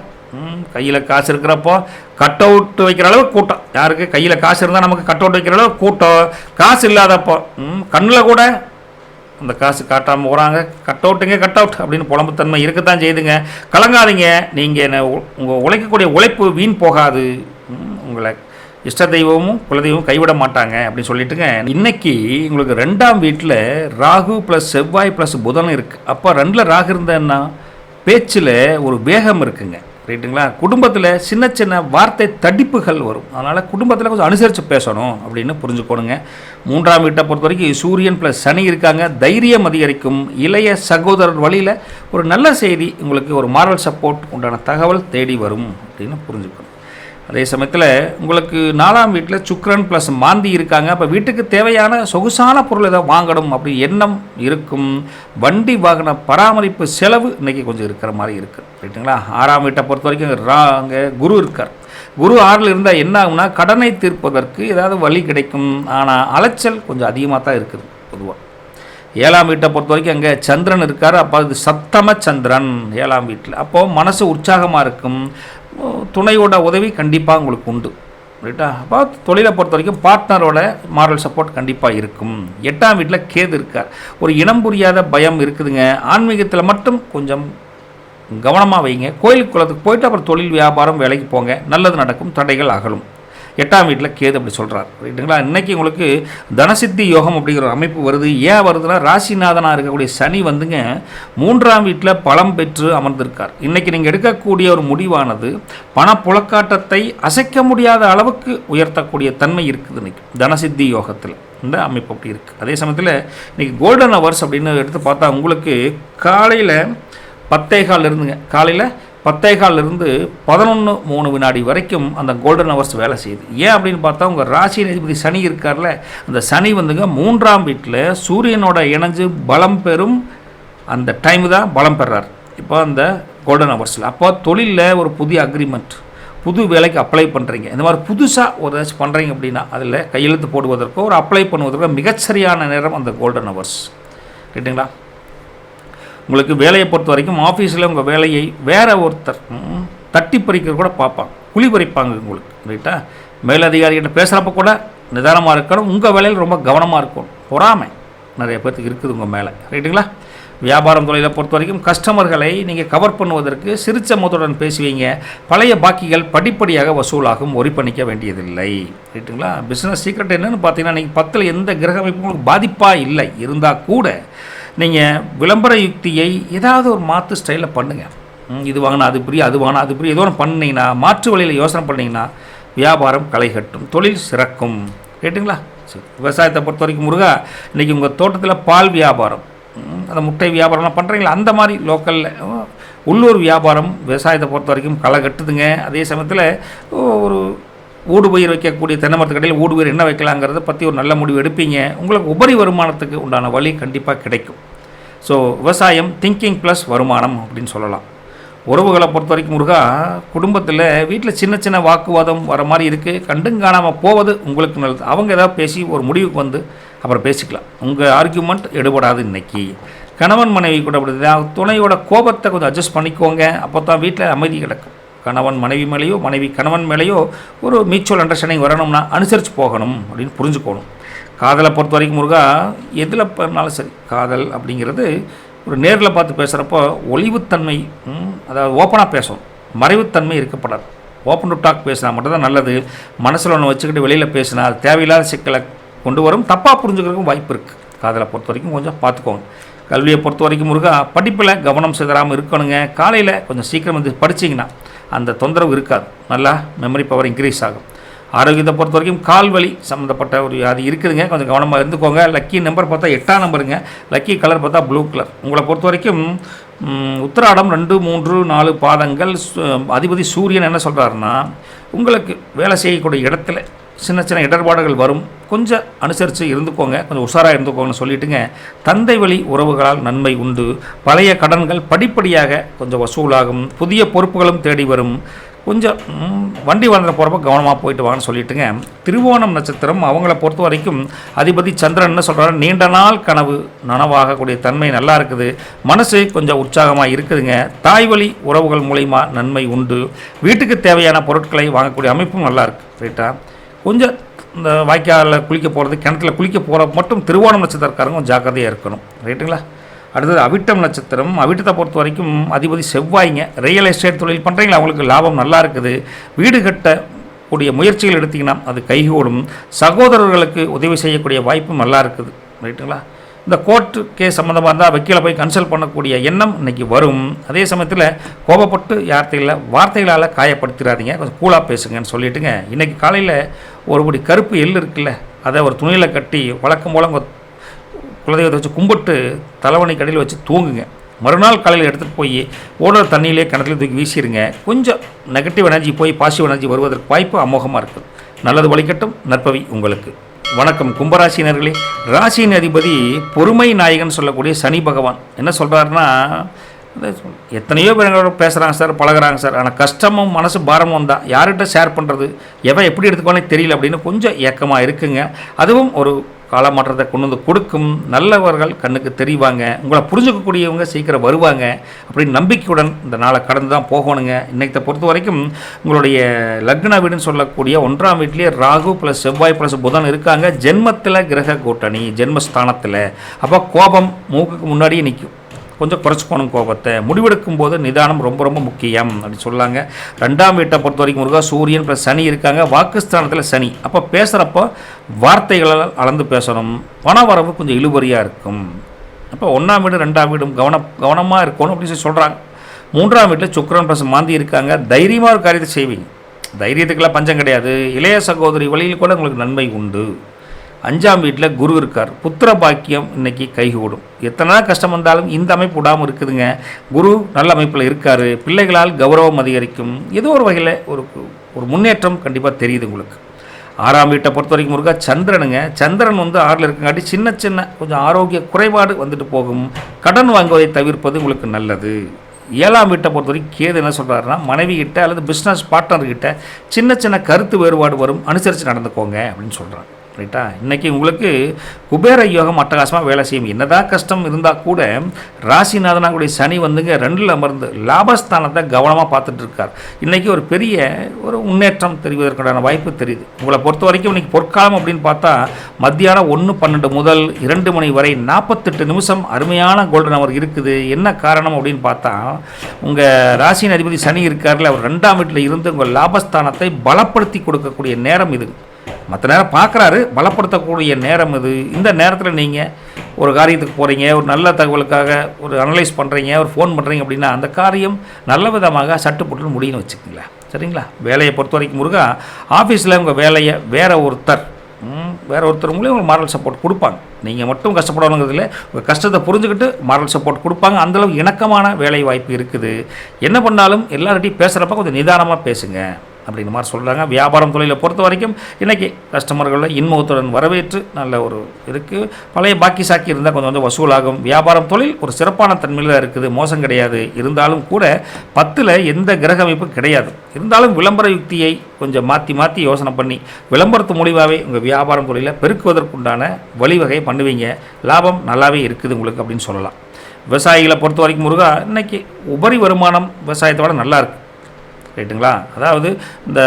கையில் காசு இருக்கிறப்போ கட் அவுட் வைக்கிற அளவுக்கு கூட்டம். யாருக்கு கையில் காசு இருந்தால் நமக்கு கட் அவுட் வைக்கிற அளவுக்கு கூட்டம். காசு இல்லாதப்போ கண்ணில் கூட அந்த காசு காட்டாமல் போகிறாங்க. கட் அவுட்டுங்க கட் அவுட் அப்படின்னு புலம்புத்தன்மை இருக்கத்தான் செய்துங்க. கலங்காதீங்க. நீங்கள் உங்கள் உழைக்கக்கூடிய உழைப்பு வீண் போகாது. உங்களை இஷ்ட தெய்வமும் குலதெய்வமும் கைவிட மாட்டாங்க அப்படின்னு சொல்லிட்டுங்க. இன்றைக்கி உங்களுக்கு 2ஆம் வீட்டில் ராகு ப்ளஸ் செவ்வாய் ப்ளஸ் புதன் இருக்குது. அப்போ 2ல் ராகு இருந்தேன்னா பேச்சில் ஒரு வேகம் இருக்குங்க. ரைட்டுங்களா? குடும்பத்தில் சின்ன சின்ன வார்த்தை தடிப்புகள் வரும். அதனால் குடும்பத்தில் கொஞ்சம் அனுசரித்து பேசணும் அப்படின்னு புரிஞ்சுக்கணுங்க. 3ஆம் வீட்டை பொறுத்த வரைக்கும் சூரியன் ப்ளஸ் சனி இருக்காங்க. தைரியம் அதிகரிக்கும். இளைய சகோதரர் வழியில் ஒரு நல்ல செய்தி உங்களுக்கு ஒரு மாரல் சப்போர்ட் உண்டான தகவல் தேடி வரும் அப்படின்னு புரிஞ்சுக்கணும். அதே சமயத்தில் உங்களுக்கு 4ஆம் வீட்டில் சுக்கிரன் ப்ளஸ் மாந்தி இருக்காங்க. அப்போ வீட்டுக்கு தேவையான சொகுசான பொருள் ஏதாவது வாங்கணும் அப்படி எண்ணம் இருக்கும். வண்டி வாகன பராமரிப்பு செலவு இன்றைக்கி கொஞ்சம் இருக்கிற மாதிரி இருக்குது. ரைட்டுங்களா? 6ஆம் வீட்டை பொறுத்த வரைக்கும் அங்கே குரு இருக்கார். குரு 6ல் இருந்தால் என்ன ஆகும்னா கடனை தீர்ப்பதற்கு ஏதாவது வழி கிடைக்கும். ஆனால் அலைச்சல் கொஞ்சம் அதிகமாக தான் இருக்குது பொதுவாக. 7ஆம் வீட்டை பொறுத்த வரைக்கும் அங்கே சந்திரன் இருக்கார். அப்போ அது சப்தம சந்திரன் 7ஆம் வீட்டில். அப்போது மனசு உற்சாகமாக இருக்கும். துணையோட உதவி கண்டிப்பாக உங்களுக்கு உண்டு, ரைட்டா. அப்போ தொழிலை பொறுத்த வரைக்கும் பார்ட்னரோட மாரல் சப்போர்ட் கண்டிப்பாக இருக்கும். 8ஆம் வீட்டில் கேது இருக்கார். ஒரு இனம் புரியாத பயம் இருக்குதுங்க. ஆன்மீகத்தில் மட்டும் கொஞ்சம் கவனமாக வைங்க. கோயிலுக்கு குளத்துக்கு போயிட்டு அப்புறம் தொழில் வியாபாரம் வேலைக்கு போங்க, நல்லது நடக்கும், தடைகள் அகலும். 8ஆம் வீட்டில் கேது அப்படி சொல்கிறார், ரைட்டுங்களா. இன்றைக்கி உங்களுக்கு தனசித்தி யோகம் அப்படிங்கிற ஒரு அமைப்பு வருது. ஏன் வருதுன்னா ராசிநாதனாக இருக்கக்கூடிய சனி வந்துங்க 3ஆம் வீட்டில் பலம் பெற்று அமர்ந்திருக்கார். இன்றைக்கி நீங்கள் எடுக்கக்கூடிய ஒரு முடிவானது பணப்புழக்காட்டத்தை அசைக்க முடியாத அளவுக்கு உயர்த்தக்கூடிய தன்மை இருக்குது இன்றைக்கி தனசித்தி யோகத்தில். இந்த அமைப்பு அப்படி இருக்குது. அதே சமயத்தில் இன்றைக்கி கோல்டன் ஹவர்ஸ் அப்படின்னு எடுத்து பார்த்தா உங்களுக்கு காலையில் 10:15 இருந்துங்க, காலையில் 10:15 11:03 வினாடி வரைக்கும் அந்த கோல்டன் ஹவர்ஸ் வேலை செய்யுது. ஏன் அப்படின்னு பார்த்தா உங்கள் ராசி அதிபதி சனி இருக்கார்ல, அந்த சனி வந்துங்க 3ஆம் வீட்டில் சூரியனோட இணைஞ்சு பலம் பெறும் அந்த டைமு தான் பலம் பெறார் இப்போ அந்த கோல்டன் ஹவர்ஸில். அப்போ தொழிலில் ஒரு புதிய அக்ரிமெண்ட், புது வேலைக்கு அப்ளை பண்ணுறீங்க, இந்த மாதிரி புதுசாக ஒரு ஏதாச்சும் பண்ணுறீங்க அப்படின்னா அதில் கையெழுத்து போடுவதற்கோ ஒரு அப்ளை பண்ணுவதற்கோ மிகச்சரியான நேரம் அந்த கோல்டன் ஹவர்ஸ், ரைட்டுங்களா. உங்களுக்கு வேலையை பொறுத்த வரைக்கும் ஆஃபீஸில் உங்கள் வேலையை வேறு ஒருத்தர் தட்டி பறிக்கிற கூட பார்ப்பாங்க, குழி பறிப்பாங்க உங்களுக்கு, ரைட்டா. மேலதிகாரிகிட்ட பேசுகிறப்ப கூட நிதானமாக இருக்கணும். உங்கள் வேலையில் ரொம்ப கவனமாக இருக்கணும். பொறாமை நிறைய பேர்த்துக்கு இருக்குது உங்கள் மேலே, ரைட்டுங்களா. வியாபாரம் தொழிலை பொறுத்த வரைக்கும் கஸ்டமர்களை நீங்கள் கவர் பண்ணுவதற்கு சிரிச்ச முகத்துடன் பேசுவீங்க. பழைய பாக்கிகள் படிப்படியாக வசூலாகும், ஒரி பண்ணிக்க வேண்டியதில்லை, ரைட்டுங்களா. பிஸ்னஸ் சீக்ரெட் என்னென்னு பார்த்தீங்கன்னா நீங்கள் 10ல் எந்த கிரக அமைப்பும் உங்களுக்கு பாதிப்பாக இல்லை இருந்தால் கூட நீங்கள் விளம்பர யுக்தியை ஏதாவது ஒரு மாற்று ஸ்டைலில் பண்ணுங்கள். இது வாங்கினா அது பிரியா, அது வாங்கினா அது பிரியா, ஏதோ ஒன்று பண்ணிங்கன்னா மாற்று வழியில் யோசனை பண்ணிங்கன்னா வியாபாரம் களை கட்டும், தொழில் சிறக்கும், ரைட்டுங்களா. சரி, விவசாயத்தை பொறுத்த வரைக்கும் முருகா இன்றைக்கி உங்கள் தோட்டத்தில் பால் வியாபாரம், அந்த முட்டை வியாபாரம்லாம் பண்ணுறீங்களா, அந்த மாதிரி லோக்கலில் உள்ளூர் வியாபாரம் விவசாயத்தை பொறுத்த வரைக்கும் களை கட்டுதுங்க. அதே சமயத்தில் ஒரு ஊடுபயிர் வைக்கக்கூடிய தென்னை மரத்து கடையில் ஊடுபயிர் என்ன வைக்கலாங்கிறத பற்றி ஒரு நல்ல முடிவு எடுப்பீங்க. உங்களுக்கு உபரி வருமானத்துக்கு உண்டான வழி கண்டிப்பாக கிடைக்கும். ஸோ விவசாயம் திங்கிங் ப்ளஸ் வருமானம் அப்படின்னு சொல்லலாம். உறவுகளை பொறுத்த வரைக்கும் முருகா குடும்பத்தில் வீட்டில் சின்ன சின்ன வாக்குவாதம் வர மாதிரி இருக்குது, கண்டும் காணாமல் போவது உங்களுக்கு நல்லது. அவங்க ஏதாவது பேசி ஒரு முடிவுக்கு வந்து அப்புறம் பேசிக்கலாம். உங்கள் ஆர்கியூமெண்ட் எடுபடாது. இன்றைக்கி கணவன் மனைவி கூட அப்படி துணையோட கோபத்தை கொஞ்சம் அட்ஜஸ்ட் பண்ணிக்கோங்க, அப்போ தான் வீட்டில் அமைதி கிடக்கும். கணவன் மனைவி மேலேயோ மனைவி கணவன் மேலேயோ ஒரு மியூச்சுவல் அண்டர்ஸ்டாண்டிங் வரணும்னா அனுசரித்து போகணும் அப்படின்னு புரிஞ்சுக்கணும். காதலை பொறுத்த வரைக்கும் முருகா எதில் பண்ணாலும் சரி, காதல் அப்படிங்கிறது ஒரு நேரில் பார்த்து பேசுகிறப்போ ஒளிவுத்தன்மை, அதாவது ஓப்பனாக பேசணும், மறைவுத்தன்மை இருக்கப்படாது. ஓப்பன் டு டாக் பேசினா மட்டும்தான் நல்லது. மனசில் ஒன்று வச்சுக்கிட்டு வெளியில் பேசினா அது தேவையில்லாத சிக்கலை கொண்டு வரும், தப்பாக புரிஞ்சுக்கிறதுக்கும் வாய்ப்பு இருக்குது. காதலை பொறுத்த வரைக்கும் கொஞ்சம் பார்த்துக்கோங்க. கல்வியை பொறுத்த வரைக்கும் முருகா படிப்பில் கவனம் சிதறாமல் இருக்கணுங்க. காலையில் கொஞ்சம் சீக்கிரம் வந்து படிச்சிங்கன்னா அந்த தொந்தரவு இருக்காது, நல்லா மெமரி பவர் இன்க்ரீஸ் ஆகும். ஆரோக்கியத்தை பொறுத்த வரைக்கும் கால் வலி சம்மந்தப்பட்ட ஒரு அது இருக்குதுங்க, கொஞ்சம் கவனமாக இருந்துக்கோங்க. லக்கி நம்பர் பார்த்தா 8ஆம் நம்பருங்க. லக்கி கலர் பார்த்தா ப்ளூ கலர். உங்களை பொறுத்த வரைக்கும் உத்திராடம் 2, 3, 4 பாதங்கள் அதிபதி சூரியன் என்ன சொல்கிறாருன்னா உங்களுக்கு வேலை செய்யக்கூடிய இடத்துல சின்ன சின்ன இடர்பாடுகள் வரும், கொஞ்சம் அனுசரித்து இருந்துக்கோங்க, கொஞ்சம் உஷாராக இருந்துக்கோங்கன்னு சொல்லிட்டுங்க. தந்தை வழி உறவுகளால் நன்மை உண்டு. பழைய கடன்கள் படிப்படியாக கொஞ்சம் வசூலாகும். புதிய பொறுப்புகளும் தேடி வரும். கொஞ்சம் வண்டி வாங்க போகிறப்ப கவனமாக போயிட்டு வாங்கன்னு சொல்லிட்டுங்க. திருவோணம் நட்சத்திரம் அவங்கள பொறுத்த வரைக்கும் அதிபதி சந்திரன் என்ன சொல்கிறாரு, நீண்ட நாள் கனவு நனவாகக்கூடிய தன்மை நல்லா இருக்குது, மனசு கொஞ்சம் உற்சாகமாக இருக்குதுங்க. தாய் வழி உறவுகள் மூலிமா நன்மை உண்டு. வீட்டுக்கு தேவையான பொருட்களை வாங்கக்கூடிய அமைப்பும் நல்லா இருக்குது, ரைட்டா. கொஞ்சம் இந்த வாய்க்காலில் குளிக்க போகிறது, கிணத்துல குளிக்க போகிற மட்டும் திருவோணம் நட்சத்திரக்காரங்க ஜாக்கிரதையாக இருக்கணும், ரைட்டுங்களா. அடுத்தது அவிட்டம் நட்சத்திரம். அவிட்டத்தை பொறுத்த வரைக்கும் அதிபதி செவ்வாய்ங்க. ரியல் எஸ்டேட் தொழில் பண்ணுறீங்களா, அவங்களுக்கு லாபம் நல்லா இருக்குது. வீடு கட்டக்கூடிய முயற்சிகள் எடுத்திங்கன்னா அது கைகூடும். சகோதரர்களுக்கு உதவி செய்யக்கூடிய வாய்ப்பும் நல்லா இருக்குது, ரைட்டுங்களா. இந்த கோர்ட்டு கேஸ் சம்மந்தமாக இருந்தால் வக்கீலை போய் கன்சல்ட் பண்ணக்கூடிய எண்ணம் இன்றைக்கி வரும். அதே சமயத்தில் கோபப்பட்டு வார்த்தைகளால் காயப்படுத்திடாதீங்க, கொஞ்சம் கூலாக பேசுங்கன்னு சொல்லிட்டுங்க. இன்றைக்கி காலையில் ஒரு படி கருப்பு எள் இருக்குல்ல, அதை ஒரு துணியில் கட்டி வழக்கம் போல் உங்கள் குலதெய்வத்தை வச்சு கும்பிட்டு தலைவணி கடையில் வச்சு தூங்குங்க. மறுநாள் காலையில் எடுத்துகிட்டு போய் ஓடுற தண்ணியிலே கிணத்துல தூக்கி வீசிடுங்க. கொஞ்சம் நெகட்டிவ் எனர்ஜி போய் பாசிட்டிவ் எனர்ஜி வருவதற்கு வாய்ப்பு அமோகமாக இருக்குது. நல்லது வழிகட்டும். நற்பவி உங்களுக்கு. வணக்கம் கும்பராசினர்களே. ராசியின் அதிபதி பொறுமை நாயகன் சொல்லக்கூடிய சனி பகவான் என்ன சொல்கிறாருன்னா, எத்தனையோ பேர் பேசுகிறாங்க சார், பழகிறாங்க சார், ஆனால் கஷ்டமும் மனசு பாரமும் தான், யார்கிட்ட ஷேர் பண்ணுறது, எவன் எப்படி எடுத்துக்கோனே தெரியல அப்படின்னு கொஞ்சம் ஏக்கமாக இருக்குங்க. அதுவும் ஒரு காலமாற்றத்தை கொண்டு வந்து கொடுக்கும். நல்லவர்கள் கண்ணுக்கு தெரிவாங்க, உங்களை புரிஞ்சுக்கக்கூடியவங்க சீக்கிரம் வருவாங்க அப்படின்னு நம்பிக்கையுடன் இந்த நாளை கடந்து தான் போகணுங்க. இன்றைக்கத்தை பொறுத்த வரைக்கும் உங்களுடைய லக்ன வீடுன்னு சொல்லக்கூடிய 1ஆம் வீட்டிலேயே ராகு ப்ளஸ் செவ்வாய் ப்ளஸ் புதன் இருக்காங்க. ஜென்மத்தில் கிரக கூட்டணி ஜென்மஸ்தானத்தில். அப்போ கோபம் மூக்குக்கு முன்னாடியே நிற்கும். கொஞ்சம் குறைச்சிக்கணும் கோபத்தை. முடிவெடுக்கும் போது நிதானம் ரொம்ப ரொம்ப முக்கியம் அப்படின்னு சொல்லாங்க. 2ஆம் வீட்டை பொறுத்த வரைக்கும் முருகா சூரியன் ப்ளஸ் சனி இருக்காங்க. வாக்குஸ்தானத்தில் சனி. அப்போ பேசுகிறப்போ வார்த்தைகளால் அளந்து பேசணும். பண வரவு கொஞ்சம் இழுபறியாக இருக்கும். அப்போ 1ஆம் வீடு 2ஆம் வீடும் கவனமாக இருக்கணும் அப்படின்னு சொல்லி சொல்கிறாங்க. 3ஆம் வீட்டில் சுக்கிரன் ப்ளஸ் மாந்தி இருக்காங்க. தைரியமாக ஒரு காரியத்தை செய்வீங்க. தைரியத்துக்கெல்லாம் பஞ்சம் கிடையாது. இளைய சகோதரி வழியில் கூட உங்களுக்கு நன்மை உண்டு. 5ஆம் வீட்டில் குரு இருக்கார். புத்திர பாக்கியம் இன்றைக்கி கைகூடும். எத்தனை கஷ்டம் வந்தாலும் இந்த அமைப்பு விடாமல் இருக்குதுங்க. குரு நல்ல அமைப்பில் இருக்கார். பிள்ளைகளால் கௌரவம் அதிகரிக்கும். ஏதோ ஒரு வகையில் ஒரு முன்னேற்றம் கண்டிப்பாக தெரியுது உங்களுக்கு. 6ஆம் வீட்டை பொறுத்த வரைக்கும் முருகா சந்திரனுங்க. சந்திரன் 6ல் இருக்கங்காட்டி சின்ன சின்ன கொஞ்சம் ஆரோக்கிய குறைபாடு வந்துட்டு போகும். கடன் வாங்குவதை தவிர்ப்பது உங்களுக்கு நல்லது. 7ஆம் வீட்டை பொறுத்த வரைக்கும் கேது என்ன சொல்கிறாருன்னா மனைவி கிட்ட அல்லது பிஸ்னஸ் பார்ட்னர்கிட்ட சின்ன சின்ன கருத்து வேறுபாடு வரும், அனுசரித்து நடந்துக்கோங்க அப்படின்னு சொல்கிறாங்க. ரைட்டா? இன்றைக்கி உங்களுக்கு குபேர யோகம் அட்டகாசமாக வேலை செய்யும். என்னதான் கஷ்டம் இருந்தால் கூட ராசிநாதனாவுடைய சனி 2ல் அமர்ந்து லாபஸ்தானத்தை கவனமாக பார்த்துட்டு இருக்கார். இன்றைக்கி ஒரு பெரிய ஒரு முன்னேற்றம் தெரிவதற்கான வாய்ப்பு தெரியுது. உங்களை பொறுத்த வரைக்கும் இன்றைக்கி பொற்காலம் அப்படின்னு பார்த்தா மத்தியானம் 1:12 முதல் 2 மணி வரை 48 நிமிஷம் அருமையான கோல்டன் அவர் இருக்குது. என்ன காரணம் அப்படின்னு பார்த்தா உங்கள் ராசியின் அதிபதி சனி இருக்கார்ல, அவர் 2ஆம் வீட்டில் இருந்து உங்கள் லாபஸ்தானத்தை பலப்படுத்தி கொடுக்கக்கூடிய நேரம் இது. மற்ற நேரம் பார்க்குறாரு, பலப்படுத்தக்கூடிய நேரம் இது. இந்த நேரத்தில் நீங்கள் ஒரு காரியத்துக்கு போகிறீங்க, ஒரு நல்ல தகவலுக்காக ஒரு அனலைஸ் பண்ணுறீங்க, ஒரு ஃபோன் பண்ணுறீங்க அப்படின்னா அந்த காரியம் நல்ல விதமாக சட்டுப்பட்டு முடியும்னு வச்சுக்கோங்களேன். சரிங்களா? வேலையை பொறுத்த வரைக்கும் முருகா ஆஃபீஸில் உங்கள் வேலையை வேற ஒருத்தர் மூலியம் உங்களுக்கு மாரல் சப்போர்ட் கொடுப்பாங்க. நீங்கள் மட்டும் கஷ்டப்படணுங்கிறதுல உங்கள் கஷ்டத்தை புரிஞ்சுக்கிட்டு மாரல் சப்போர்ட் கொடுப்பாங்க. அந்தளவு இணக்கமான வேலை வாய்ப்பு இருக்குது. என்ன பண்ணாலும் எல்லார்கிட்டையும் பேசுகிறப்ப கொஞ்சம் நிதானமாக பேசுங்க அப்படின்ற மாதிரி சொல்கிறாங்க. வியாபாரம் தொழிலை பொறுத்த வரைக்கும் இன்றைக்கி கஸ்டமர்களில் இன்முகத்துடன் வரவேற்று நல்ல ஒரு இருக்குது. பழைய பாக்கி சாக்கி இருந்தால் கொஞ்சம் வசூலாகும். வியாபாரம் தொழில் ஒரு சிறப்பான தன்மையில் தான் இருக்குது, மோசம் கிடையாது. இருந்தாலும் கூட 10ல் எந்த கிரக அமைப்பும் கிடையாது. இருந்தாலும் விளம்பர யுக்தியை கொஞ்சம் மாற்றி யோசனை பண்ணி விளம்பரத்து மூலியமாகவே உங்கள் வியாபாரம் தொழிலை பெருக்குவதற்குண்டான வழிவகை பண்ணுவீங்க. லாபம் நல்லாவே இருக்குது உங்களுக்கு அப்படின்னு சொல்லலாம். விவசாயிகளை பொறுத்த வரைக்கும் முருகா இன்றைக்கி உபரி வருமானம் விவசாயத்தை விட நல்லா இருக்குது. ரைட்டுங்களா? அதாவது இந்த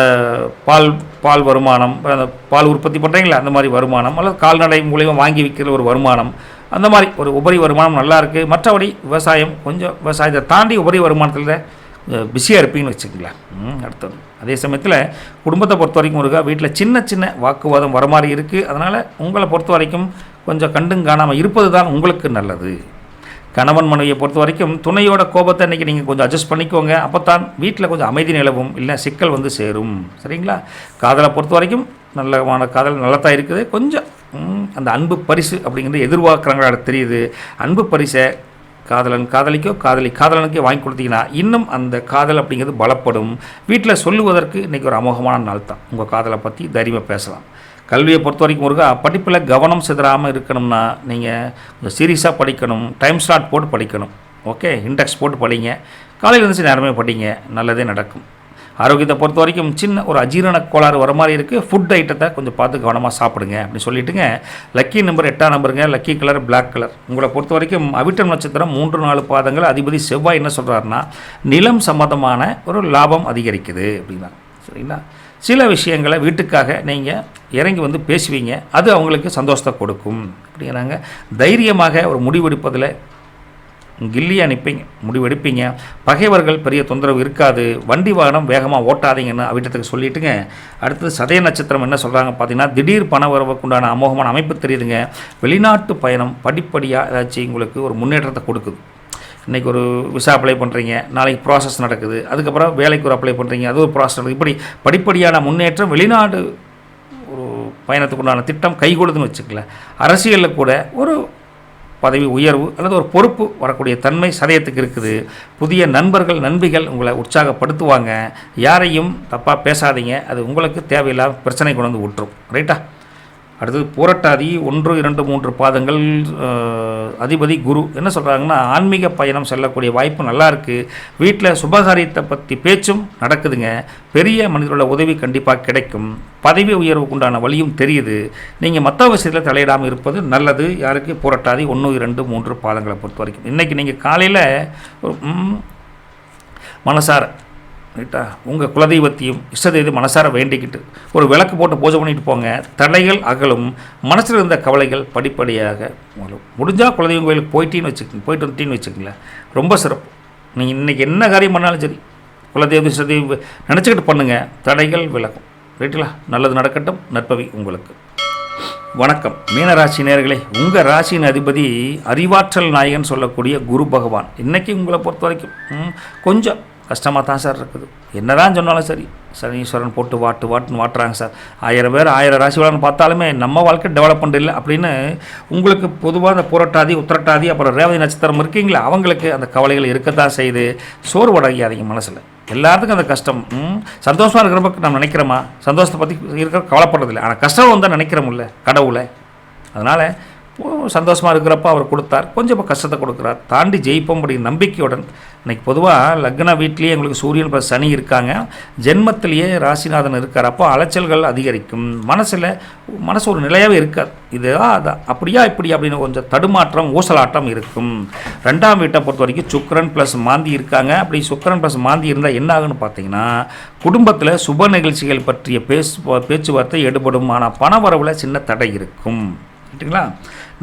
பால் வருமானம், அந்த பால் உற்பத்தி பண்ணுறீங்களா அந்த மாதிரி வருமானம், அல்லது கால்நடை மூலியமாக வாங்கி விற்கிற ஒரு வருமானம், அந்த மாதிரி ஒரு உபரி வருமானம் நல்லா இருக்குது. மற்றபடி விவசாயம் கொஞ்சம் விவசாயத்தை தாண்டி உபரி வருமானத்தில் பிஸியாக இருப்பீங்கன்னு வச்சுக்கலாம். அடுத்தது அதே சமயத்தில் குடும்பத்தை பொறுத்த வரைக்கும் முருகா வீட்டில் சின்ன சின்ன வாக்குவாதம் வர மாதிரி இருக்குது. அதனால் உங்களை பொறுத்த வரைக்கும் கொஞ்சம் கண்டும் காணாமல் இருப்பது தான் உங்களுக்கு நல்லது. கணவன் மனைவியை பொறுத்த வரைக்கும் துணையோட கோபத்தை இன்றைக்கி நீங்கள் கொஞ்சம் அட்ஜஸ்ட் பண்ணிக்கோங்க. அப்போ தான் வீட்டில் கொஞ்சம் அமைதி நிலவும், இல்லை சிக்கல் சேரும். சரிங்களா? காதலை பொறுத்த வரைக்கும் நல்லமான காதல் நல்லா தான் இருக்குது. கொஞ்சம் அந்த அன்பு பரிசு அப்படிங்கிறது எதிர்பார்க்குறாங்களா தெரியுது. அன்பு பரிசை காதலன் காதலிக்கோ காதலனுக்கே வாங்கி கொடுத்தீங்கன்னா இன்னும் அந்த காதல் அப்படிங்கிறது பலப்படும். வீட்டில் சொல்லுவதற்கு இன்றைக்கி ஒரு அமோகமான நாள் தான். உங்கள் காதலை பற்றி தைரியமாக பேசலாம். கல்வியை பொறுத்த வரைக்கும் முருகா படிப்பில் கவனம் சிதறாமல் இருக்கணும்னா நீங்கள் கொஞ்சம் சீரியஸாக படிக்கணும். டைம் ஸ்லாட் போட்டு படிக்கணும். ஓகே, இண்டெக்ஸ் போட்டு படிங்க. காலையில் எழுந்துச்சு நேரமே படிங்க, நல்லதே நடக்கும். ஆரோக்கியத்தை பொறுத்த வரைக்கும் சின்ன ஒரு அஜீரண கோளாறு வர மாதிரி இருக்குது. ஃபுட் ஐட்டத்தை கொஞ்சம் பார்த்து கவனமாக சாப்பிடுங்க அப்படின்னு சொல்லிட்டுங்க. லக்கி நம்பர் 8ஆம் நம்பருங்க. Lucky colour black colour. உங்களை பொறுத்த வரைக்கும் அவிட்டம் நட்சத்திரம் 3-4 பாதங்கள். அதிபதி செவ்வாய் என்ன சொல்கிறாருன்னா நிலம் சம்மந்தமான ஒரு லாபம் அதிகரிக்குது அப்படின்னா. சரிங்களா? சில விஷயங்களை வீட்டுக்காக நீங்கள் இறங்கி பேசுவீங்க, அது அவங்களுக்கு சந்தோஷத்தை கொடுக்கும் அப்படிங்கிறாங்க. தைரியமாக ஒரு முடிவெடுப்பதில் கில்லியாக நிற்பீங்க, முடிவெடுப்பீங்க. பகைவர்கள் பெரிய தொந்தரவு இருக்காது. வண்டி வாகனம் வேகமாக ஓட்டாதீங்கன்னு அவிட்டத்துக்கு சொல்லிட்டுங்க. அடுத்தது சதய நட்சத்திரம் என்ன சொல்கிறாங்க பார்த்தீங்கன்னா திடீர் பண வரவுக்குண்டான அமோகமான அமைப்பு தெரியுதுங்க. வெளிநாட்டு பயணம் படிப்படியாக ஏதாச்சும் உங்களுக்கு ஒரு முன்னேற்றத்தை கொடுக்குது. இன்றைக்கி ஒரு விசா அப்ளை பண்ணுறீங்க, நாளைக்கு ப்ராசஸ் நடக்குது. அதுக்கப்புறம் வேலைக்கு ஒரு அப்ளை பண்ணுறீங்க, அது ஒரு ப்ராசஸ் நடக்குது. இப்படி படிப்படியான முன்னேற்றம், வெளிநாடு ஒரு பயணத்துக்குண்டான திட்டம் கைகொடுதுன்னு வச்சுக்கல. அரசியலில் கூட ஒரு பதவி உயர்வு அல்லது ஒரு பொறுப்பு வரக்கூடிய தன்மை சதயத்துக்கு இருக்குது. புதிய நண்பிகள் உங்களை உற்சாகப்படுத்துவாங்க. யாரையும் தப்பாக பேசாதீங்க, அது உங்களுக்கு தேவையில்லாத பிரச்சனை கொண்டு விட்டுரும். ரைட்டா? அடுத்தது புரட்டாதி 1, 2, 3 பாதங்கள் அதிபதி குரு. என்ன சொல்கிறாங்கன்னா, ஆன்மீக பயணம் செல்லக்கூடிய வாய்ப்பு நல்லா இருக்குது. வீட்டில் சுபகாரியத்தை பற்றி பேச்சும் நடக்குதுங்க. பெரிய மனிதர்களோட உதவி கண்டிப்பாக கிடைக்கும். பதவி உயர்வுக்கு உண்டான வழியும் தெரியுது. நீங்கள் மற்ற விஷயத்தில் தலையிடாமல் இருப்பது நல்லது. யாருக்கு? புரட்டாதி 1, 2, 3 பாதங்களை பொறுத்த வரைக்கும். இன்றைக்கி நீங்கள் காலையில் மனசார ரைட்டா உங்கள் குலதெய்வத்தையும் இஷ்டதெய்வ மனசார வேண்டிக்கிட்டு ஒரு விளக்கு போட்டு பூஜை பண்ணிட்டு போங்க. தடைகள் அகலும். மனசில் இருந்த கவலைகள் படிப்படியாக முடிஞ்சால் குலதெய்வம் கோயிலுக்கு போயிட்டு வந்துட்டீங்கன்னு வச்சுக்கங்களேன், ரொம்ப சிறப்பு. நீங்கள் இன்றைக்கி என்ன காரியம் பண்ணாலும் சரி குலதெய்வ இஷ்டதெய்வ நினச்சிக்கிட்டு பண்ணுங்கள், தடைகள் விலகும். ரைட்டுங்களா? நல்லது நடக்கட்டும். நற்பவி உங்களுக்கு. வணக்கம் மீனராசி நேயர்களே. உங்கள் ராசியின் அதிபதி அறிவாற்றல் நாயகன் சொல்லக்கூடிய குரு பகவான். இன்றைக்கி உங்களை பொறுத்த வரைக்கும் கொஞ்சம் கஷ்டமாக தான் சார் இருக்குது. என்னதான் சொன்னாலும் சரி, சனீஸ்வரன் போட்டு வாட்டுன்னு வாட்டுறாங்க சார். 1000 பேர் 1000 ராசி வளர்ன்னு பார்த்தாலுமே நம்ம வாழ்க்கை டெவலப் பண்ணுறதில்ல அப்படின்னு உங்களுக்கு பொதுவாக அந்த புரட்டாதி உத்திரட்டாதி அப்புறம் ரேவதி நட்சத்திரம் இருக்கீங்களா, அவங்களுக்கு அந்த கவலைகள் இருக்கத்தான் செய்து சோர்வடையாதீங்க. மனசில் எல்லாத்துக்கும் அந்த கஷ்டம். சந்தோஷமாக இருக்கிறப்ப நம்ம நினைக்கிறோமா? சந்தோஷத்தை பற்றி இருக்கிற கவலைப்படுறதில்லை. ஆனால் கஷ்டம் வந்தால் நினைக்கிறோம்ல கடவுளை. அதனால் சந்தோஷமாக இருக்கிறப்ப அவர் கொடுத்தார், கொஞ்சம் இப்போ கஷ்டத்தை கொடுக்குறார். தாண்டி ஜெயிப்போம் அப்படிங்கிற நம்பிக்கையுடன் இன்றைக்கி பொதுவாக லக்ன வீட்லேயே எங்களுக்கு சூரியன் ப்ளஸ் சனி இருக்காங்க, ஜென்மத்திலேயே ராசிநாதன் இருக்கார். அப்போ அலைச்சல்கள் அதிகரிக்கும். மனசு ஒரு நிலையாகவே இருக்காது. இது அதான் அப்படியா இப்படி அப்படின்னு கொஞ்சம் தடுமாற்றம் ஊசலாட்டம் இருக்கும். 2ஆம் வீட்டை பொறுத்த வரைக்கும் சுக்கிரன் ப்ளஸ் மாந்தி இருக்காங்க. அப்படி சுக்கிரன் ப்ளஸ் மாந்தி இருந்தால் என்ன ஆகுன்னு பார்த்தீங்கன்னா, குடும்பத்தில் சுப நிகழ்ச்சிகள் பற்றிய பேச்சுவார்த்தை எடுபடும். ஆனால் பண வரவில் சின்ன தடை இருக்கும். ரைட்டுங்களா?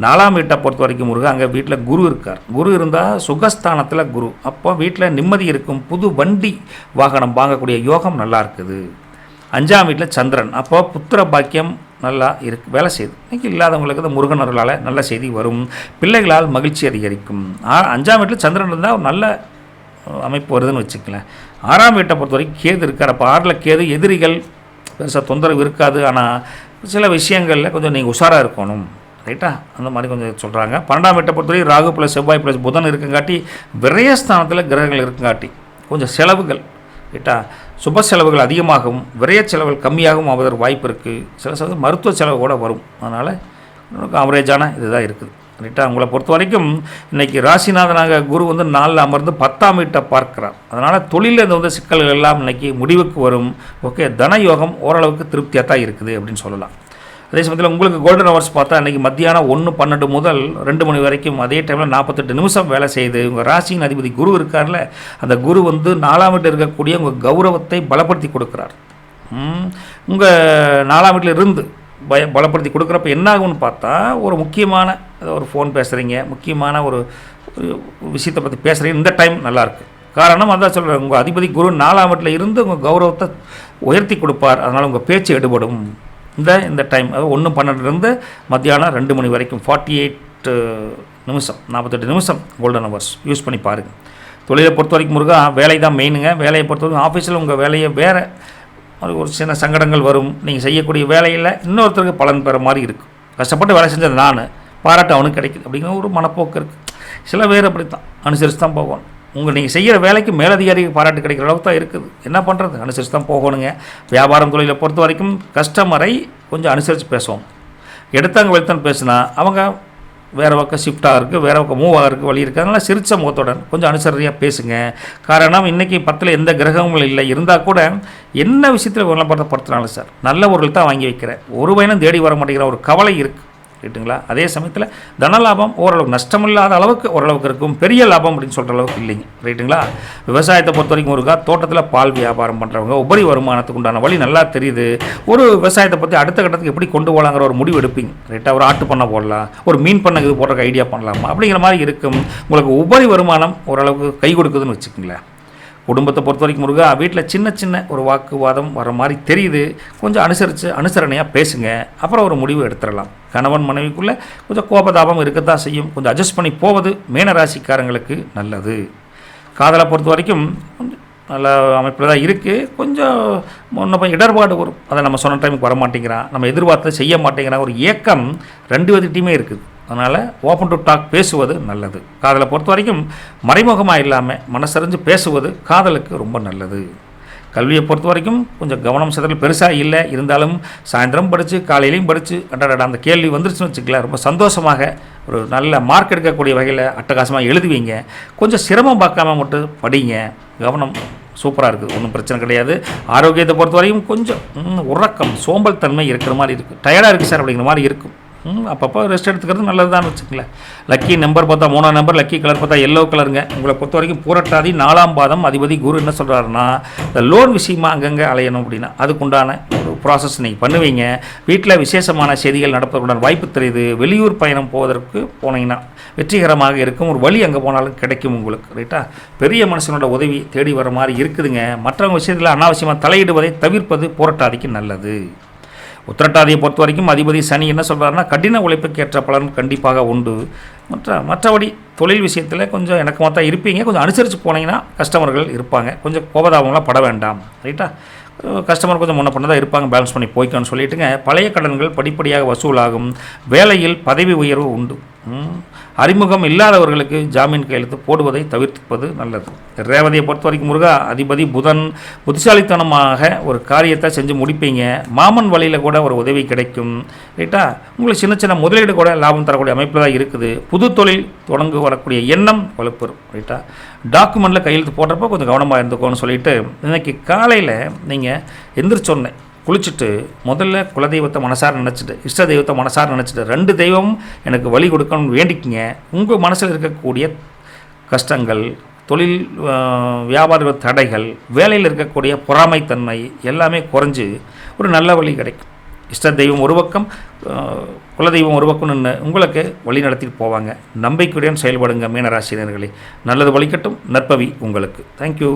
4ஆம் வீட்டை பொறுத்த வரைக்கும் அங்கே வீட்டில் குரு இருக்கார். குரு இருந்தால் சுகஸ்தானத்தில் குரு. அப்போ வீட்டில் நிம்மதி இருக்கும். புது வண்டி வாகனம் வாங்கக்கூடிய யோகம் நல்லா இருக்குது. 5ஆம் வீட்டில் சந்திரன். அப்போ புத்திர பாக்கியம் நல்லா வேலை செய்யுது. இன்றைக்கி இல்லாதவங்களுக்கு இந்த முருகன் அருளால் நல்ல செய்தி வரும். பிள்ளைகளால் மகிழ்ச்சி அதிகரிக்கும். 5ஆம் வீட்டில் சந்திரன் இருந்தால் ஒரு நல்ல அமைப்பு வருதுன்னு வச்சுக்கலேன். 6ஆம் வீட்டை பொறுத்த வரைக்கும் கேது இருக்கார். அப்போ 6இல் கேது, எதிரிகள் பெருசாக தொந்தரவு இருக்காது. ஆனால் சில விஷயங்களில் கொஞ்சம் நீங்கள் உஷாராக இருக்கணும். ரைட்டா? அந்த மாதிரி கொஞ்சம் சொல்கிறாங்க. 12ஆம் வீட்டை பொறுத்தவரை ராகு ப்ளஸ் செவ்வாய் ப்ளஸ் புதன் இருக்குங்காட்டி, விரயஸ்தானத்தில் கிரகங்கள் இருக்குங்காட்டி கொஞ்சம் செலவுகள் ரைட்டா, சுப செலவுகள் அதிகமாகவும் விரய செலவுகள் கம்மியாகவும் ஆவதற்கு வாய்ப்பு இருக்குது. சில மருத்துவ செலவு கூட வரும். அதனால் அவரேஜான இதுதான் இருக்குது. ரைட்டா? உங்களை பொறுத்த வரைக்கும் இன்றைக்கி ராசிநாதனாக குரு 4ல் அமர்ந்து 10ஆம் வீட்டை பார்க்குறார். அதனால் தொழிலில் இந்த சிக்கல்கள் எல்லாம் இன்றைக்கி முடிவுக்கு வரும். ஓகே, தன யோகம் ஓரளவுக்கு திருப்தியாக தான் இருக்குது அப்படின்னு சொல்லலாம். அதே சமயத்தில் உங்களுக்கு கோல்டன் ஹவர்ஸ் பார்த்தா இன்றைக்கி மத்தியானம் 1:12 முதல் 2 மணி வரைக்கும் அதே டைமில் 48 நிமிஷம் வேலை செய்யுது. உங்கள் ராசியின் அதிபதி குரு இருக்கார்ல, அந்த குரு 4ஆம் வீட்டில் இருக்கக்கூடிய உங்கள் கௌரவத்தை பலப்படுத்தி கொடுக்குறார். உங்கள் 4ஆம் வீட்டில் இருந்து பலப்படுத்தி கொடுக்குறப்ப என்ன ஆகும்னு பார்த்தா, ஒரு முக்கியமான ஒரு ஃபோன் பேசுகிறீங்க, முக்கியமான ஒரு விஷயத்தை பற்றி பேசுகிறீங்க, இந்த டைம் நல்லாயிருக்கு. காரணம் அதான் சொல்கிறேன், உங்கள் அதிபதி குரு 4ஆம் வீட்டில் இருந்து உங்கள் கௌரவத்தை உயர்த்தி கொடுப்பார். அதனால் உங்கள் பேச்சு எடுபடும். இந்த டைம் அதாவது 1:12 மத்தியானம் 2 மணி வரைக்கும் 48 நிமிஷம் 48 நிமிஷம் கோல்டன் ஹவர்ஸ் யூஸ் பண்ணி பாருங்கள். தொழிலை பொறுத்த வரைக்கும் முருகா வேலை தான் மெயினுங்க. வேலையை பொறுத்த வரைக்கும் ஆஃபீஸில் உங்கள் வேலையை வேறு ஒரு சின்ன சங்கடங்கள் வரும். நீங்கள் செய்யக்கூடிய வேலையில் இன்னொருத்தருக்கு பலன் பெற மாதிரி இருக்கும். கஷ்டப்பட்டு வேலை செஞ்சது நான் பாராட்டு அவனுக்கு கிடைக்குது அப்படிங்கிற ஒரு மனப்போக்கு இருக்குது. சில பேர் அப்படி தான் அனுசரித்து தான் போகணும். நீங்கள் செய்கிற வேலைக்கு மேலதிகாரிக்கு பாராட்டு கிடைக்கிற அளவுக்கு தான் இருக்குது. என்ன பண்ணுறது? அனுசரித்து தான் போகணுங்க. வியாபாரம் தொழிலை பொறுத்த வரைக்கும் கஸ்டமரை கொஞ்சம் அனுசரித்து பேசுவோம். எடுத்தாங்க வெளுத்தான்னு பேசுனா அவங்க வேறு பக்கம் ஷிஃப்டாக இருக்குது, வேறு பக்கம் மூவ் ஆகிறதுக்கு வழி இருக்குது. அதனால் சிரித்த முகத்துடன் கொஞ்சம் அனுசரியாக பேசுங்க. காரணம் இன்றைக்கி 10ல் எந்த கிரகங்களும் இல்லை. இருந்தால் கூட என்ன விஷயத்தில் விளம்பரப்படுத்தினாலும் சார் நல்ல பொருள் தான் வாங்கி வைக்கிறேன், ஒரு பயனும் தேடி வர மாட்டேங்கிற ஒரு கவலை இருக்குது. ரைட்டுங்களா? அதே சமயத்தில் தன லாபம் ஓரளவுக்கு நஷ்டமில்லாத அளவுக்கு ஓரளவுக்கு இருக்கும். பெரிய லாபம் அப்படின்னு சொல்கிற அளவுக்கு இல்லைங்க. ரைட்டுங்களா? விவசாயத்தை பொறுத்த வரைக்கும் இருக்கா, தோட்டத்தில் பால் வியாபாரம் பண்ணுறவங்க உபரி வருமானத்துக்கு உண்டான வழி நல்லா தெரியுது. ஒரு விவசாயத்தை பற்றி அடுத்த கட்டத்துக்கு எப்படி கொண்டு போகலாங்கிற ஒரு முடிவு எடுப்பீங்க. ரைட்டாக ஒரு ஆட்டு பண்ண போடலாம், ஒரு மீன் பண்ண இது போடுறக்கு ஐடியா பண்ணலாமா அப்படிங்கிற மாதிரி இருக்கும். உங்களுக்கு உபரி வருமானம் ஓரளவுக்கு கை கொடுக்குதுன்னு வச்சுக்கோங்களேன். குடும்பத்தை பொறுத்த வரைக்கும் முருகா வீட்டில் சின்ன ஒரு வாக்குவாதம் வர மாதிரி தெரியுது. கொஞ்சம் அனுசரணையாக பேசுங்க. அப்புறம் ஒரு முடிவு எடுத்துடலாம். கணவன் மனைவிக்குள்ளே கொஞ்சம் கோபதாபம் இருக்கத்தான் செய்யும். கொஞ்சம் அட்ஜஸ்ட் பண்ணி போவது மீனராசிக்காரங்களுக்கு நல்லது. காதலை பொறுத்த வரைக்கும் நல்ல அமைப்பில் தான் இருக்குது. கொஞ்சம் முன்ன இடர்பாடு வரும். அதை நம்ம சொன்ன டைமுக்கு வர மாட்டேங்கிறான், நம்ம எதிர்பார்த்து செய்ய மாட்டேங்கிறான், ஒரு ஏக்கம் 2 விதத்தையுமே இருக்குது. அதனால் ஓப்பன் டு டாக் பேசுவது நல்லது. காதலை பொறுத்த வரைக்கும் மறைமுகமாக இல்லாமல் மனசறிஞ்சு பேசுவது காதலுக்கு ரொம்ப நல்லது. கல்வியை பொறுத்த வரைக்கும் கொஞ்சம் கவனம் சிதறல் பெருசாக இல்லை, இருந்தாலும் சாயந்தரம் படித்து காலையிலையும் படித்து அந்த கேள்வி வந்துருச்சுன்னு வச்சுக்கலாம், ரொம்ப சந்தோஷமாக ஒரு நல்ல மார்க் எடுக்கக்கூடிய வகையில் அட்டகாசமாக எழுதுவீங்க. கொஞ்சம் சிரமம் பார்க்காம மட்டும் படிங்க, கவனம் சூப்பராக இருக்குது, ஒன்றும் பிரச்சனை கிடையாது. ஆரோக்கியத்தை பொறுத்த வரைக்கும் கொஞ்சம் உறக்கம் சோம்பல் தன்மை இருக்கிற மாதிரி இருக்குது, டயர்டாக இருக்குது சார் அப்படிங்கிற மாதிரி இருக்கும். அப்பப்போ ரெஸ்ட் எடுத்துக்கிறது நல்லது தான் வச்சுக்கங்களேன். லக்கி நம்பர் பார்த்தா 3ஆம் நம்பர், லக்கி கலர் பார்த்தா எல்லோ கலருங்க. உங்களை பொறுத்த வரைக்கும் பூரட்டாதி 4ஆம் பாதம் அதிபதி குரு என்ன சொல்கிறாருன்னா, இந்த லோன் விஷயமா அங்கங்கே அலையணும் அப்படின்னா அதுக்குண்டான ஒரு ப்ராசஸ் நீங்கள் பண்ணுவீங்க. வீட்டில் விசேஷமான செய்திகள் நடப்பதற்குண்டான வாய்ப்பு தெரியுது. வெளியூர் பயணம் போவதற்கு போனீங்கன்னா வெற்றிகரமாக இருக்கும். ஒரு வழி அங்கே போனாலும் கிடைக்கும் உங்களுக்கு, ரைட்டா. பெரிய மனுஷனோட உதவி தேடி வர மாதிரி இருக்குதுங்க. மற்றவங்க விஷயத்தில் அனாவசியமாக தலையிடுவதை தவிர்ப்பது பூரட்டாதிக்கு நல்லது. உத்திரட்டாதியை பொறுத்த வரைக்கும் அதிபதி சனி என்ன சொல்கிறாருன்னா, கடின உழைப்புக்கு ஏற்ற பலன் கண்டிப்பாக உண்டு. மற்றபடி தொழில் விஷயத்தில் கொஞ்சம் எனக்கு தான் இருப்பீங்க. கொஞ்சம் அனுசரித்து போனீங்கன்னா கஸ்டமர்கள் இருப்பாங்க. கொஞ்சம் கோபதாபங்களாம் பட வேண்டாம், ரைட்டா. கஸ்டமர் கொஞ்சம் முன்ன பண்ணதான் இருப்பாங்க, பேலன்ஸ் பண்ணி போய்க்கணும்னு சொல்லிட்டுங்க. பழைய கடன்கள் படிப்படியாக வசூலாகும். வேலையில் பதவி உயர்வு உண்டு. அறிமுகம் இல்லாதவர்களுக்கு ஜாமீன் கையெழுத்து போடுவதை தவிர்ப்பது நல்லது. ரேவதியை பொறுத்த வரைக்கும் முருகா அதிபதி புதன், புத்திசாலித்தனமாக ஒரு காரியத்தை செஞ்சு முடிப்பீங்க. மாமன் வழியில் கூட ஒரு உதவி கிடைக்கும், ரைட்டா. உங்களுக்கு சின்ன சின்ன முதலீடு கூட லாபம் தரக்கூடிய அமைப்பில் தான் இருக்குது. புது தொழில் தொடங்க வரக்கூடிய எண்ணம் வலுப்பெறும், ரைட்டா. டாக்குமெண்ட்டில் கையெழுத்து போடுறப்போ கொஞ்சம் கவனமாக இருந்துக்கோன்னு சொல்லிட்டு, இன்றைக்கி காலையில் நீங்கள் எந்திரிச்சோன்னே குளிச்சுட்டு முதல்ல குலதெய்வத்தை மனசார நினச்சிட்டு, இஷ்ட தெய்வத்தை மனசார நினச்சிட்டு, 2 தெய்வம் எனக்கு வழி கொடுக்கணும்னு வேண்டிக்கிங்க. உங்கள் மனசில் இருக்கக்கூடிய கஷ்டங்கள், தொழில் வியாபார தடைகள், வேலையில் இருக்கக்கூடிய பொறாமைத்தன்மை எல்லாமே குறைஞ்சி ஒரு நல்ல வழி கிடைக்கும். இஷ்ட தெய்வம் ஒரு பக்கம், குலதெய்வம் ஒரு பக்கம்னு உங்களுக்கு வழி நடத்திட்டு போவாங்க. நம்பிக்கையுடன் செயல்படுங்க மீனராசினியர்களே. நல்லது வழிகட்டும், நற்பவி உங்களுக்கு. தேங்க்யூ.